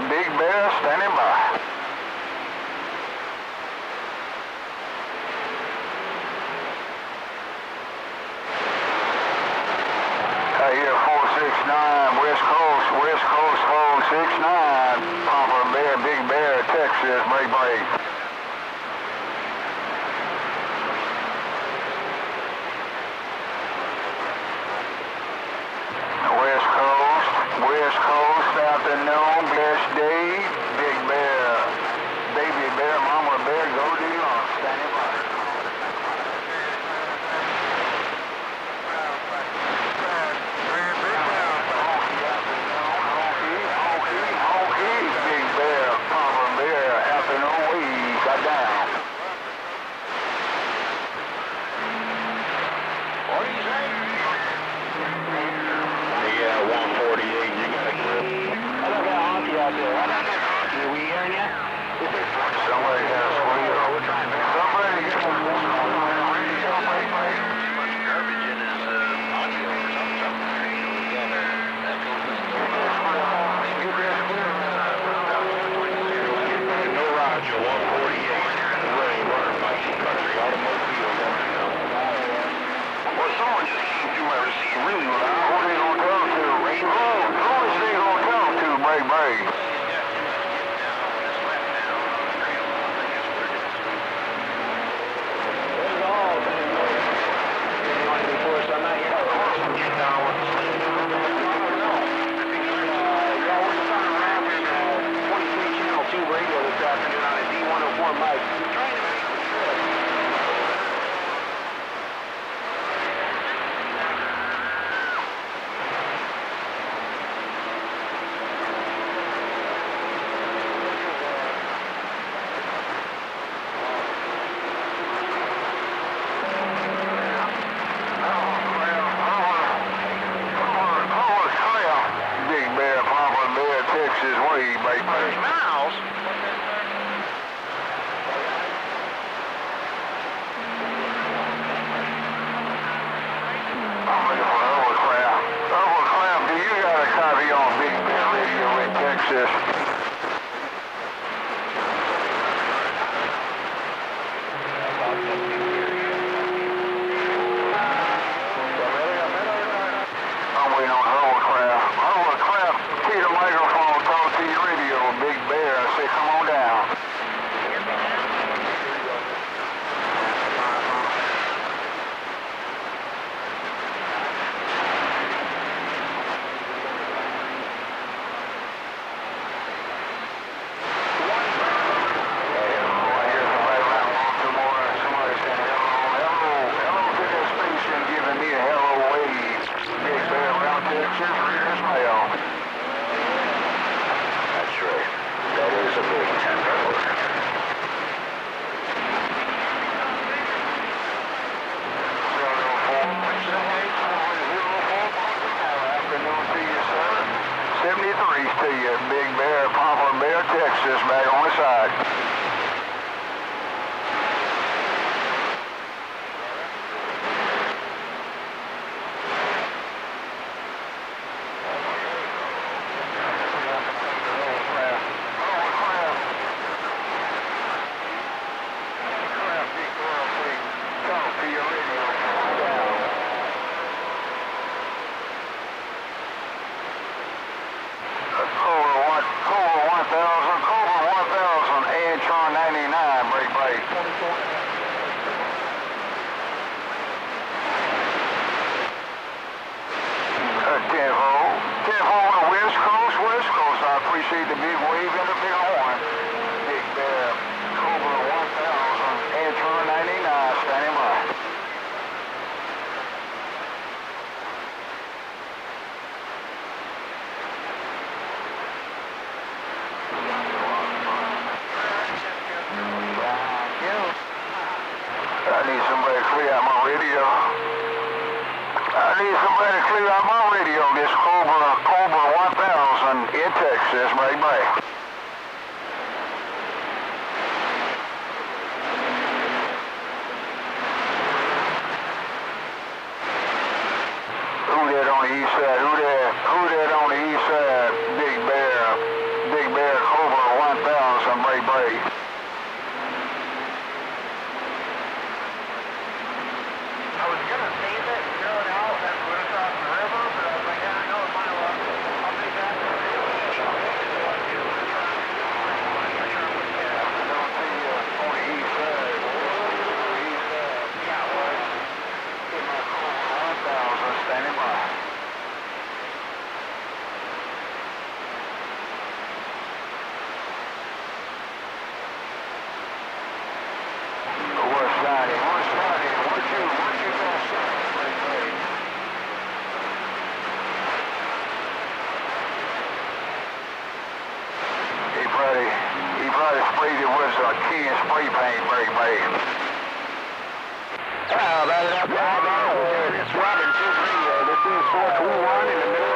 Big Bear standing by. I hear 469, West Coast 469. Papa Bear, Big Bear, Texas, break. West Coast, afternoon, blessed day, Big Bear, Baby Bear, Mama Bear, Goldilocks, standing by. Honky, Big Bear, Papa Bear, afternoon wave, got down. What do you say? Yeah, 148, you got a grip. I don't got honky out there. I don't got honky. Are we hearing you? Somebody got a squeal. Somebody got a squeal. Too much garbage in his audio or something. No Roger, 148. Ray, running by country, automobile. Well, someone just came through my receipt really loud. Who they gonna talk to? Rainbow? Who is they gonna talk to, Break? Radio this afternoon on a D104 mic. Trying to make the trip. Big Bear, Papa Bear, Texas, way, baby. Miles? Crap, do you got a copy on Big Bear Radio in Texas? I'm waiting on Hovercraft. See the microphone, talk to your radio, Big Bear. I say, come on down. Peace to you. Big Bear, Poplar Bear, Texas, back on the side. Appreciate the big wave and the big horn. Big Bear, Cobra 1000, Antron 99, standing by. I need somebody to clear out my radio. I need somebody to clear out my radio. This Cobra 1000 in Texas, bye-bye. Who that on the east side? Who that on the east side? Big Bear, Cobra 1000, bye-bye. I was gonna save it, drill it out, and put it across the river, but I was like, I know it might as well. I'll take that. Standing by. What's that? What you gonna say? He probably sprayed it with a can spray paint, baby. It's Robin 2-3. This is 421 in the middle of the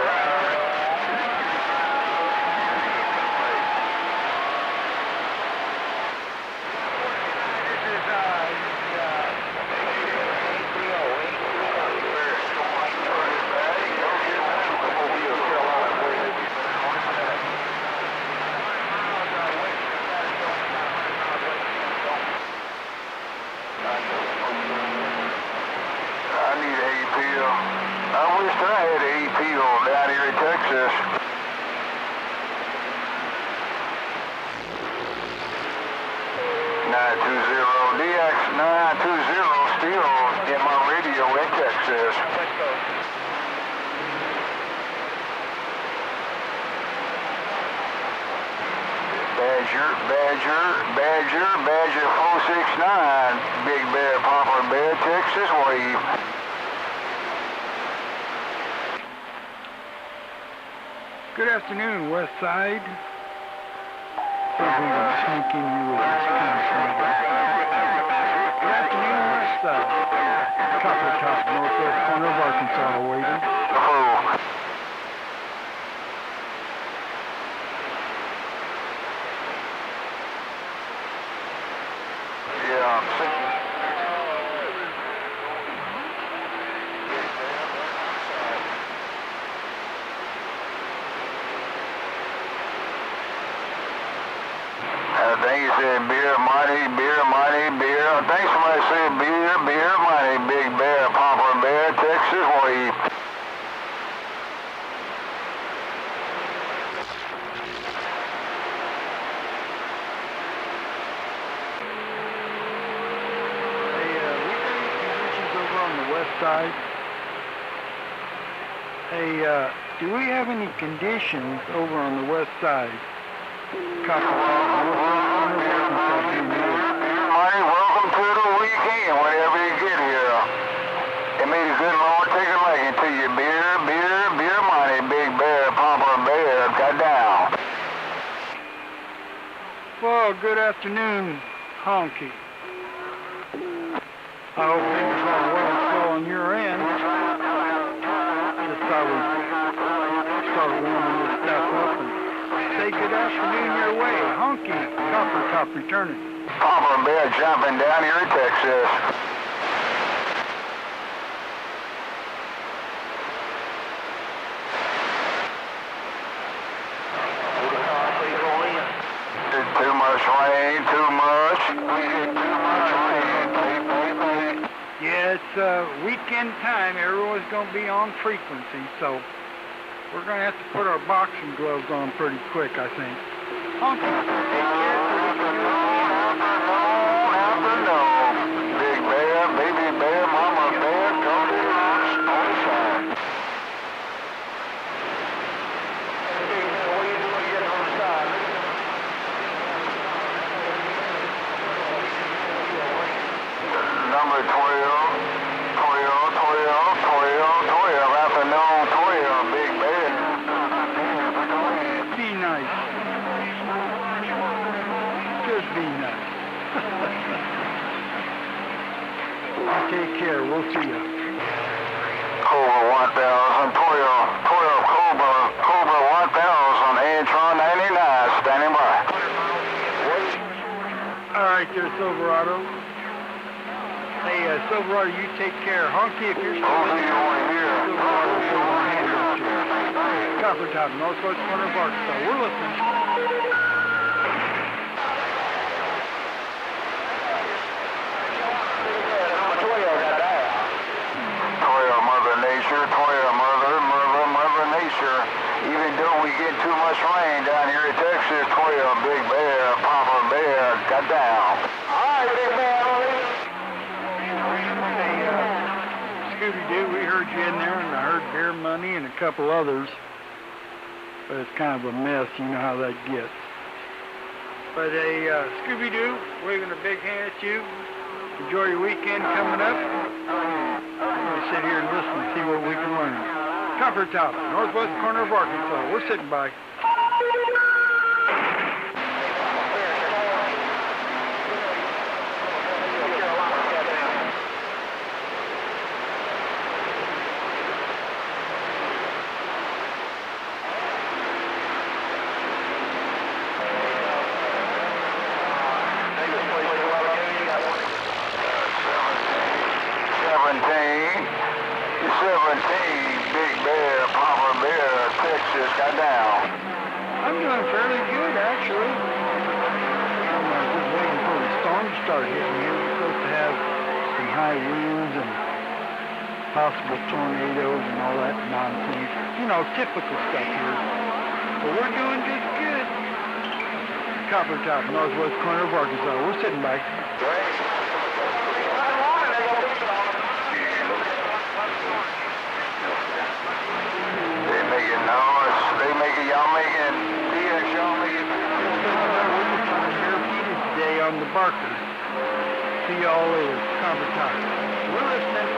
I wish I had an APO down here in Texas. DX 920 still in my radio in Texas. Badger 469, Big Bear, Poplar Bear, Texas wave. Good afternoon, West Side. See if we can sneak in you with this transmitter. Good afternoon, West Side. Copper Top, northwest corner of Arkansas, waiting. Oh. Yeah, I think he said beer, money, beer. I think somebody said beer, money, Big Bear, Poplar Bear, Texas wave. Side. Hey, do we have any conditions over on the west side? Money, welcome to the weekend whenever you get here. And may the good Lord take a liking to you. Beer, money, Big Bear, Poplar Bear, cut down. Well, good afternoon, Honky. I hope things are well on your end. Just thought we'd start warming this stuff up and say good afternoon your way. Honky, Copper Top returning. Papa Bear jumping down here in Texas. Too much rain, too much. Yeah, it's weekend time. Everyone's going to be on frequency, so we're going to have to put our boxing gloves on pretty quick, I think. Honky, take care. Big bear, baby bear, mama bear, come to lunch, on time. Number 12, 12, 12, 12, 12, afternoon 12, big bear. Be nice. Just be nice. Take care. We'll see you. Cobra 1000, 12, 12, Cobra 1000, Antron 99, standing by. All right, there, Silverado. Hey, Silverado, you take care. Honky, if you're still in here, Silverado, we're going to hand it to you. Copper Top, northwest corner of Arkansas. We're listening. Mother Nature. Even though we get too much rain down here in Texas, 12, big bear, Papa Bear, got down. All right, big bear. Scooby-Doo, we heard you in there, and I heard Beer Money and a couple others. But it's kind of a mess, you know how that gets. But Scooby-Doo, waving a big hand at you. Enjoy your weekend coming up. I'm going to sit here and listen and see what we can learn. Copper Top, northwest corner of Arkansas. We're sitting by. Got down. I'm doing fairly good, actually. I'm just waiting for the storm to start hitting here. We're supposed to have some high winds and possible tornadoes and all that nonsense. You know, typical stuff here. But we're doing just good. Copper Top, northwest corner of Arkansas. We're sitting by. Y'all making DX, y'all making today on the Barker. See y'all later. Copper Top. We're listening.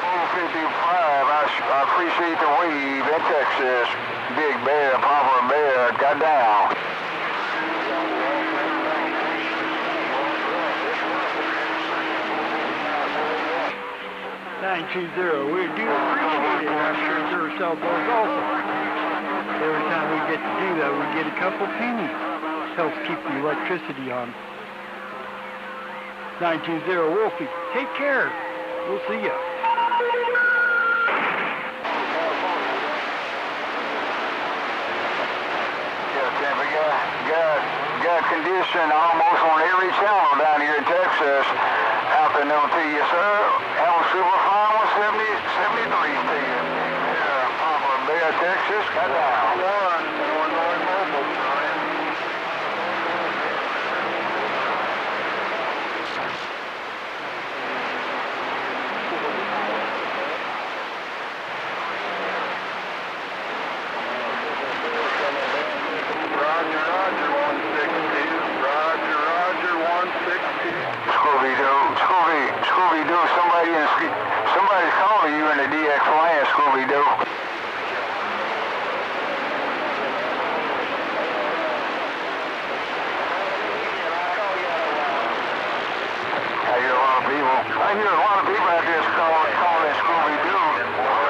455. I appreciate the wave in Texas. Big bear, Papa Bear, got down. 920. We do appreciate it. I'm sure Duracell does also. Every time we get to do that, we get a couple pennies. Helps keep the electricity on. 920 Wolfie. Take care. We'll see ya. Got condition almost on every channel down here in Texas. Afternoon to you, sir. Have a super fine 173 to you. Papa Bear, Texas. Got down. Illinois Mobile. 160. Scooby-Doo, somebody's calling you in the DX land, Scooby-Doo. I hear a lot of people out there calling Scooby-Doo.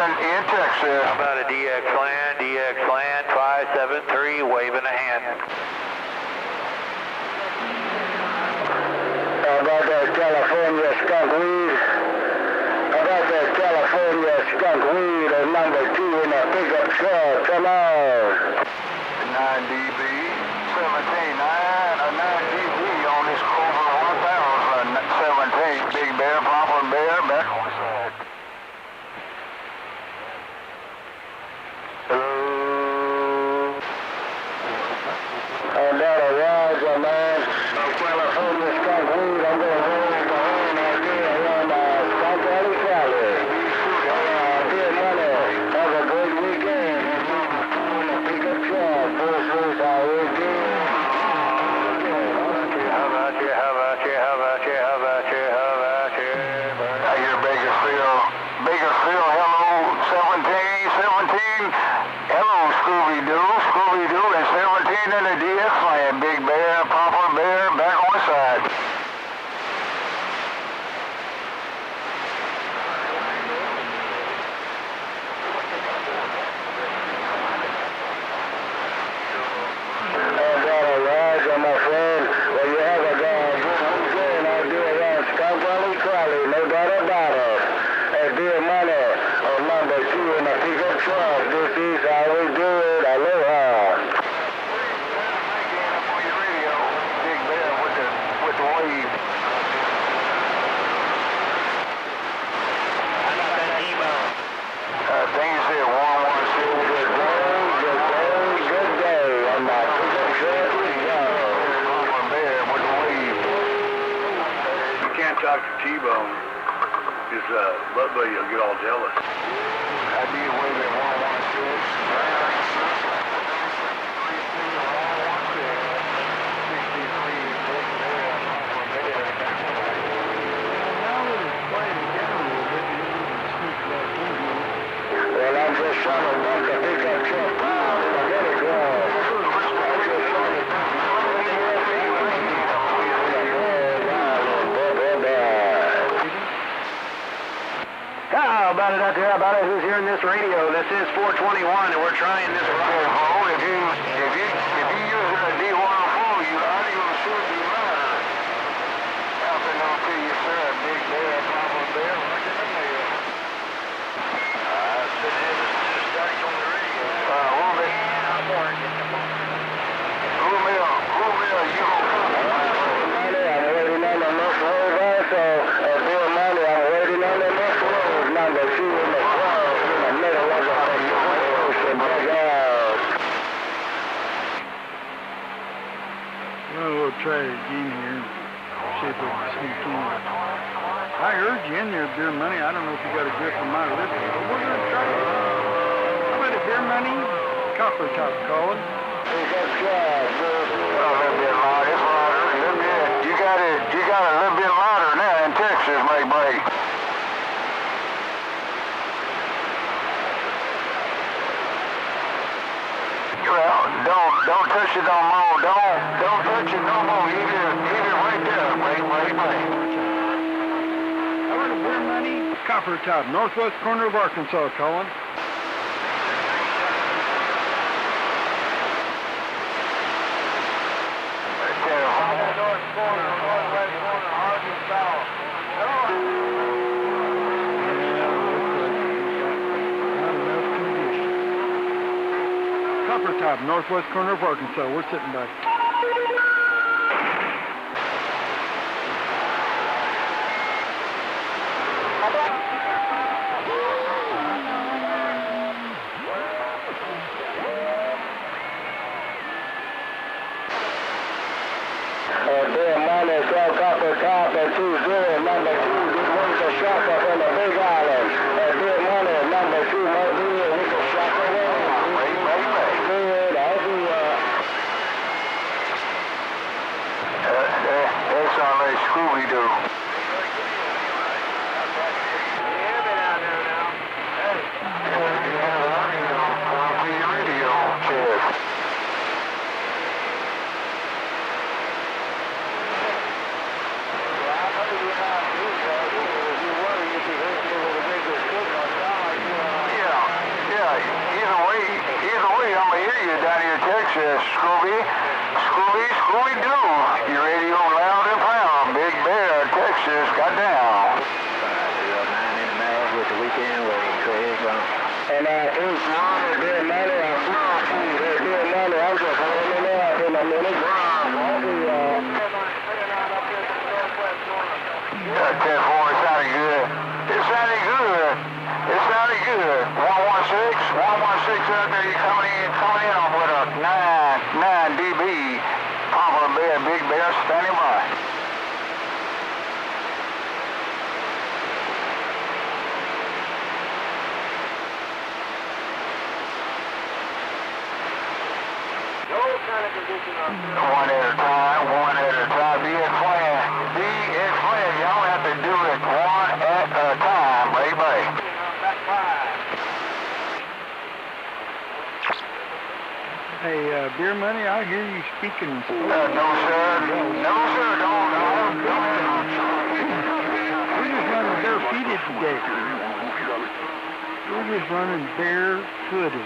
In Texas. How about a DX land, 573, waving a hand. How about that California skunk weed? How about that California skunk weed or number 2 in a pickup truck? Come on. 9 dB, 9 dB on this Cobra 1000, 17, Big Bear, Papa Bear, back on the side. And that a Roger, man. California skunk weed. I'm going to roll the horn out there around Skunk Valley, Cali. Dear money. Have a great weekend. Pick up truck. First race I will do. How about you? I hear Bakersfield, hello, 17. Hello, Scooby-Doo, and 17 in the DX land. Big Bear, Papa Bear, back on the side. I got a Roger, my friend. Well, you have a guy and I'll do it around Skunk Valley, Cali, no doubt about it. And dear money on number 2 in the pickup truck. This is how we do it. Aloha. Big Bear with the wave. Things here, 116, good day. On my pickup truck, Papa Bear with the wave. You can't talk to T-Bone, because Buddy will get all jealous. I did wave at 116. Well, I'm just trying to run the pickup truck. Let it go. How about it out there? How about it? Who's hearing this radio? This is 421, and we're trying this radio. If you use a D104, you audio should be louder. Afternoon to you, sir. Big Bear, Papa Bear, look at the mail. We'll try it again here. See if we can sneak in. I heard you in there, Beer Money. I don't know if you got a grip on my lip, but we're going to try it. How about it, Beer Money? Copper Top calling. You got a little bit louder now in Texas, my buddy. Well, don't touch it no more. Don't touch it no more. Leave it right there. Wait. How about it, Beer Money? Copper Top, northwest corner of Arkansas calling. Copper Top, northwest corner of Arkansas. We're sitting back. Beer Money, Copper Top at 20, number 2, this one's a shot up in the Big Island. Beer Money, number 2, Mobile, we can shot away. Good, I'll do that's on like Scooby-Doo. Yeah, been out there now. Hey. Texas. Scooby-Doo. You radio loud and proud. Big Bear, Texas, got down. 509 in the mail with the weekend load, Craig. And it's not a good money. I'm just holding up in a minute. Yeah, 10-4, it sounded good. It sounded good. It sounded good. 116 out there, you coming in on with a 9 dB. Papa Bear, Big Bear, standing by. One at a time. Be it Flynn. Y'all have to do it one at a time, baby. Hey, Beer Money, I hear you speaking. No, sir. Don't. We're just running barefooted today. We're just running barefooted.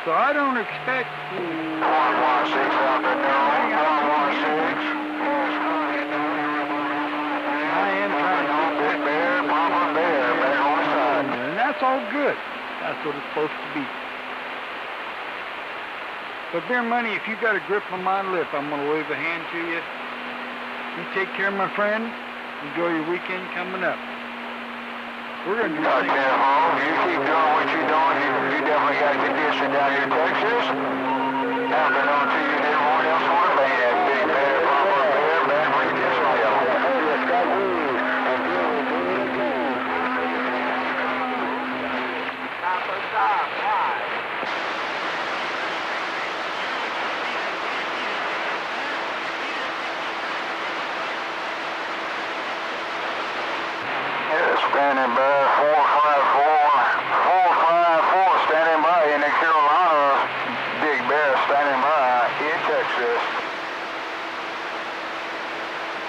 So I don't expect 116 out there now. 116. I am trying to get Big Bear, Papa Bear, back on the side. and that's all good. That's what it's supposed to be. But Beer Money, if you got a grip on my lip, I'm going to wave a hand to you. You take care, my friend. Enjoy your weekend coming up. We're going to do You keep doing what you're doing. You definitely got condition down here in Texas. Afternoon to you, everyone else on the band. Big Bear, Papa Bear, back with you this way. Standing by, 454, standing by in the Carolinas. Big Bear standing by in Texas.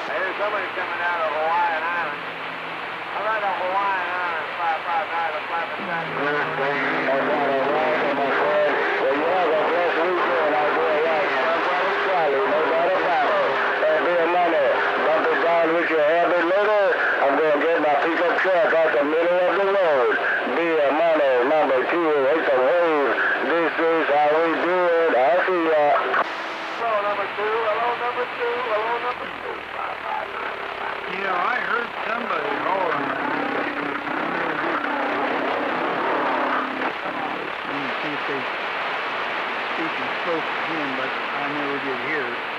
Hey, there's somebody coming out of Hawaiian Island. I'm right on Hawaiian Island, 559, I'm flapping down here. Well, you have a blessed weekend out there. No doubt about it. Hey, Beer Money, bump it down with your habit later. I'm going to get my pickup truck out the middle of the road. Beer Money, number 2, it's a wave. This is how we do it. I'll see ya. Hello, number 2. Hello, number 2. Hello, number 2. 559. You know, I heard somebody hollering. Let me see if they speak and spoke again, but I never did hear it.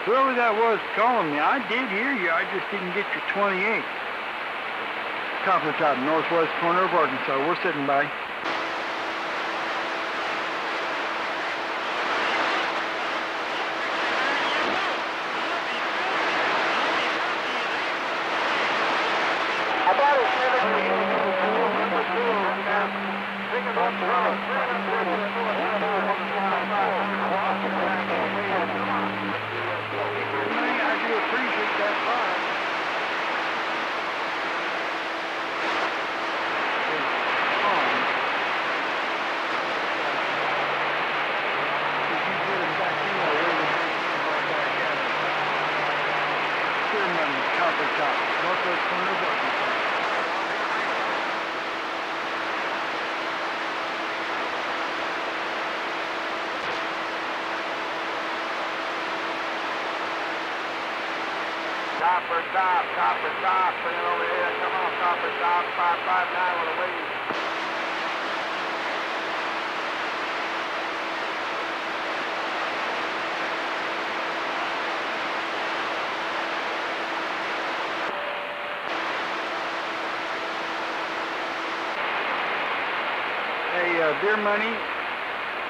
Whoever that was calling me, I did hear you. I just didn't get your 28. Copper Top, northwest corner of Arkansas. We're sitting by. I do appreciate that fire. Copper Top, northwest corner of Arkansas. Copper Top, bring it over here. Come on, Copper Top, 559 with a wave. Hey, Beer Money,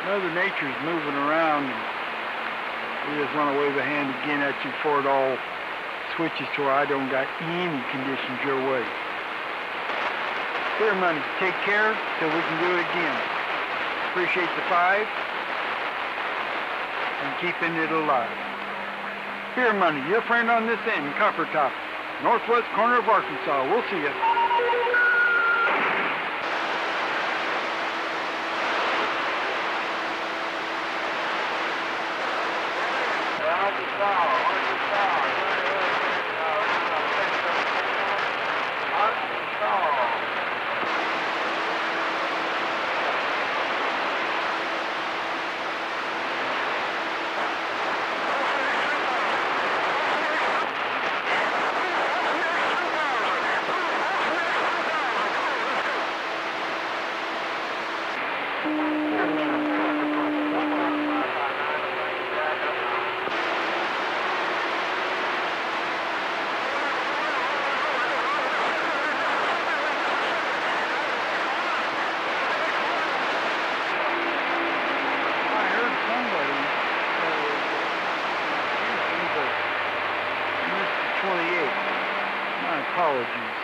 Mother Nature's moving around, and we just want to wave a hand again at you before it all switches to where I don't got any conditions your way. Beer Money, take care till we can do it again. Appreciate the 5 and keeping it alive. Beer Money, your friend on this end, Copper Top, northwest corner of Arkansas. We'll see you. Apologies.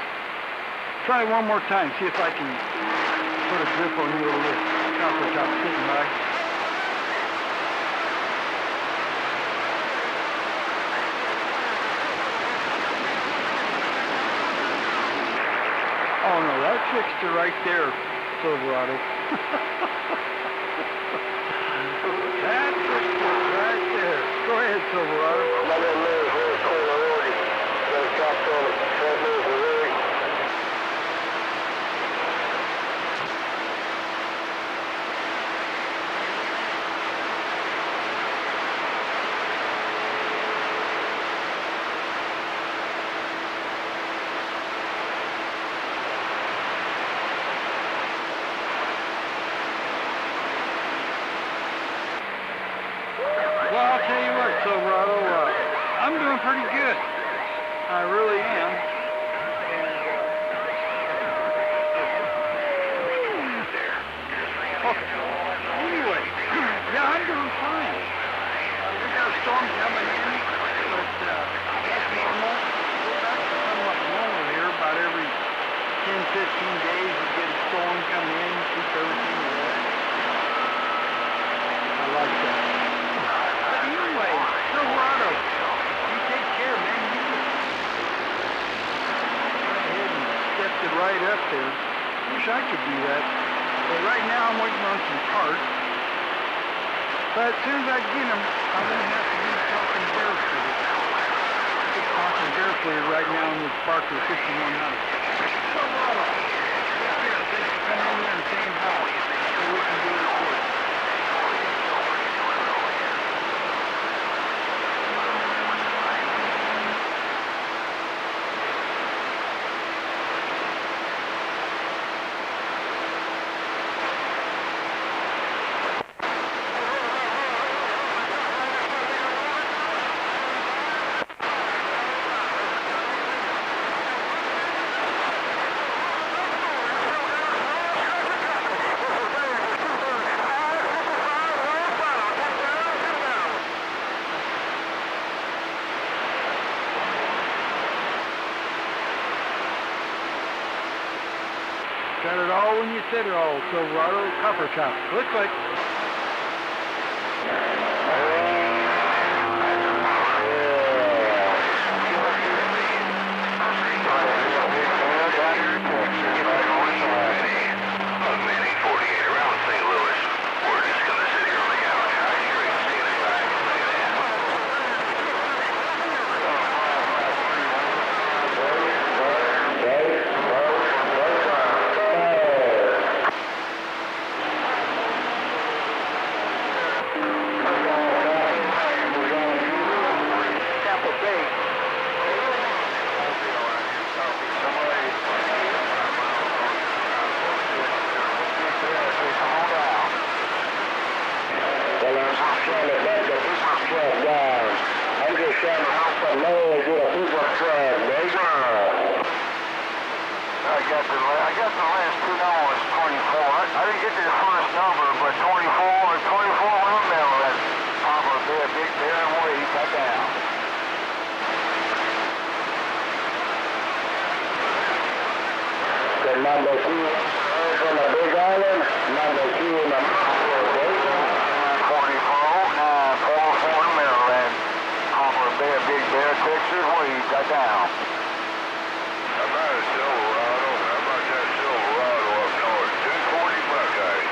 Try one more time, see if I can put a grip on you over this copper top sitting right. Oh no, that fixed it right there, Silverado. That fixed it right there. Go ahead, Silverado. Well, I'll tell you what, Silverado, I'm doing pretty good. I really am. Okay. Anyway, yeah, I'm doing fine. We got a storm coming in, but that's normal. We're back to somewhat normal here. About every 10, 15 days we get a storm coming in, keep everything wet. I like that. Anyway, Silverado, you take care, man. You just went ahead and stepped it right up there. Wish I could do that. But right now I'm waiting on some parts. But as soon as I get them, I'm going to have to be talking barefooted. Just talking barefooted right now in this Barker 5100. Silverado, here, thanks for coming in there and saying hi. So we can do it quick. Got it all when you said it all, Silverado copper top. Looks like. I got the last two numbers, 24. I didn't get the first number, but 24 windmill that probably a big bear and weight cut down. The number 2 on the Big Island, number 2 in the 24 windmill and probably a big bear picture weight cut down. How about a Silverado? How about that Silverado up north? 240 Buckeye.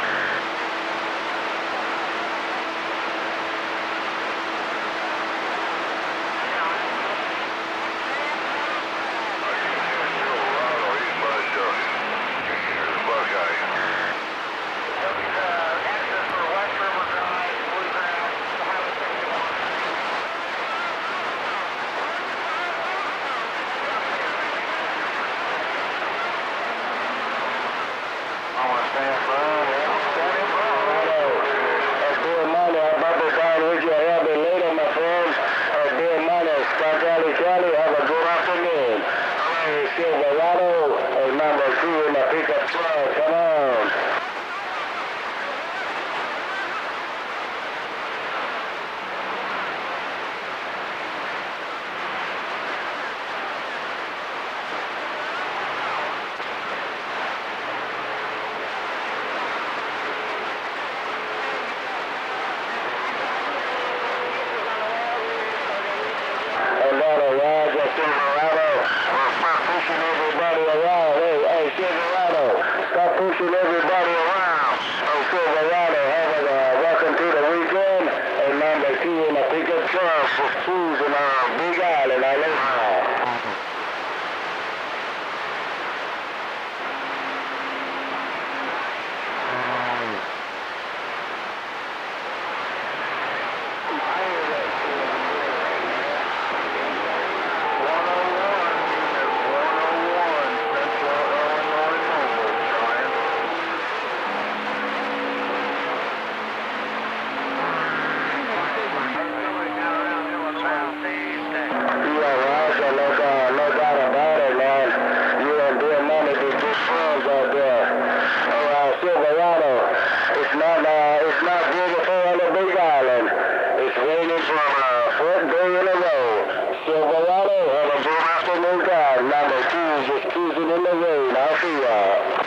number 2 is just cruising in the road. I'll see y'all.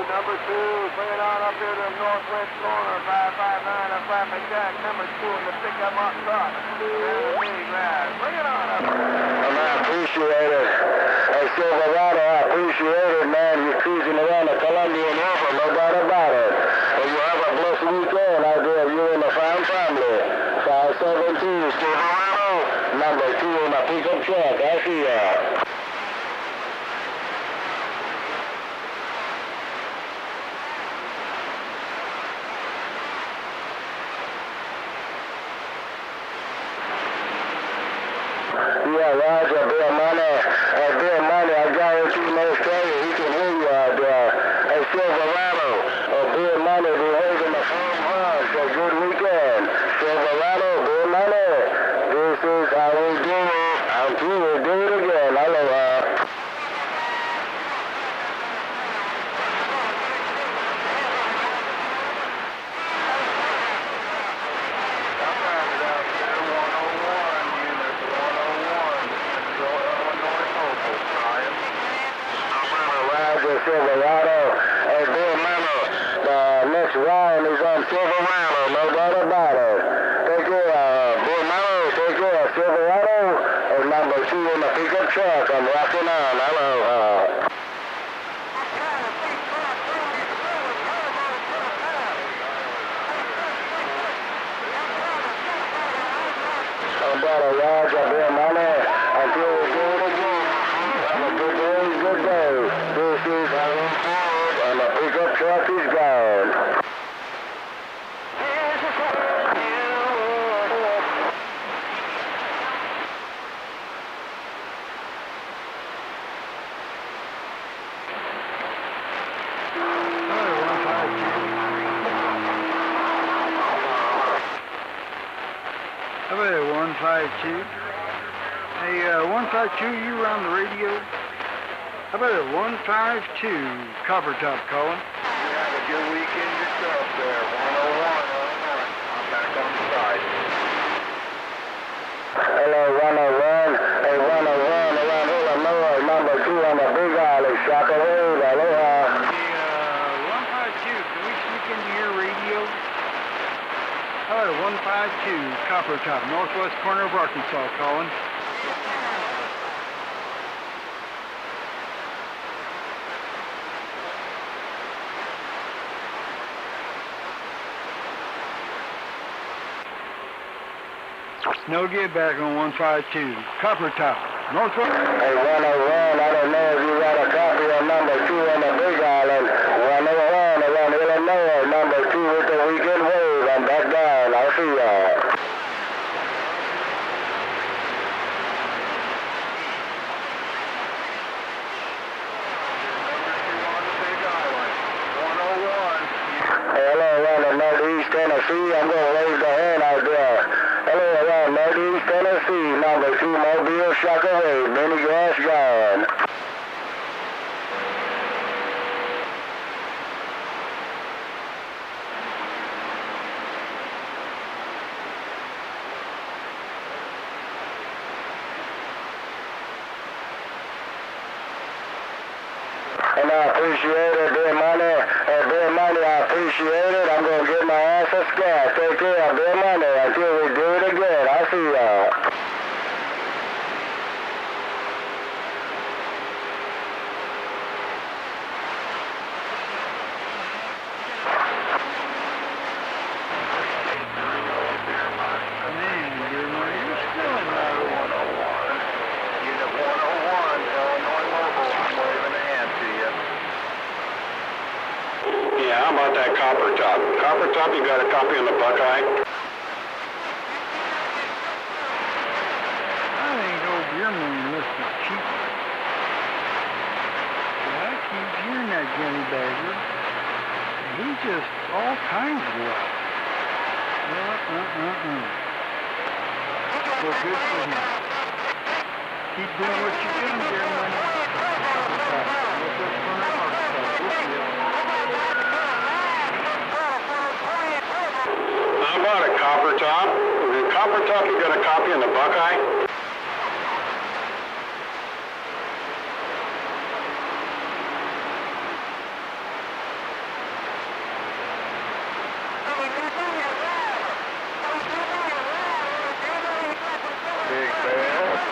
Number 2, bring it on up here to the northwest corner, 559 on traffic jack. Number 2 in the pickup up truck. Bring it on up here. I appreciate it. Hey, Silverado, I appreciate it, man. You're cruising around the Colombian River, no doubt about it. And you have a blessed weekend out there, you and the fine family. 572, Silverado, number 2 in the pickup truck. I see ya. Yeah, Roger, Bill Money. Hey, Bill Money, I guarantee most Australia, he can hear you out there. Hey, Silverado, Bill Money, be waving the phone hard. So good weekend. Silverado, Bill Money. This is how we do it. I'm through. We'll do it again. Aloha. Silverado. Hey, Bill Memo, the next Ryan is on Silverado, no doubt about it. Take care, Bill Memo, take care, Silverado, and number 2 in the pickup truck. I'm rocking on. Hello. Roger, Bill Money, until we do it again. Have a good day, good day. This is Harry Ford, and the pickup truck is gone. How about it, 152? Hey, 152, you were on the radio? How about it, 152, Copper Top calling? You have a good weekend yourself there, 101, Illinois. I'm back on the side. Hello, 101. Hey, 101 around Illinois, number 2 on the Big Island, Shaka Road. Aloha. Hey, 152, can we sneak into your radio? How about it, 152, Copper Top, northwest corner of Arkansas calling? No get back on 152. Copper Top. Northwest. Hey, 101, I don't know if you got a copy of number 2 on the Big Island. 101 around Illinois, number 2 with the weekend wave. I'm back down. I'll see y'all. Hello, around the Northeast Tennessee. I'm going to raise the hand out there. Hello, around Northeast Tennessee, number 2 Mobile Shaka Wave, mini gas gone. And I appreciate it, Bill Money. And Bill Money, I appreciate it. I'm going to get my ass a scat. Take care, Bill Money, until we do it again. I'll see y'all. Man, you're still in there. 101. Unit 101, Illinois Mobile. I'm waving a hand to you. Yeah, how about that Copper Top? Copper Top, you got a copy on the Buckeye? I think old Beerman must be cheap. Yeah, I keep hearing that Johnny Bagger. He's just all kinds of luck. Well, good for him. Keep doing what you're doing, dear money. How about a copper top? The copper top you got a copy in the Buckeye?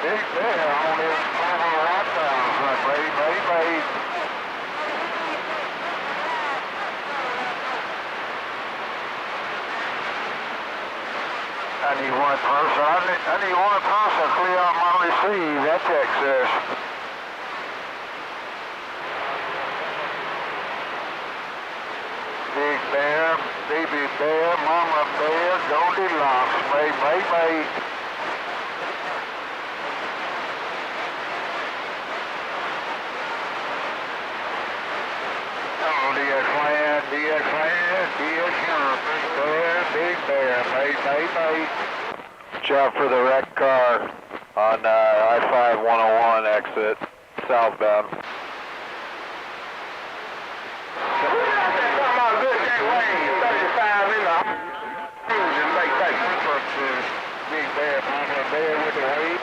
Big bear on his lockdown, baby. I need one person. I need one person to clear out my receive. That's excess. Big bear, baby bear, mama bear, Goldilocks, baby. DX Big bear, baby. Job for the wrecked car on I-5 101 exit, southbound. Big bear, mama bear with the wave.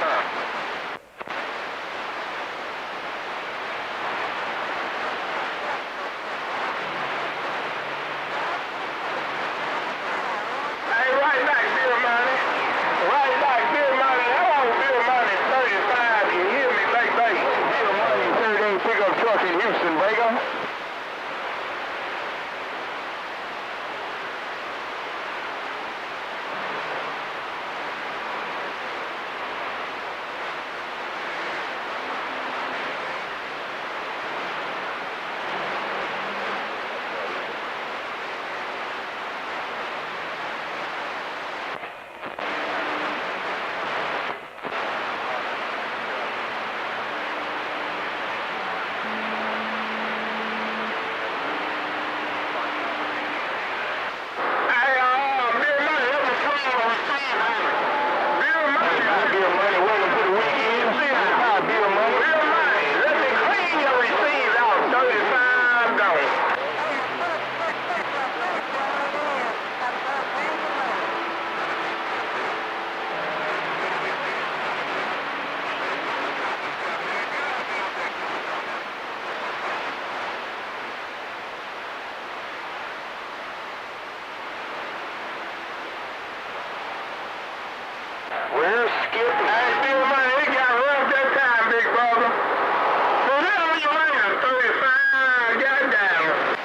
Where's Skip? Hey, Bill Money, it got rough that time, big brother. So that on your line, 35, goddamn.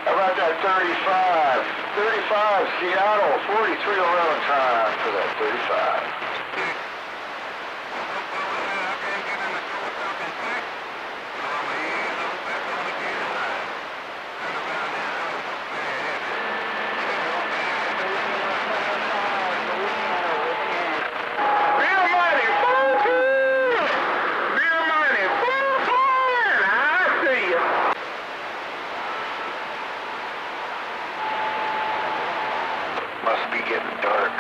How about that 35? 35, Seattle, 4311 time for that 35. Must be getting dark.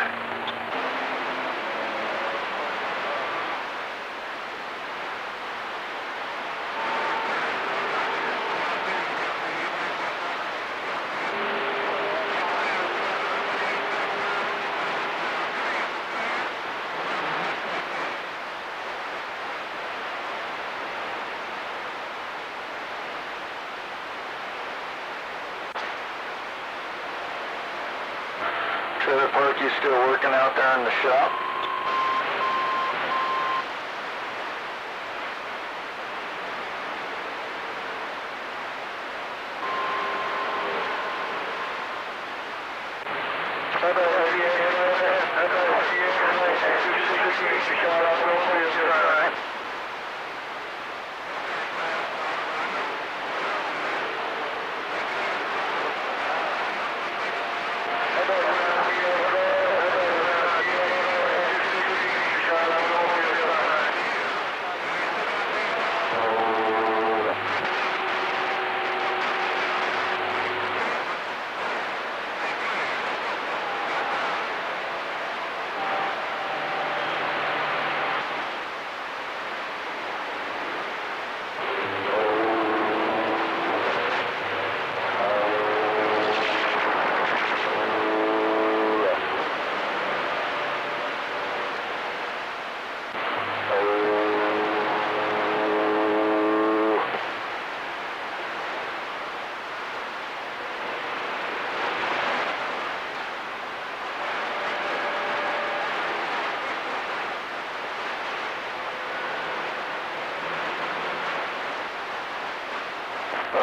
Trailer park, you still working out there in the shop?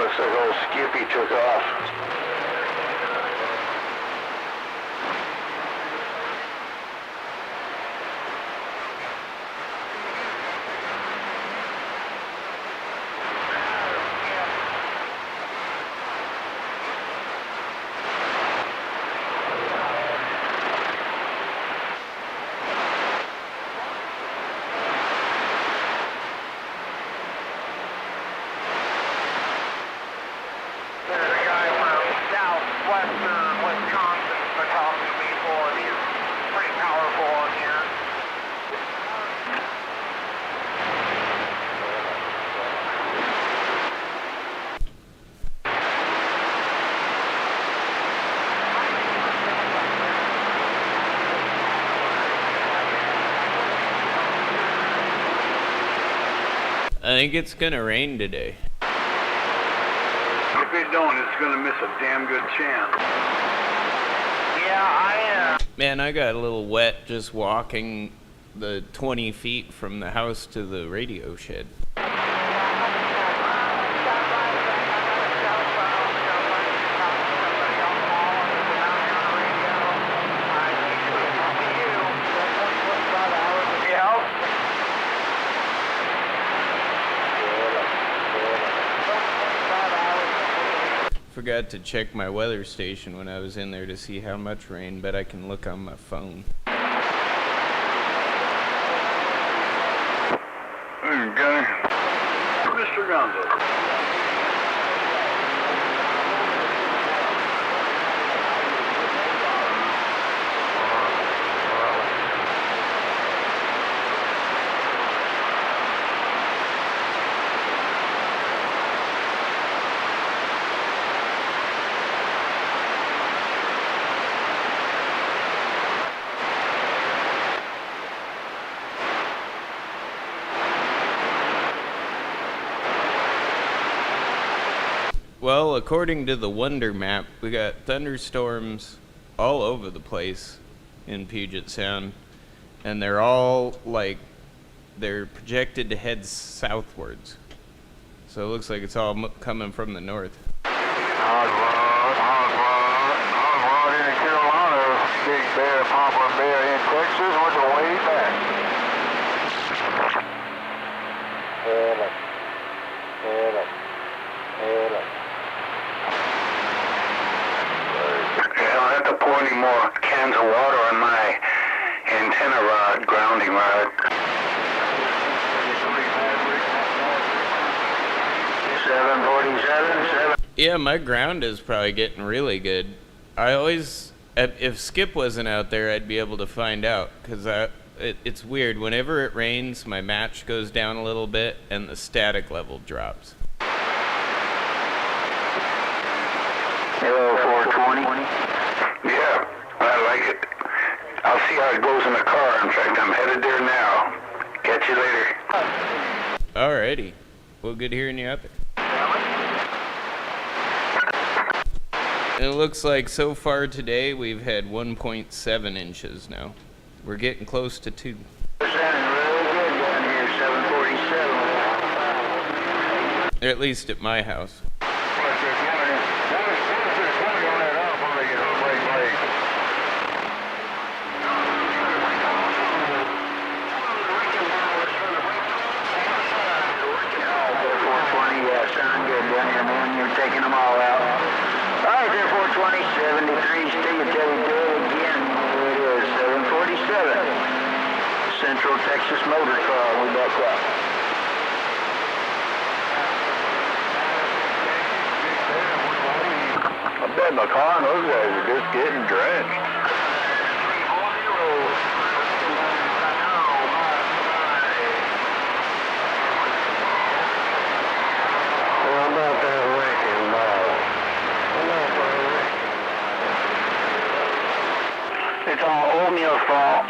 looks like old Skippy took off. I think it's gonna rain today. If it don't, it's gonna miss a damn good chance. Yeah, Man, I got a little wet just walking the 20 feet from the house to the radio shed. Forgot to check my weather station when I was in there to see how much rain, but I can look on my phone. Okay. Mr. Gonzo. Well, according to the Wonder Map, we got thunderstorms all over the place in Puget Sound, and they're all they're projected to head southwards. So it looks like it's all coming from the north. Oswald in Carolina, Big Bear, Papa Bear in Texas, went the way back. I'll have to pour any more cans of water on my antenna rod, grounding rod. 747. Yeah, my ground is probably getting really good. I always, if Skip wasn't out there, I'd be able to find out, because it's weird. Whenever it rains, my match goes down a little bit, and the static level drops. Hello, 420. Yeah, I like it. I'll see how it goes in the car. In fact, I'm headed there now. Catch you later. Alrighty. Well, good hearing you out there. It looks like so far today we've had 1.7 inches now. We're getting close to 2. Sounding really good down here, 747. At least at my house. Taking them all out. All right, there, 420, 73, stay at Telly Day again. It is 747. Central Texas Motor Car, we back up. I bet my car and those guys are just getting drenched. How about that wrecking ball? It's all oatmeal fault.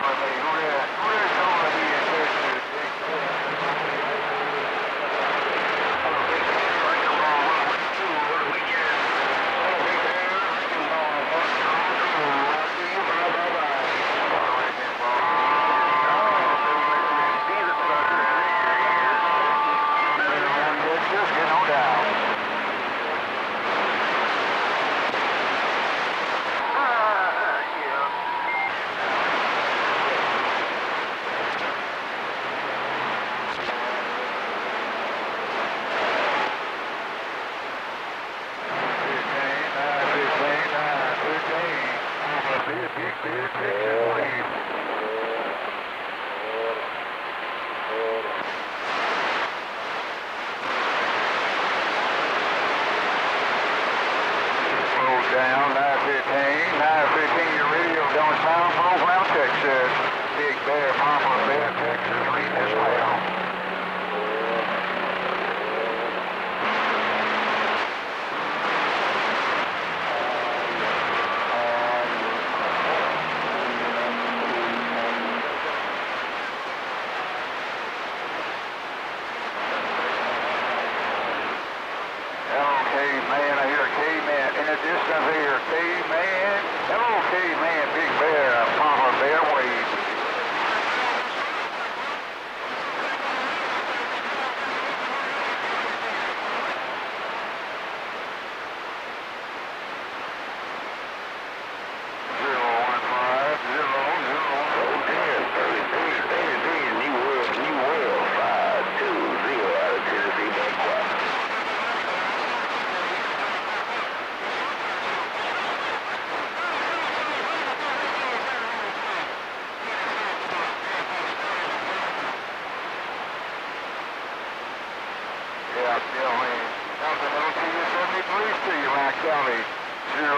Delta LTU 73, see you, Rock County. 01501,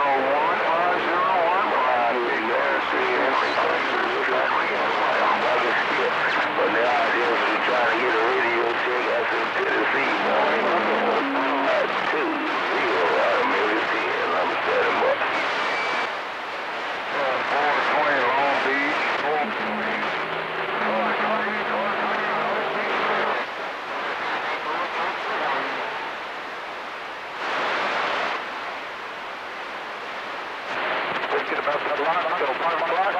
Big Bear, but the idea is we're trying to get a radio check out from Tennessee, boy. 2-0 out of Mississippi, and I'm set him up. 420 Long Beach. 420. Get about that line, I'll go part of my line.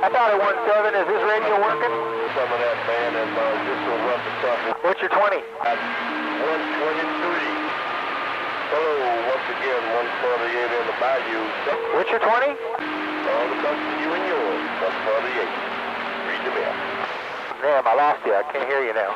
County 17, is this radio working? Some of that band and just will run the truck. What's your 20? 123. Hello, once again, 148 in the bayou. What's your 20? All the best to you and yours, 148. Read the bell. Damn, I lost you. I can't hear you now.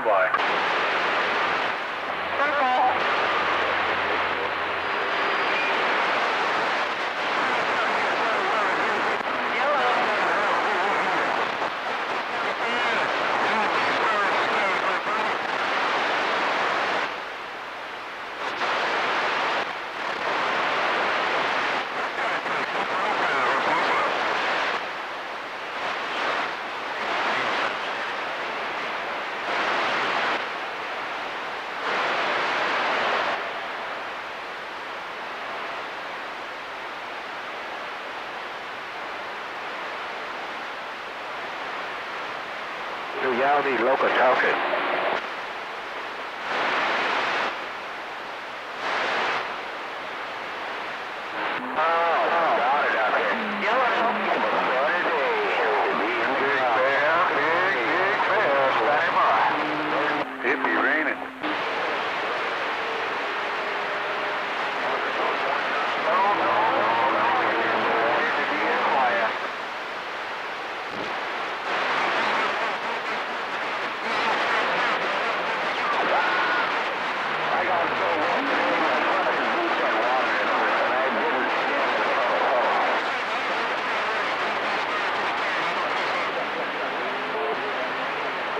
bye-bye. Do y'all need local talking? It be raining.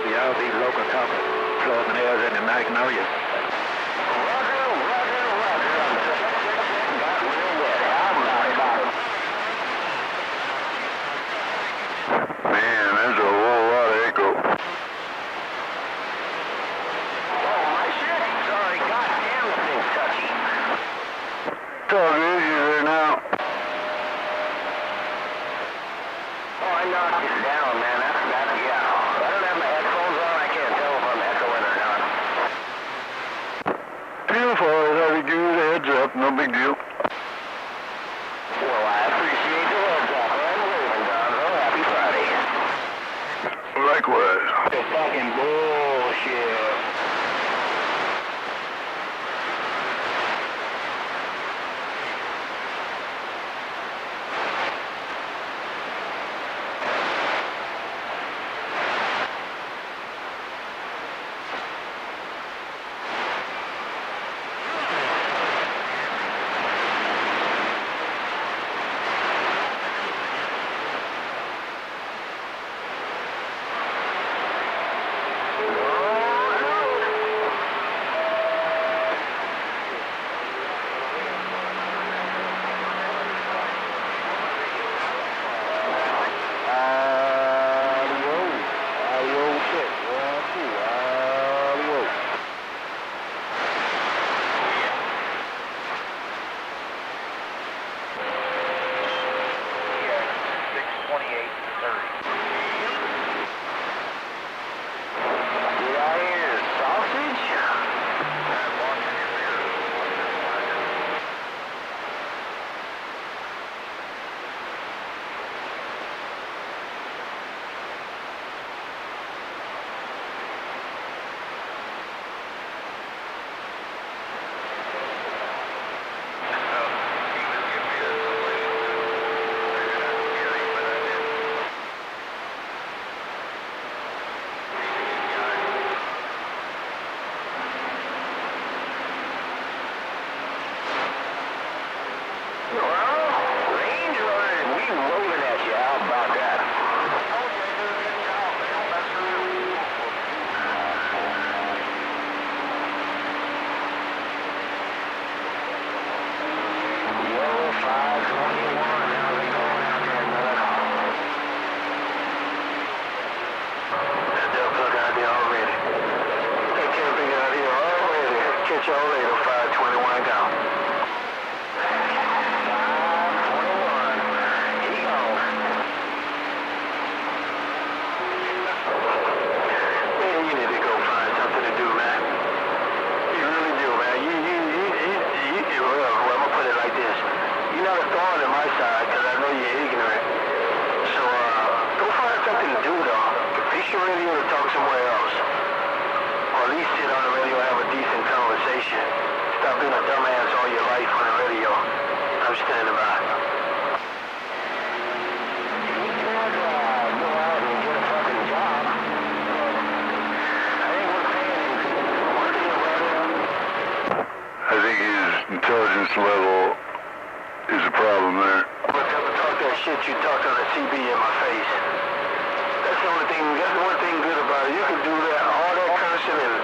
Y'all need local talking. Plugging airs in the Magnolia. Man, there's a whole lot of echo. It's all good, you're there now. Oh, I knocked it down, man. Yeah. I don't have my headphones on. I can't tell if I'm echoing or not. Beautiful, I'll give you the heads up, no big deal. Well, I appreciate the heads up. I'm leaving, Donzo. Happy Friday. Likewise. The fucking bullshit. Catch y'all later, 521 down. 521. Here you go. Man, you need to go find something to do, man. You really do, man. Well, I'm gonna put it like this. You're not a thorn in my side, because I know you're ignorant. So, go find something to do, though. Fix your radio to talk somewhere else. Or at least sit on the radio and have a decent conversation. Stop being a dumbass all your life on the radio. I'm standing by. You can't go out and get a fucking job. I ain't gonna pay level is a problem there. But never talk that shit you talked on the CB in my face. That's the only thing, that's the one thing good about it. You can do that, all that cursing and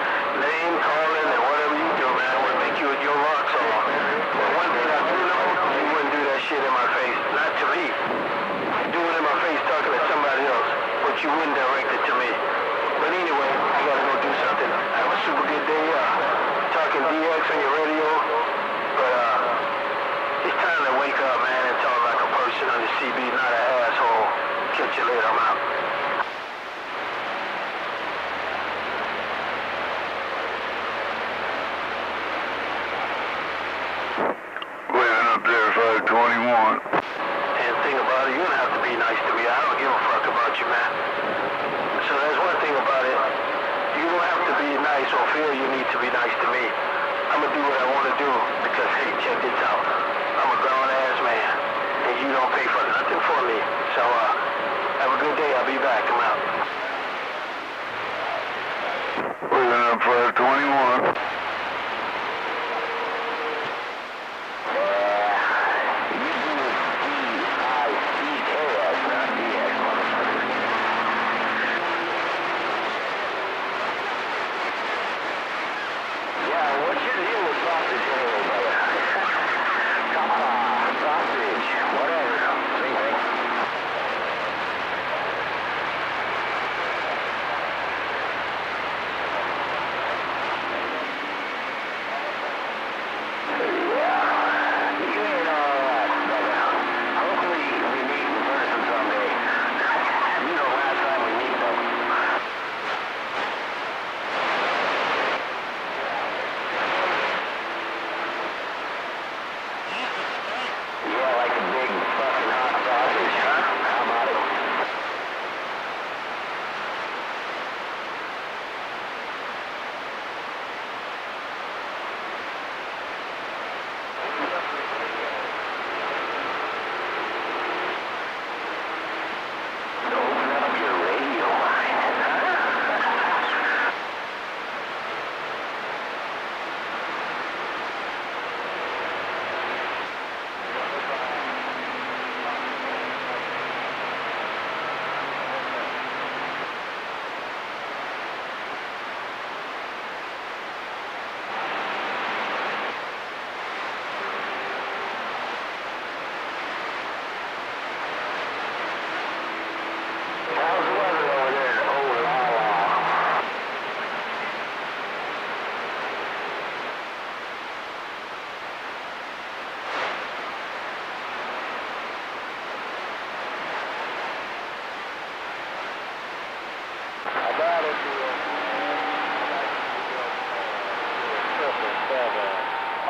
name calling and whatever you do, man, would make you your rocks off. But one thing I do know, you wouldn't do that shit in my face. Not to me. Do it in my face talking to somebody else, but you wouldn't direct it to me. But anyway, I gotta go do something. Have a super good day, talking DX on your radio. But, it's time to wake up, man, and talk like a person on the CB, not an asshole. Catch you later, I'm out. Waving up there, 521. And thing about it, you don't have to be nice to me. I don't give a fuck about you, man. So there's one thing about it. You don't have to be nice or feel you need to be nice to me. I'm gonna do what I want to do because, hey, check this out. I'm a grown-ass man, and you don't pay for nothing for me. So, have a good day. I'll be back. I'm out. Waving up 521.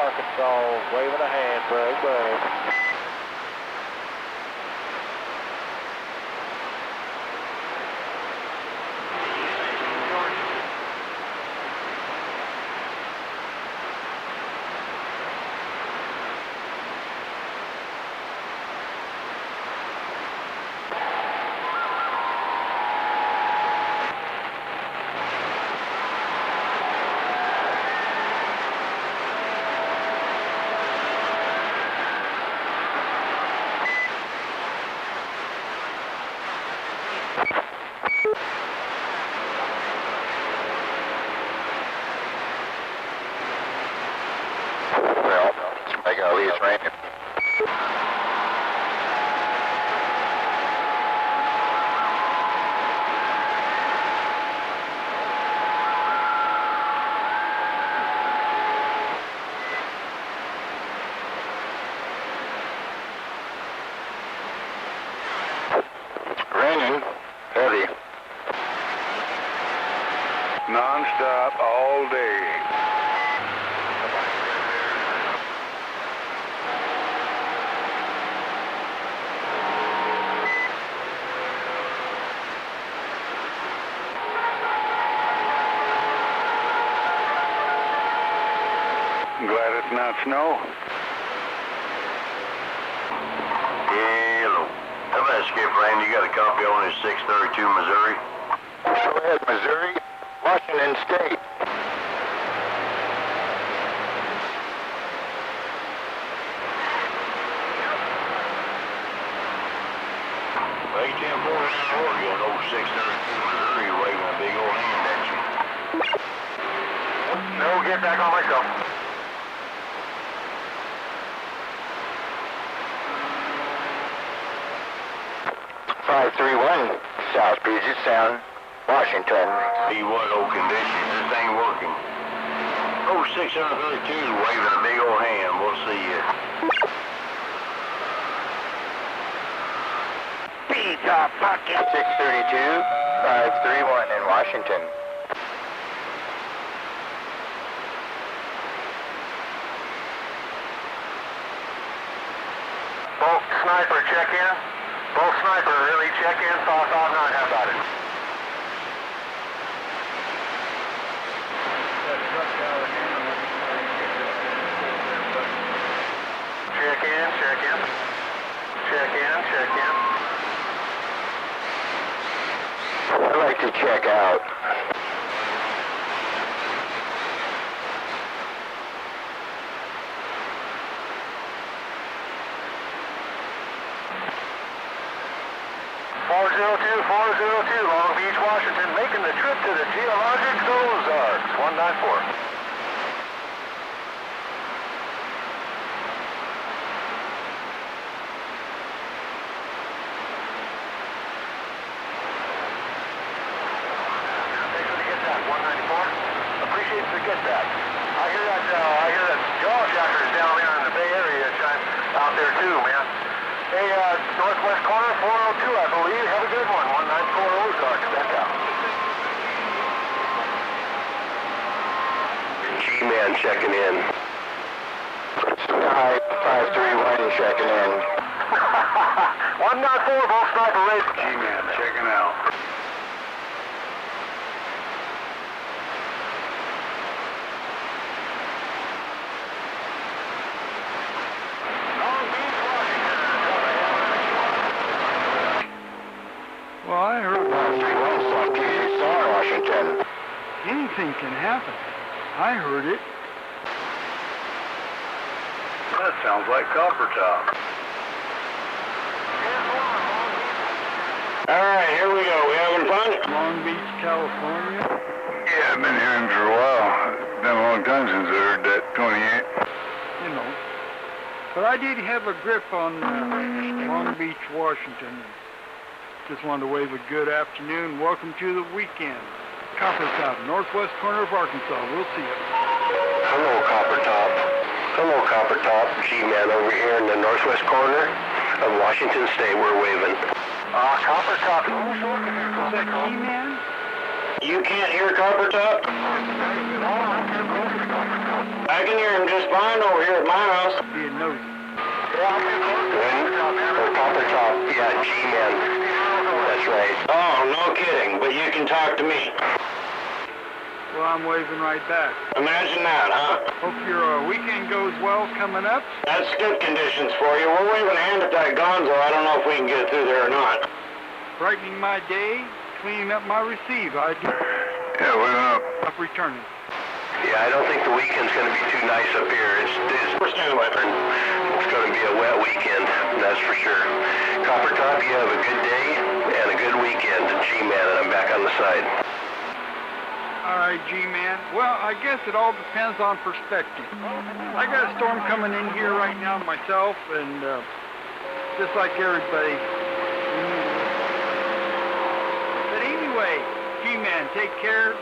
Arkansas waving a hand, buddy. It's raining. Raining. Heavy. Non-stop all day. Glad it's not snow. Hello. How about Skip Randy? You got a copy on his 632 Missouri? Go ahead, Missouri. Washington State. A-10-4 Oregon, 0600 Missouri, waving a big old hand at you. No, get back on myself. 531, South Puget Sound, Washington. See what old condition, this ain't working. 0632 waving a big old hand, we'll see you. Pizza Pocket. 632, 531 in Washington. Bolt Sniper, check in. Bolt Sniper, really check in. 559, how about it? Check in, check in. Check in, check in. I'd like to check out. Long Beach, Washington, making the trip to the geologic Ozarks. 194. Appreciate the get that. I hear that jawjackers down there in the Bay Area out there too, man. Hey, northwest corner, 402, I believe. Have a good one. 194 Ozarks. That's out. G-Man checking in. Sky 531 checking in. 194, Bolt Sniper race. G-Man checking out. Well, I heard Washington. anything can happen. I heard it. That sounds like Copper Top. Alright, here we go. We having fun? Long Beach, California. Yeah, I've been hearing for a while. It's been a long time since I heard that 28. You know. But I did have a grip on Long Beach, Washington. Just wanted to wave a good afternoon. Welcome to the weekend. Copper Top, northwest corner of Arkansas. We'll see you. Hello, Copper Top. Hello, Copper Top. G-Man over here in the northwest corner of Washington State. We're waving. Copper Top. Is that Key-Man? You can't hear Copper Top? I can hear him just fine over here at my house. Being nosy. Copper Top, yeah, G-Man. That's right. Oh, no kidding, but you can talk to me. Well, I'm waving right back. Imagine that, huh? Hope your weekend goes well coming up. That's good conditions for you. We're waving a hand at that gonzo. I don't know if we can get through there or not. Brightening my day, cleaning up my receive. I do. Yeah, waving up. Up returning. Yeah, I don't think the weekend's going to be too nice up here. We're standing by. It's going to be a wet weekend, that's for sure. Copper Top, you have a good day and a good weekend. G-Man, and I'm back on the side. All right, G-Man. Well, I guess it all depends on perspective. I got a storm coming in here right now myself, and just like everybody. But anyway, G-Man, take care.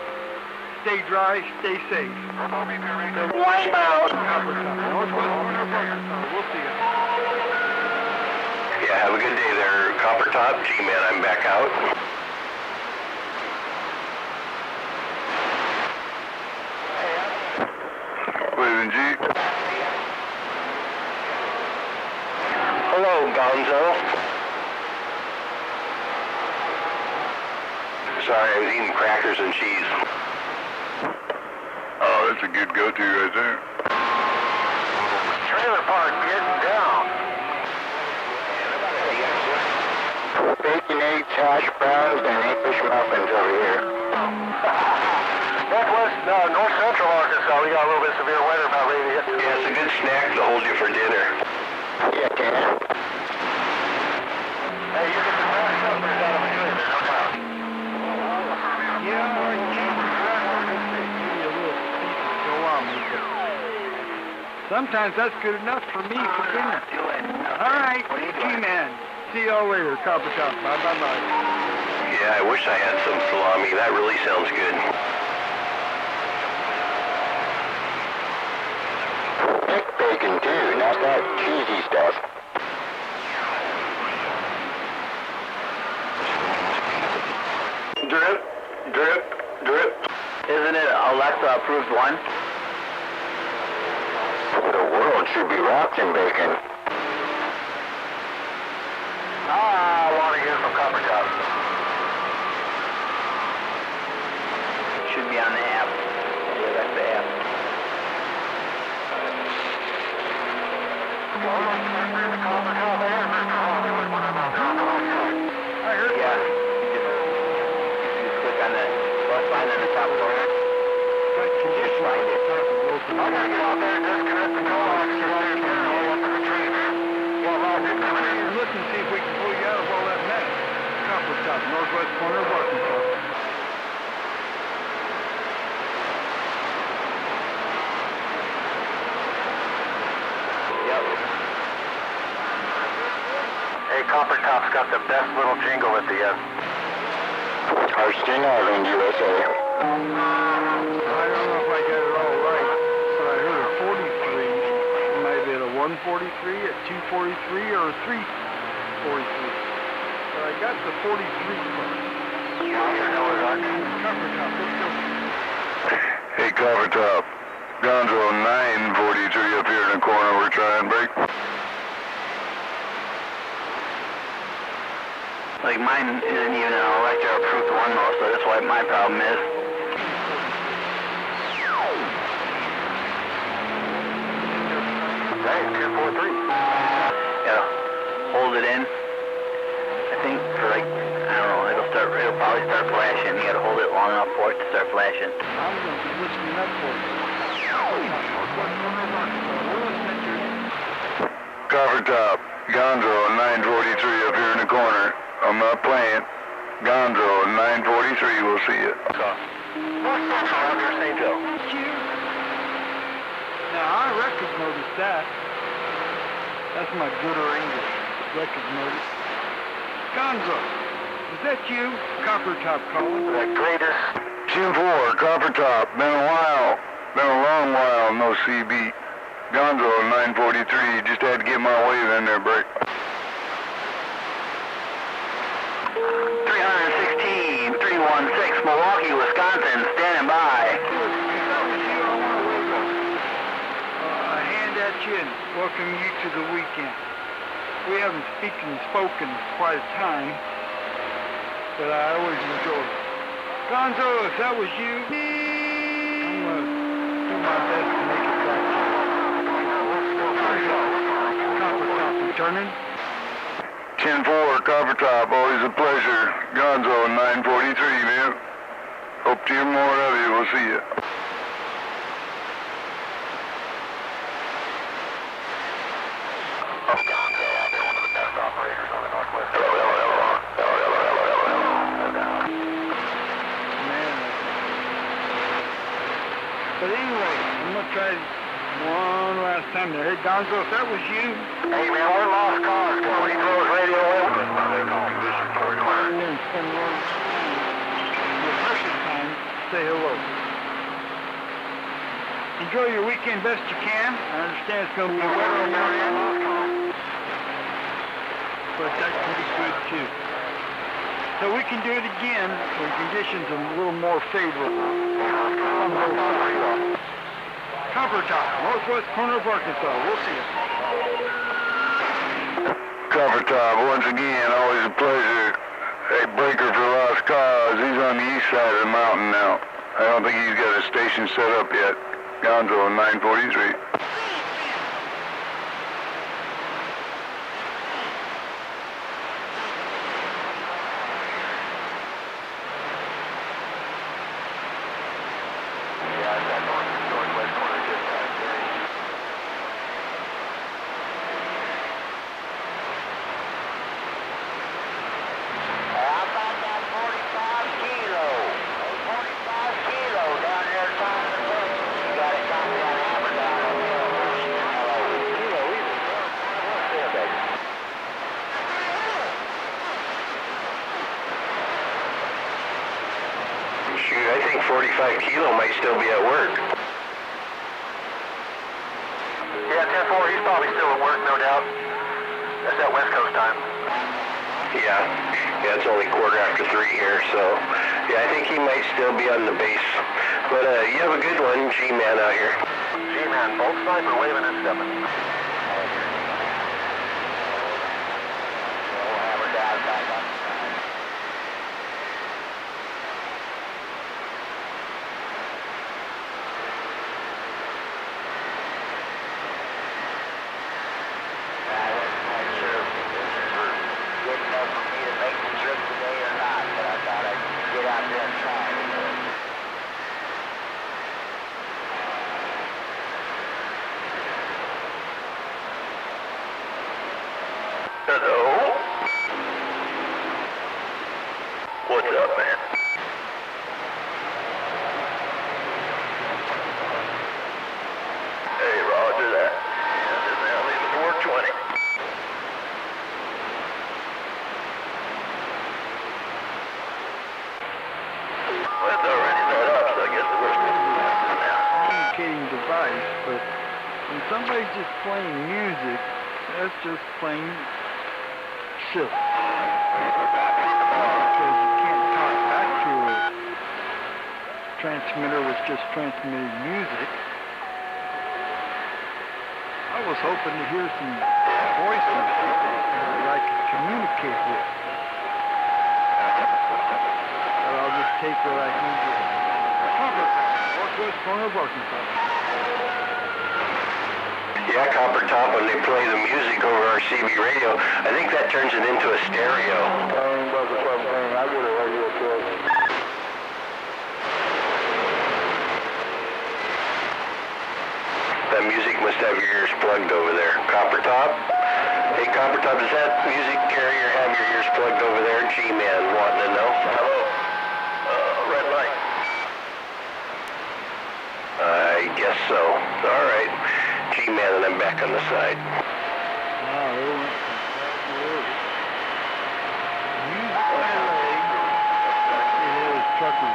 Stay dry, stay safe. Wipe out! Copper Top, northwest corner of Arkansas. We'll see you. Yeah, have a good day there, Copper Top. G-Man, I'm back out. Waving G. Hello, Gonzo. Sorry, I was eating crackers and cheese. Oh, that's a good go-to right there. Trailer park getting down. Bacon, eggs, hash browns, and English muffins over here. North central Arkansas, we got a little bit of severe weather about ready to hit. Yeah, it's a good snack to hold you for dinner. Yeah, Dan. Hey, you get the best Sometimes that's good enough for me for dinner. All right, G-Man. See y'all later, Copper Top. Bye-bye-bye. Yeah, I wish I had some salami. That really sounds good. Thick bacon too, not that cheesy stuff. Drip, drip, drip. Isn't it Alexa approved one? The world should be wrapped in bacon. I want to hear from Copper Top. Should be on the app. Yeah, that's the app. I heard Yeah. You click on the plus sign on the top corner. that condition. Find it. I'm gonna get out there and disconnect the call and get out here and roll up to the tree. Yeah, Roger. And look and see if we can pull you out of all that mess. Copper Top, northwest corner of Arkansas. Yep. Hey, Copper Top's got the best little jingle at the end. Harston Island, USA. I don't know if I got it all right, but I heard a 43. It might have been a 143, a 243, or a 343. But I got the 43 part. Copper Top, let's go. Hey, Cover Top. Gonzo 943 up here in the corner. We're trying break. Like mine isn't even an Electra approved one most, so that's what my problem is. Hey, 243. Yeah, hold it in. I think for like, I don't know, it'll probably start flashing. You gotta hold it long enough for it to start flashing. I'm going to be listening up for you. We're listening to you. Cover Top. Gonzo 943 up here in the corner. I'm not playing. Gonzo 943. We'll see you. What's that around here, St. Joe? Now, I record noticed that. That's my gooder English. Record notice. Gonzo, is that you? Copper Top calling. The greatest. 10-4, Copper Top. Been a while. Been a long while. No CB. Gonzo 943. Just had to get my wave in there, break. 316, 316, Milwaukee, Wisconsin, standing by. Hand at you and welcome you to the weekend. We haven't spoken quite a time, but I always enjoy it. Gonzo, if that was you, I'm going to do my best to make it back to you. Copper Top returning. 10-4, Copper Top. Always a pleasure. Gonzo 943, man. Hope to hear more of you. We'll see you. But anyway, I'm going to try one last time there. Hey, Gonzo, if that was you, Hey, man, we're lost cars. Can we throw his radio in? and then spend your precious time, say hello. Enjoy your weekend best you can. I understand it's going to be wetter on your end, but that can be good too. So we can do it again when conditions are a little more favorable. On both sides. Copper Top, northwest corner of Arkansas. We'll see you. Copper Top, once again, always a pleasure. Hey, Breaker for Lost Cause. He's on the east side of the mountain now. I don't think he's got a station set up yet. Gonzo 943. How about that 45 kilo? 45 kilo down there at the top of the hill. You got it copied on Amazon. 45 Kilo might still be at work. Yeah, 10-4, he's probably still at work, no doubt. That's that West Coast time. Yeah, it's only 3:15 here, so yeah, I think he might still be on the base. But you have a good one, G-Man out here. G-Man, both sides are waving and stepping. Hello? What's up, man? Hey, roger that. Yeah, this now leaving 420. Well, it's already lit up, so I guess we're now. Communicating device, but when somebody's just playing music, that's just plain silly. Because you can't talk back to a transmitter that's just transmitting music. I was hoping to hear some voices that I could communicate with. But I'll just take what I can get. Northwest corner of Arkansas. Yeah, Copper Top, when they play the music over our CB radio, I think that turns it into a stereo. That music must have your ears plugged over there. Copper Top? Hey, Copper Top, does that music carrier have your ears plugged over there? G-Man wanting to know. Hello? Red light. I guess so. All right. G-Man, and I'm back on the side. Wow, they went from music LA. It was truckers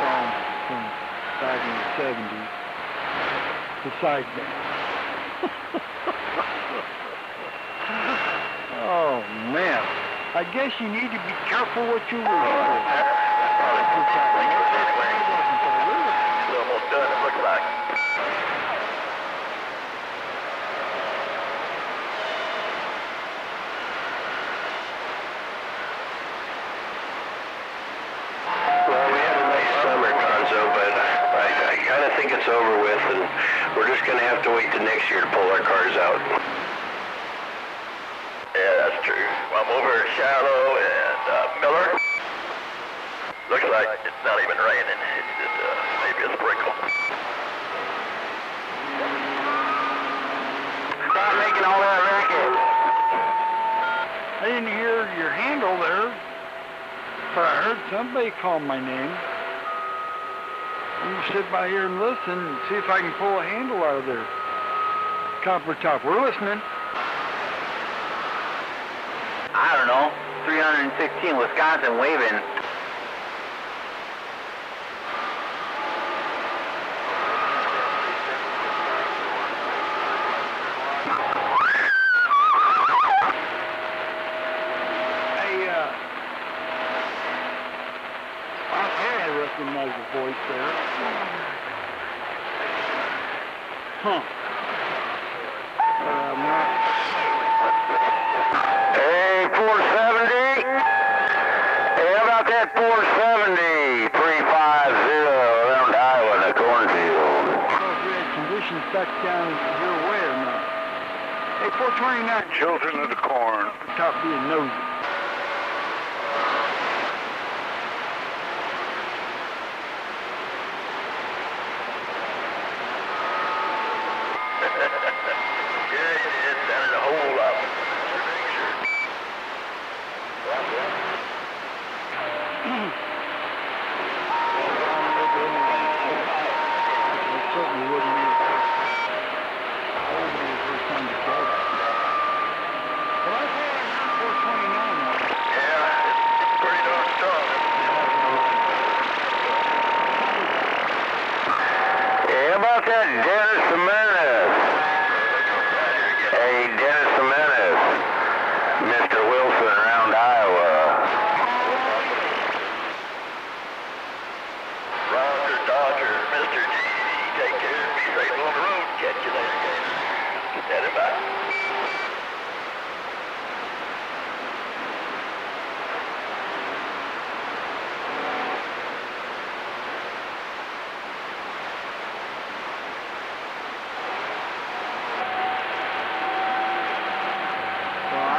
song from back in the 70s. The side band. Oh man, I guess you need to be careful what you wish for. We're almost done, it looks like. Well, we had a nice summer, Gonzo, but I kind of think it's over with, and we're just going to have to wait till next year to pull our cars out. Yeah, that's true. I'm over at Shallow and Miller. Looks like it's not even raining. It's just maybe a sprinkle. Stop making all that racket. I didn't hear your handle there, but I heard somebody call my name. You sit by here and listen and see if I can pull a handle out of there. Copper Top, we're listening. I don't know. 316 Wisconsin waving. I recognize the voice there. Huh. I'm not. Hey, 470. Hey, how about that 470? 350 around Iowa in the cornfield. So if we had conditions back down your way or not. Hey, 429. Children of the corn. Top being nosy. Yeah, it sounded a whole lot. It certainly wouldn't be the first time to go. Well, I thought I heard 429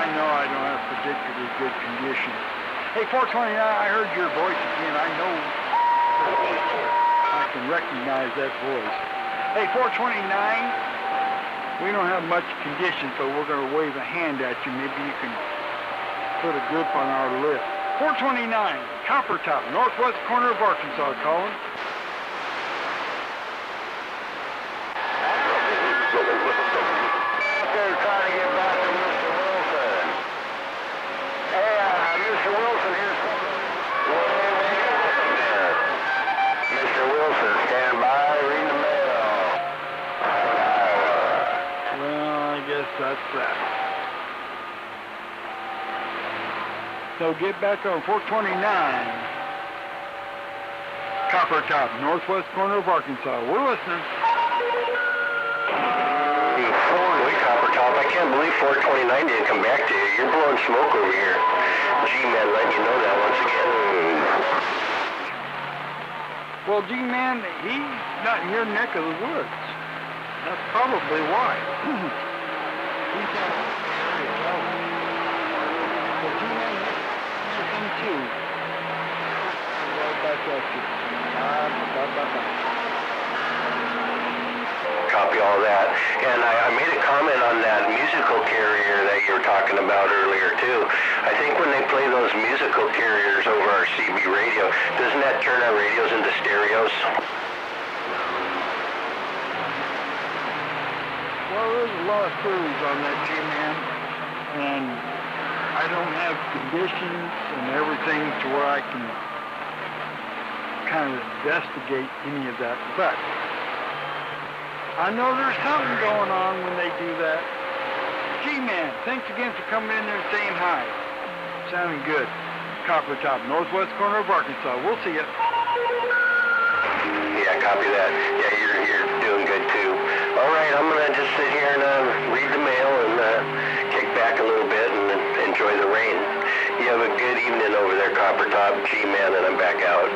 I know I don't have particularly good condition. Hey, 429, I heard your voice again. I know I can recognize that voice. Hey, 429, we don't have much condition, so we're going to wave a hand at you. Maybe you can put a grip on our lift. 429, Copper Top, northwest corner of Arkansas, calling. They're trying to get back to Mr. Wilson. Hey, Mr. Wilson, here's something. Mr. Wilson, stand by, read the mail. Well, I guess that's that. So get back on 429. Copper Top, northwest corner of Arkansas. We're listening. Holy Copper Top, I can't believe 429 didn't come back to you. You're blowing smoke over here. G-Man letting you know that once again. Well, G-Man, he's not in your neck of the woods. That's probably why. He's got a area covered. Well, G-Man, that's him too. Right back at you. Copy all that. And I made a comment on that musical carrier that you were talking about earlier too. I think when they play those musical carriers over our CB radio, doesn't that turn our radios into stereos? Well, there's a lot of theories on that, G-Man, and I don't have conditions and everything to where I can kind of investigate any of that, but I know there's something going on when they do that. G-Man, thanks again for coming in there and saying hi. Sounding good. Copper Top, northwest corner of Arkansas. We'll see you. Yeah, copy that. Yeah, you're doing good too. All right, I'm gonna just sit here and read the mail and kick back a little bit and enjoy the rain. You have a good evening over there, Copper Top, G-Man, and I'm back out.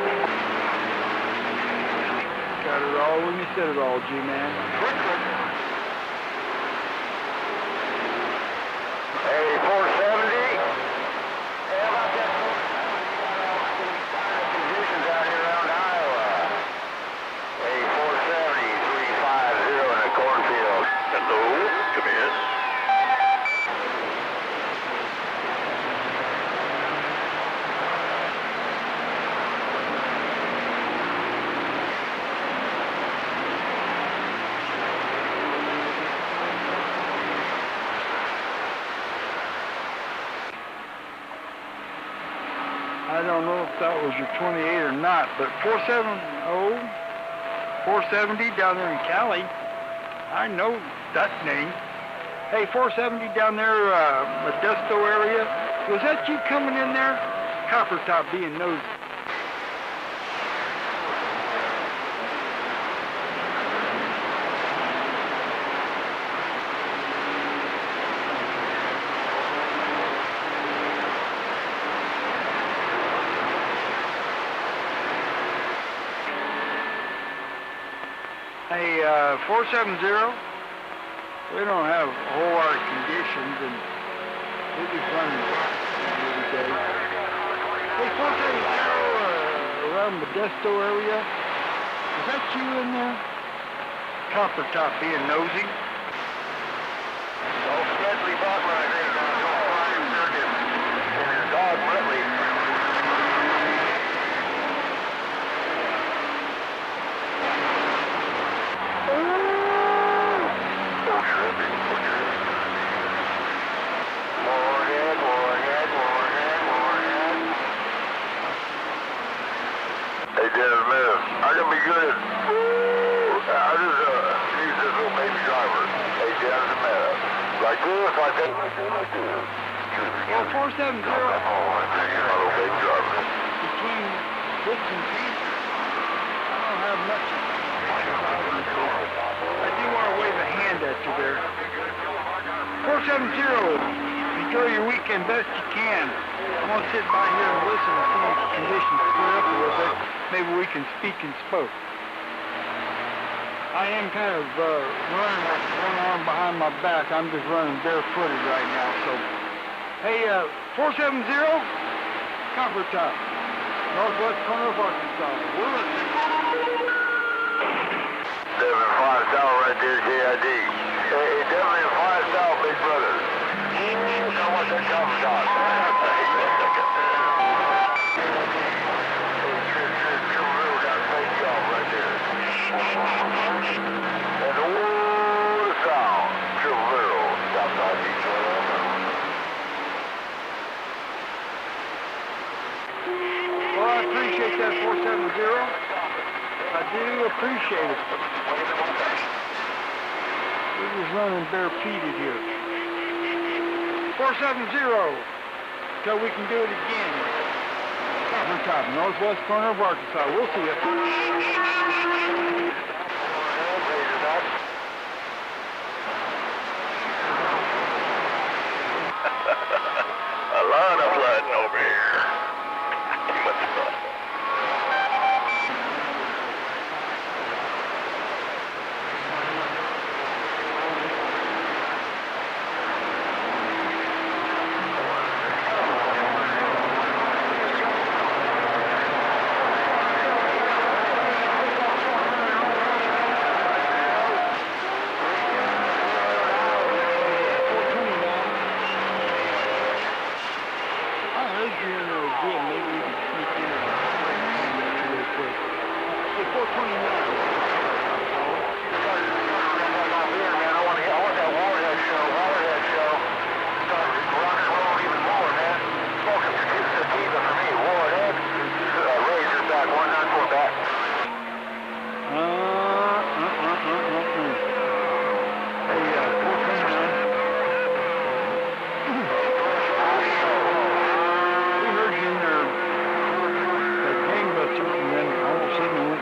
Got it all when you said it all, G-Man. Hey, 470. How about that conditions out here around Iowa? Hey, 470, 350 in a cornfield. Hello, come in. I don't know if that was your 28 or not, but 470 down there in Cali, I know that name. Hey, 470 down there, Modesto area, was that you coming in there? Copper Top being nosy. Hey, 470, we don't have a whole lot of conditions, and we're just running every day. Hey, 470, around Modesto area, is that you in there? Copper Top being nosy. Oh, Smedley Buck right there. Circuit. And his dog, Whitley. Hey, Dennis, man, I can be good at, I just use this little baby driver. Hey, Dennis, man, like this, like that. Yeah, 470. Little baby driver. Between bits and pieces, I don't have much. I do want to wave a hand at you there. 470, enjoy your weekend best you can. I'm going to sit by here and listen and see if the conditions clear up a little bit. Maybe we can speak and spoke. I am kind of running with one arm behind my back. I'm just running barefooted right now, so Hey, 470, Copper Top, northwest corner of Arkansas. We're Devin 5 South right there, JID. Hey, Devin 5 South, big brother. You know what that comes on. And all the sound, Chevelle, Southside Detroit. Well, I appreciate that 470. I do appreciate it. We're just running bare-feeted here. 470, till we can do it again. Copper Top, northwest corner of Arkansas. We'll see you. A lot of flooding over here. Too much fun.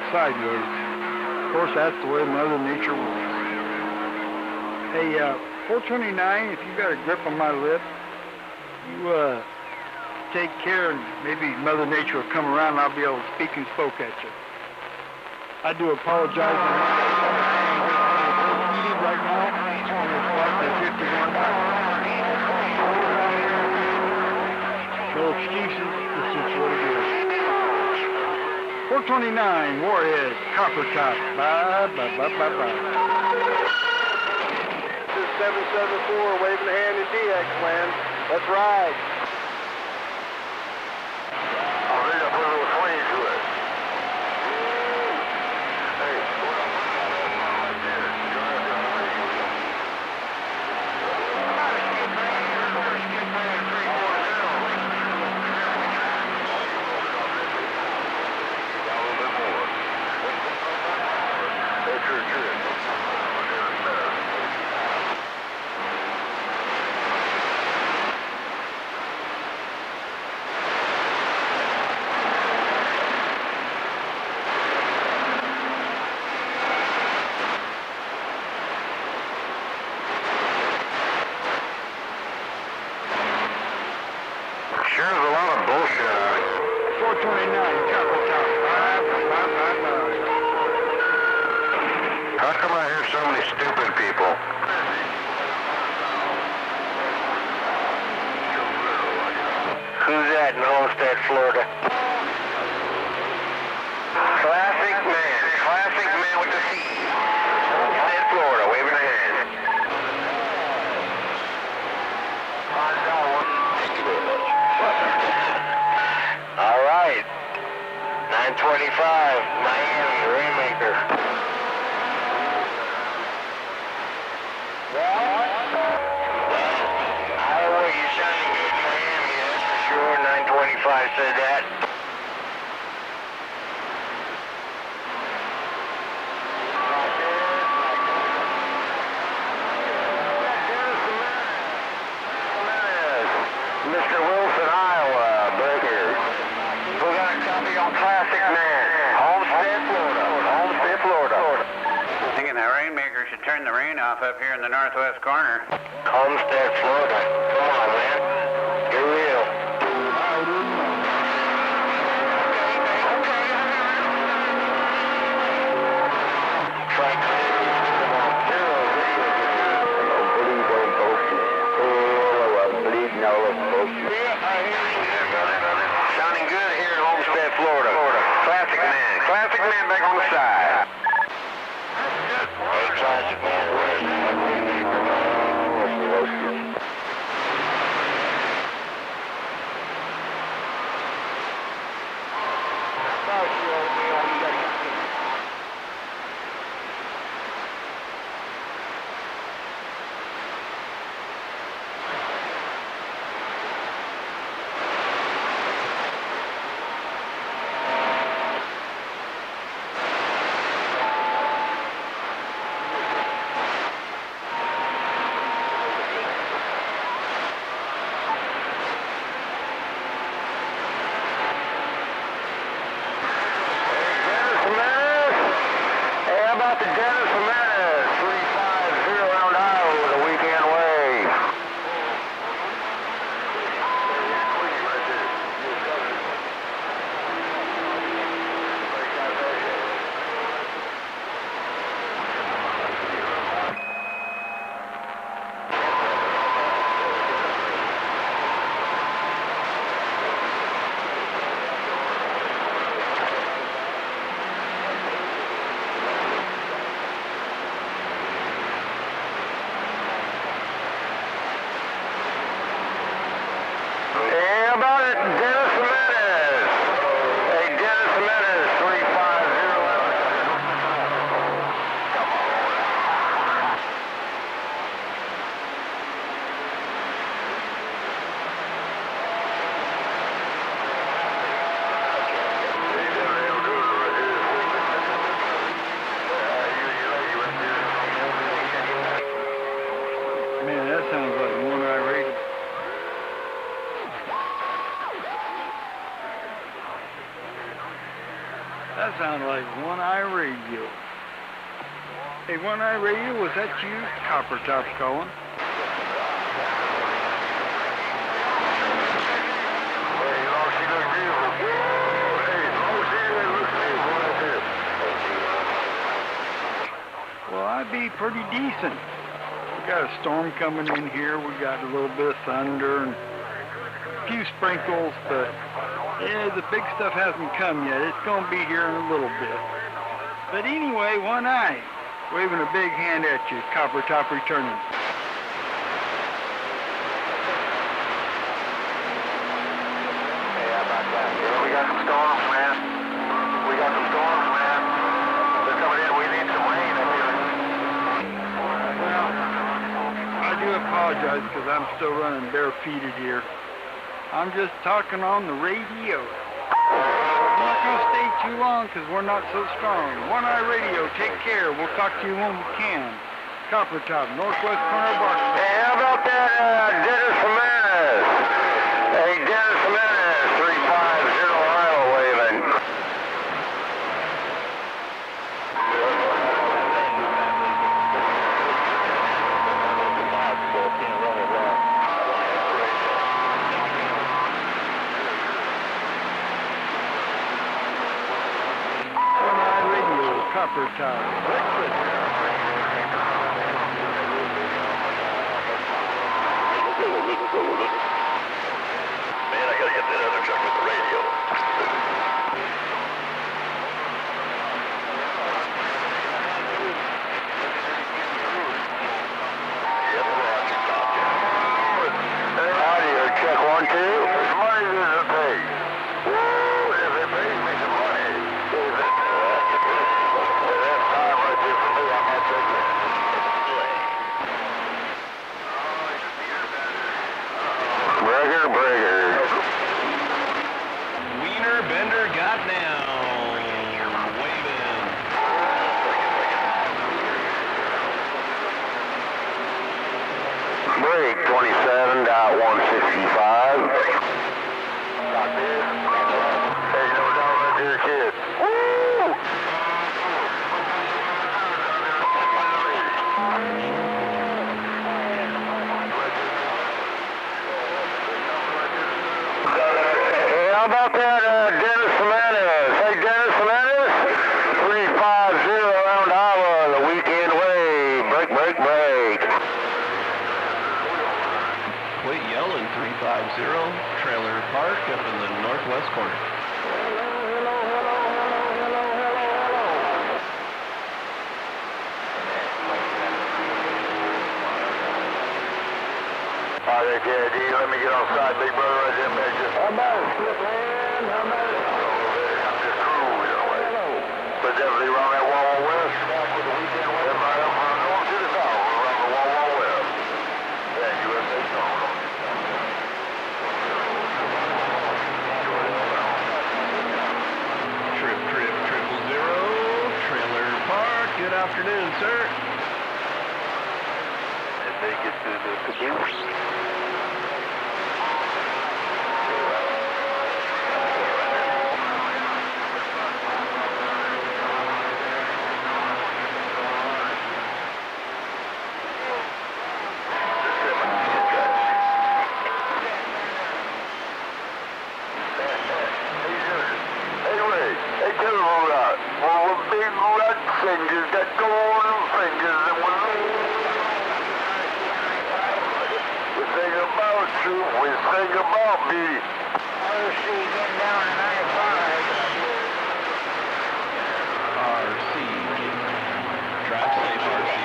Sideways. Of course, that's the way Mother Nature works. Hey, 429, if you got a grip on my lip, you take care, and maybe Mother Nature will come around and I'll be able to speak and spoke at you. I do apologize. I'm heated right now. It's 51. No excuses. This is what it is. 429, Warhead, Copper Top. Bye. This is 774, waving a hand in DX land. Let's ride. I'll read up a little 20 to it. Hey, Sure is a lot of bullshit out here. 429, Copper Top. Bye. How come I hear so many stupid people? Who's that in Homestead, Florida? Classic man with the C. Homestead, Florida, waving a hand. Thank you very much. All right. 925, Miami, Rainmaker. Iowa, you're sounding good in Miami, that's for sure. 925 said that. Mr. Wilson, Iowa, Breaker. We got a copy on Classic Man. Homestead, Florida. Thinking that Rainmaker should turn the rain off up here in the northwest corner. Homestead, Florida. Come on, man. Get real. Try to bleed on bullshit. Oh, I bleed now. Yeah, that sounds like one-eye radio. That sounds like one-eye radio. Hey, one-eye radio, was that you? Copper Top calling. Well, I'd be pretty decent. We got a storm coming in here. We got a little bit of thunder and a few sprinkles, but yeah, the big stuff hasn't come yet. It's going to be here in a little bit. But anyway, one eye, waving a big hand at you, Copper Top returning. Hey, how about that? Yeah, we got some storms, man. We got some storms, man. They're coming in. We need some rain up here. Well, I do apologize because I'm still running barefooted here. I'm just talking on the radio. I'm not going to stay too long because we're not so strong. One Eye Radio, take care. We'll talk to you when we can. Copper Top, northwest corner of Barstow. Hey, how about that, Dennis Jimenez? Hey, Dennis Jimenez, 350 Ohio waving. One Eye Radio, Copper Top, breakfast. Man, I gotta get that other truck with the radio. Hey, audio check 1, 2. As money as it pays. Woo! If it pays me some money. That's time right there for me. I might take that. Brigger. Wiener Bender got down. Waving. Break 27.165. Hey, no doubt right there, kid. Woo! Hey, how about that, Dennis Jimenez? Hey, Dennis Jimenez, 350 around Iowa, the weekend wave. Break. Quit yelling, 350. Trailer Park up in the northwest corner. All right, KID, let me get outside, big brother, right there, Major. How about it, Slipland? How about it? I'm just cruising away. But definitely around that 111 West. Everybody up from north to the south, around the 111 West. Yeah, USA song. Trip 000. Trailer Park. Good afternoon, sir. And they get to the caboose. Hey, tell them all right. Well, we're big red fingers, got golden fingers, and we're we sing about truth, we sing about beauty. RC getting down to 95. RC. Drive safe, RC.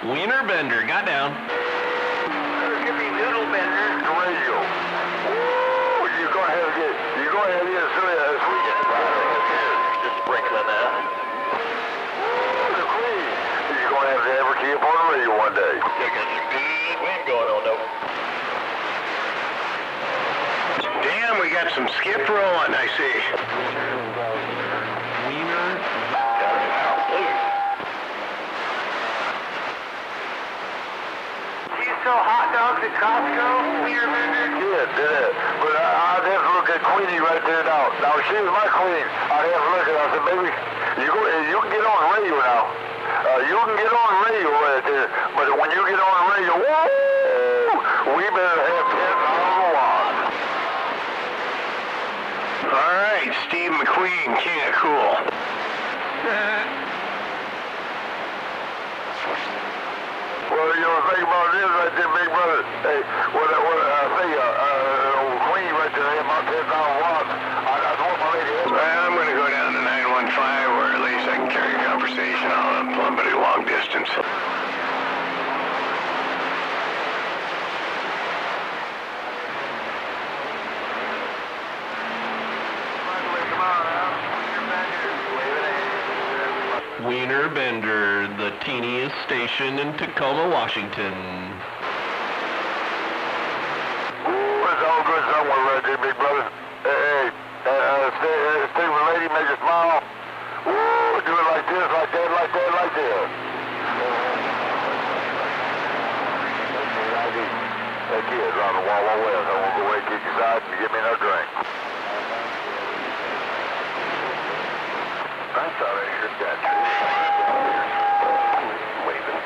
Wiener Bender got down. Give me Noodle Bender. The radio. Woo! You're going to have to get as soon as we get just sprinkling that. The Queen. You're going to have to advocate upon the radio one day. Taking some good wind going on, though. got some skip rolling, I see. Do you sell hot dogs at Costco? Wiener Bender? Yeah, did it. But I'd have to look at Queenie right there now. Now, if she was my queen, I'd have to look at her. I said, baby, you can get on the radio now. You can get on the radio right there. But when you get on the radio, woo, we better have 10 on the line. All right, Steve McQueen, king of cool. Well, you know, the thing about this right there, big brother, hey, what I say, old Queen right there, had about 10,000 watts. I told my lady, Well, I'm going to go down to 915 where at least I can carry a conversation on a pretty long distance. Wiener Bender, the teeniest station in Tacoma, Washington. ooh, it's all good somewhere right there, big brother. Hey, Steve, lady, make a smile. Ooh, do it like this, like that, like that, like that. That kid's on the Wawa West. I want to go away, kick your side, and get me another drink. I thought I heard that. Waving.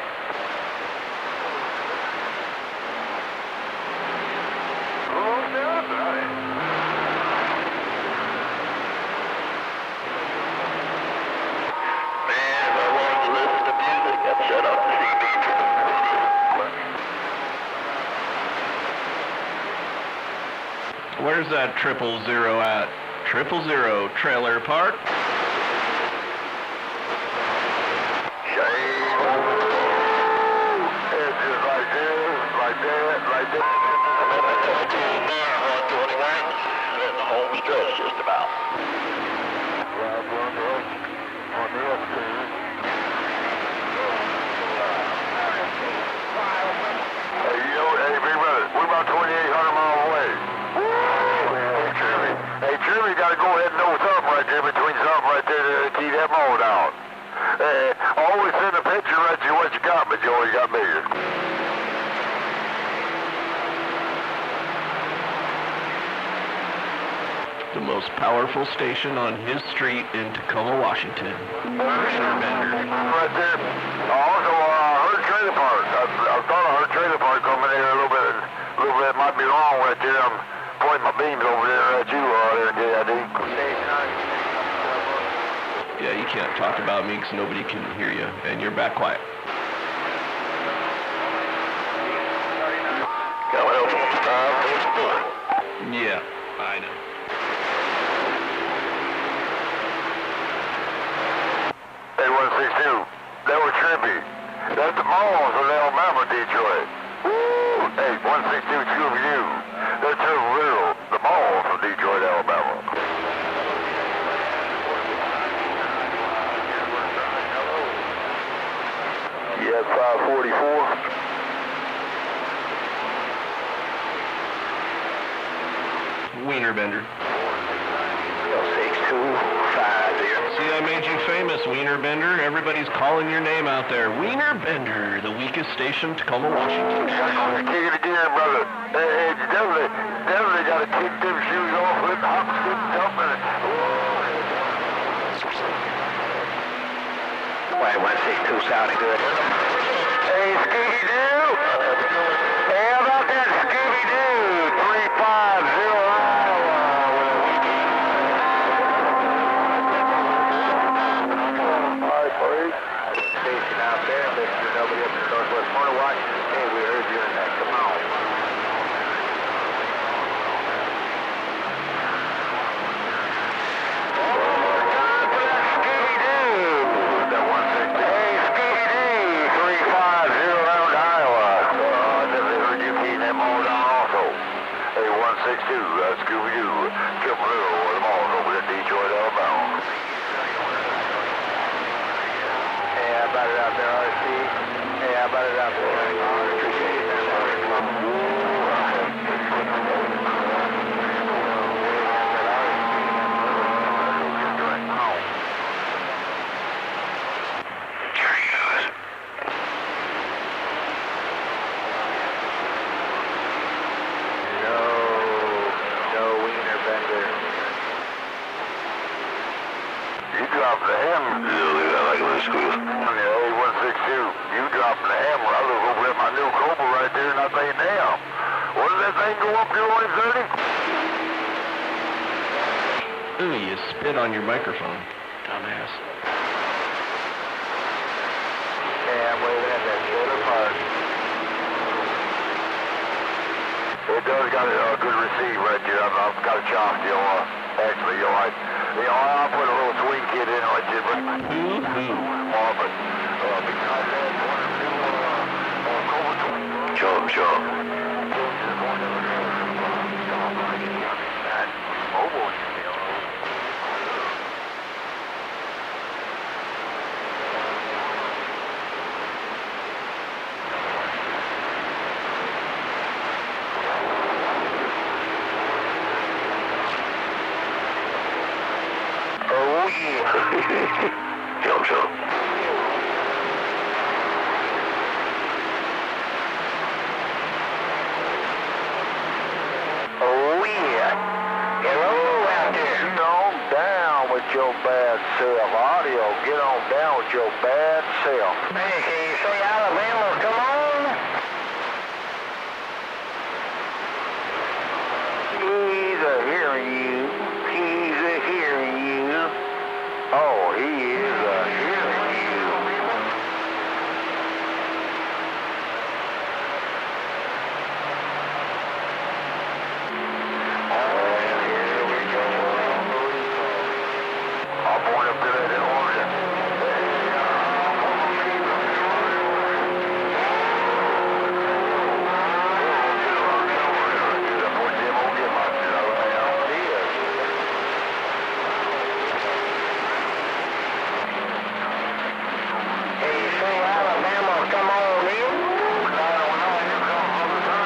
Oh, that's right. Man, if I wanted to listen to music, I'd shut off the CD. Where's that 000 at? 000 Trailer Park? It's just like this, like that, like that. 121, and the home stretch just about. Hey, you know, hey, big brother, we're about 2,800 miles away. Hey, Trimmy got to go ahead and know something right there between something right there to keep that mold down. Always send a picture right to what you got, but you always got bigger. The most powerful station on his street in Tacoma, Washington. Wiener Bender. Right there. Also, I heard trailer park. I thought I heard trailer park coming there a little bit. Might be wrong right there. I'm pointing my beams over there at you there, JID. Yeah, you can't talk about me because nobody can hear you, and you're back quiet. Yeah, I know. Hey, 162. That was trippy. That's the malls of Alabama, Detroit. Woo! Hey, 162, Scooby-Doo. That's real. The malls of Detroit, Alabama. Yeah, 544. Wiener Bender. 6250. See, I made you famous, Wiener Bender. Everybody's calling your name out there. Wiener Bender, the weakest station, Tacoma, Washington. Kick it again, brother. Hey, definitely got to kick them shoes off, flip, hop, skip, jump, and... Wait, 162 sounded good. Hey, Scooby-Doo! Hey, how about that Scooby-Doo? 350 station out there, Mr. Nobody up in the northwest corner Washington State. We heard you in that. Come on. Scooby-Doo! That 160. Hey, Scooby-Doo! 350 around Iowa. I definitely heard you keying that mall down also. Hey, 162, Scooby-Doo. Triple Zero, the mall's over there in Detroit, Alabama. How about it out there, RC? Hey, how about it out there? Appreciate it. What did that thing go up to 130? Ooh, you spit on your microphone, dumbass. Yeah, well, that shit apart. It does got a good receive right there. I've got a chop, actually, I'll put a little swing kit in on it, but but besides that, one or two, Chomp, chomp. Oh yeah. Chomp, chomp. Oh yeah. Hello out there. Get on down with your bad self. Audio, get on down with your bad self. Hey, can you say Alabama, come on? He's a hearing you. He's a hearing you. Oh, he is.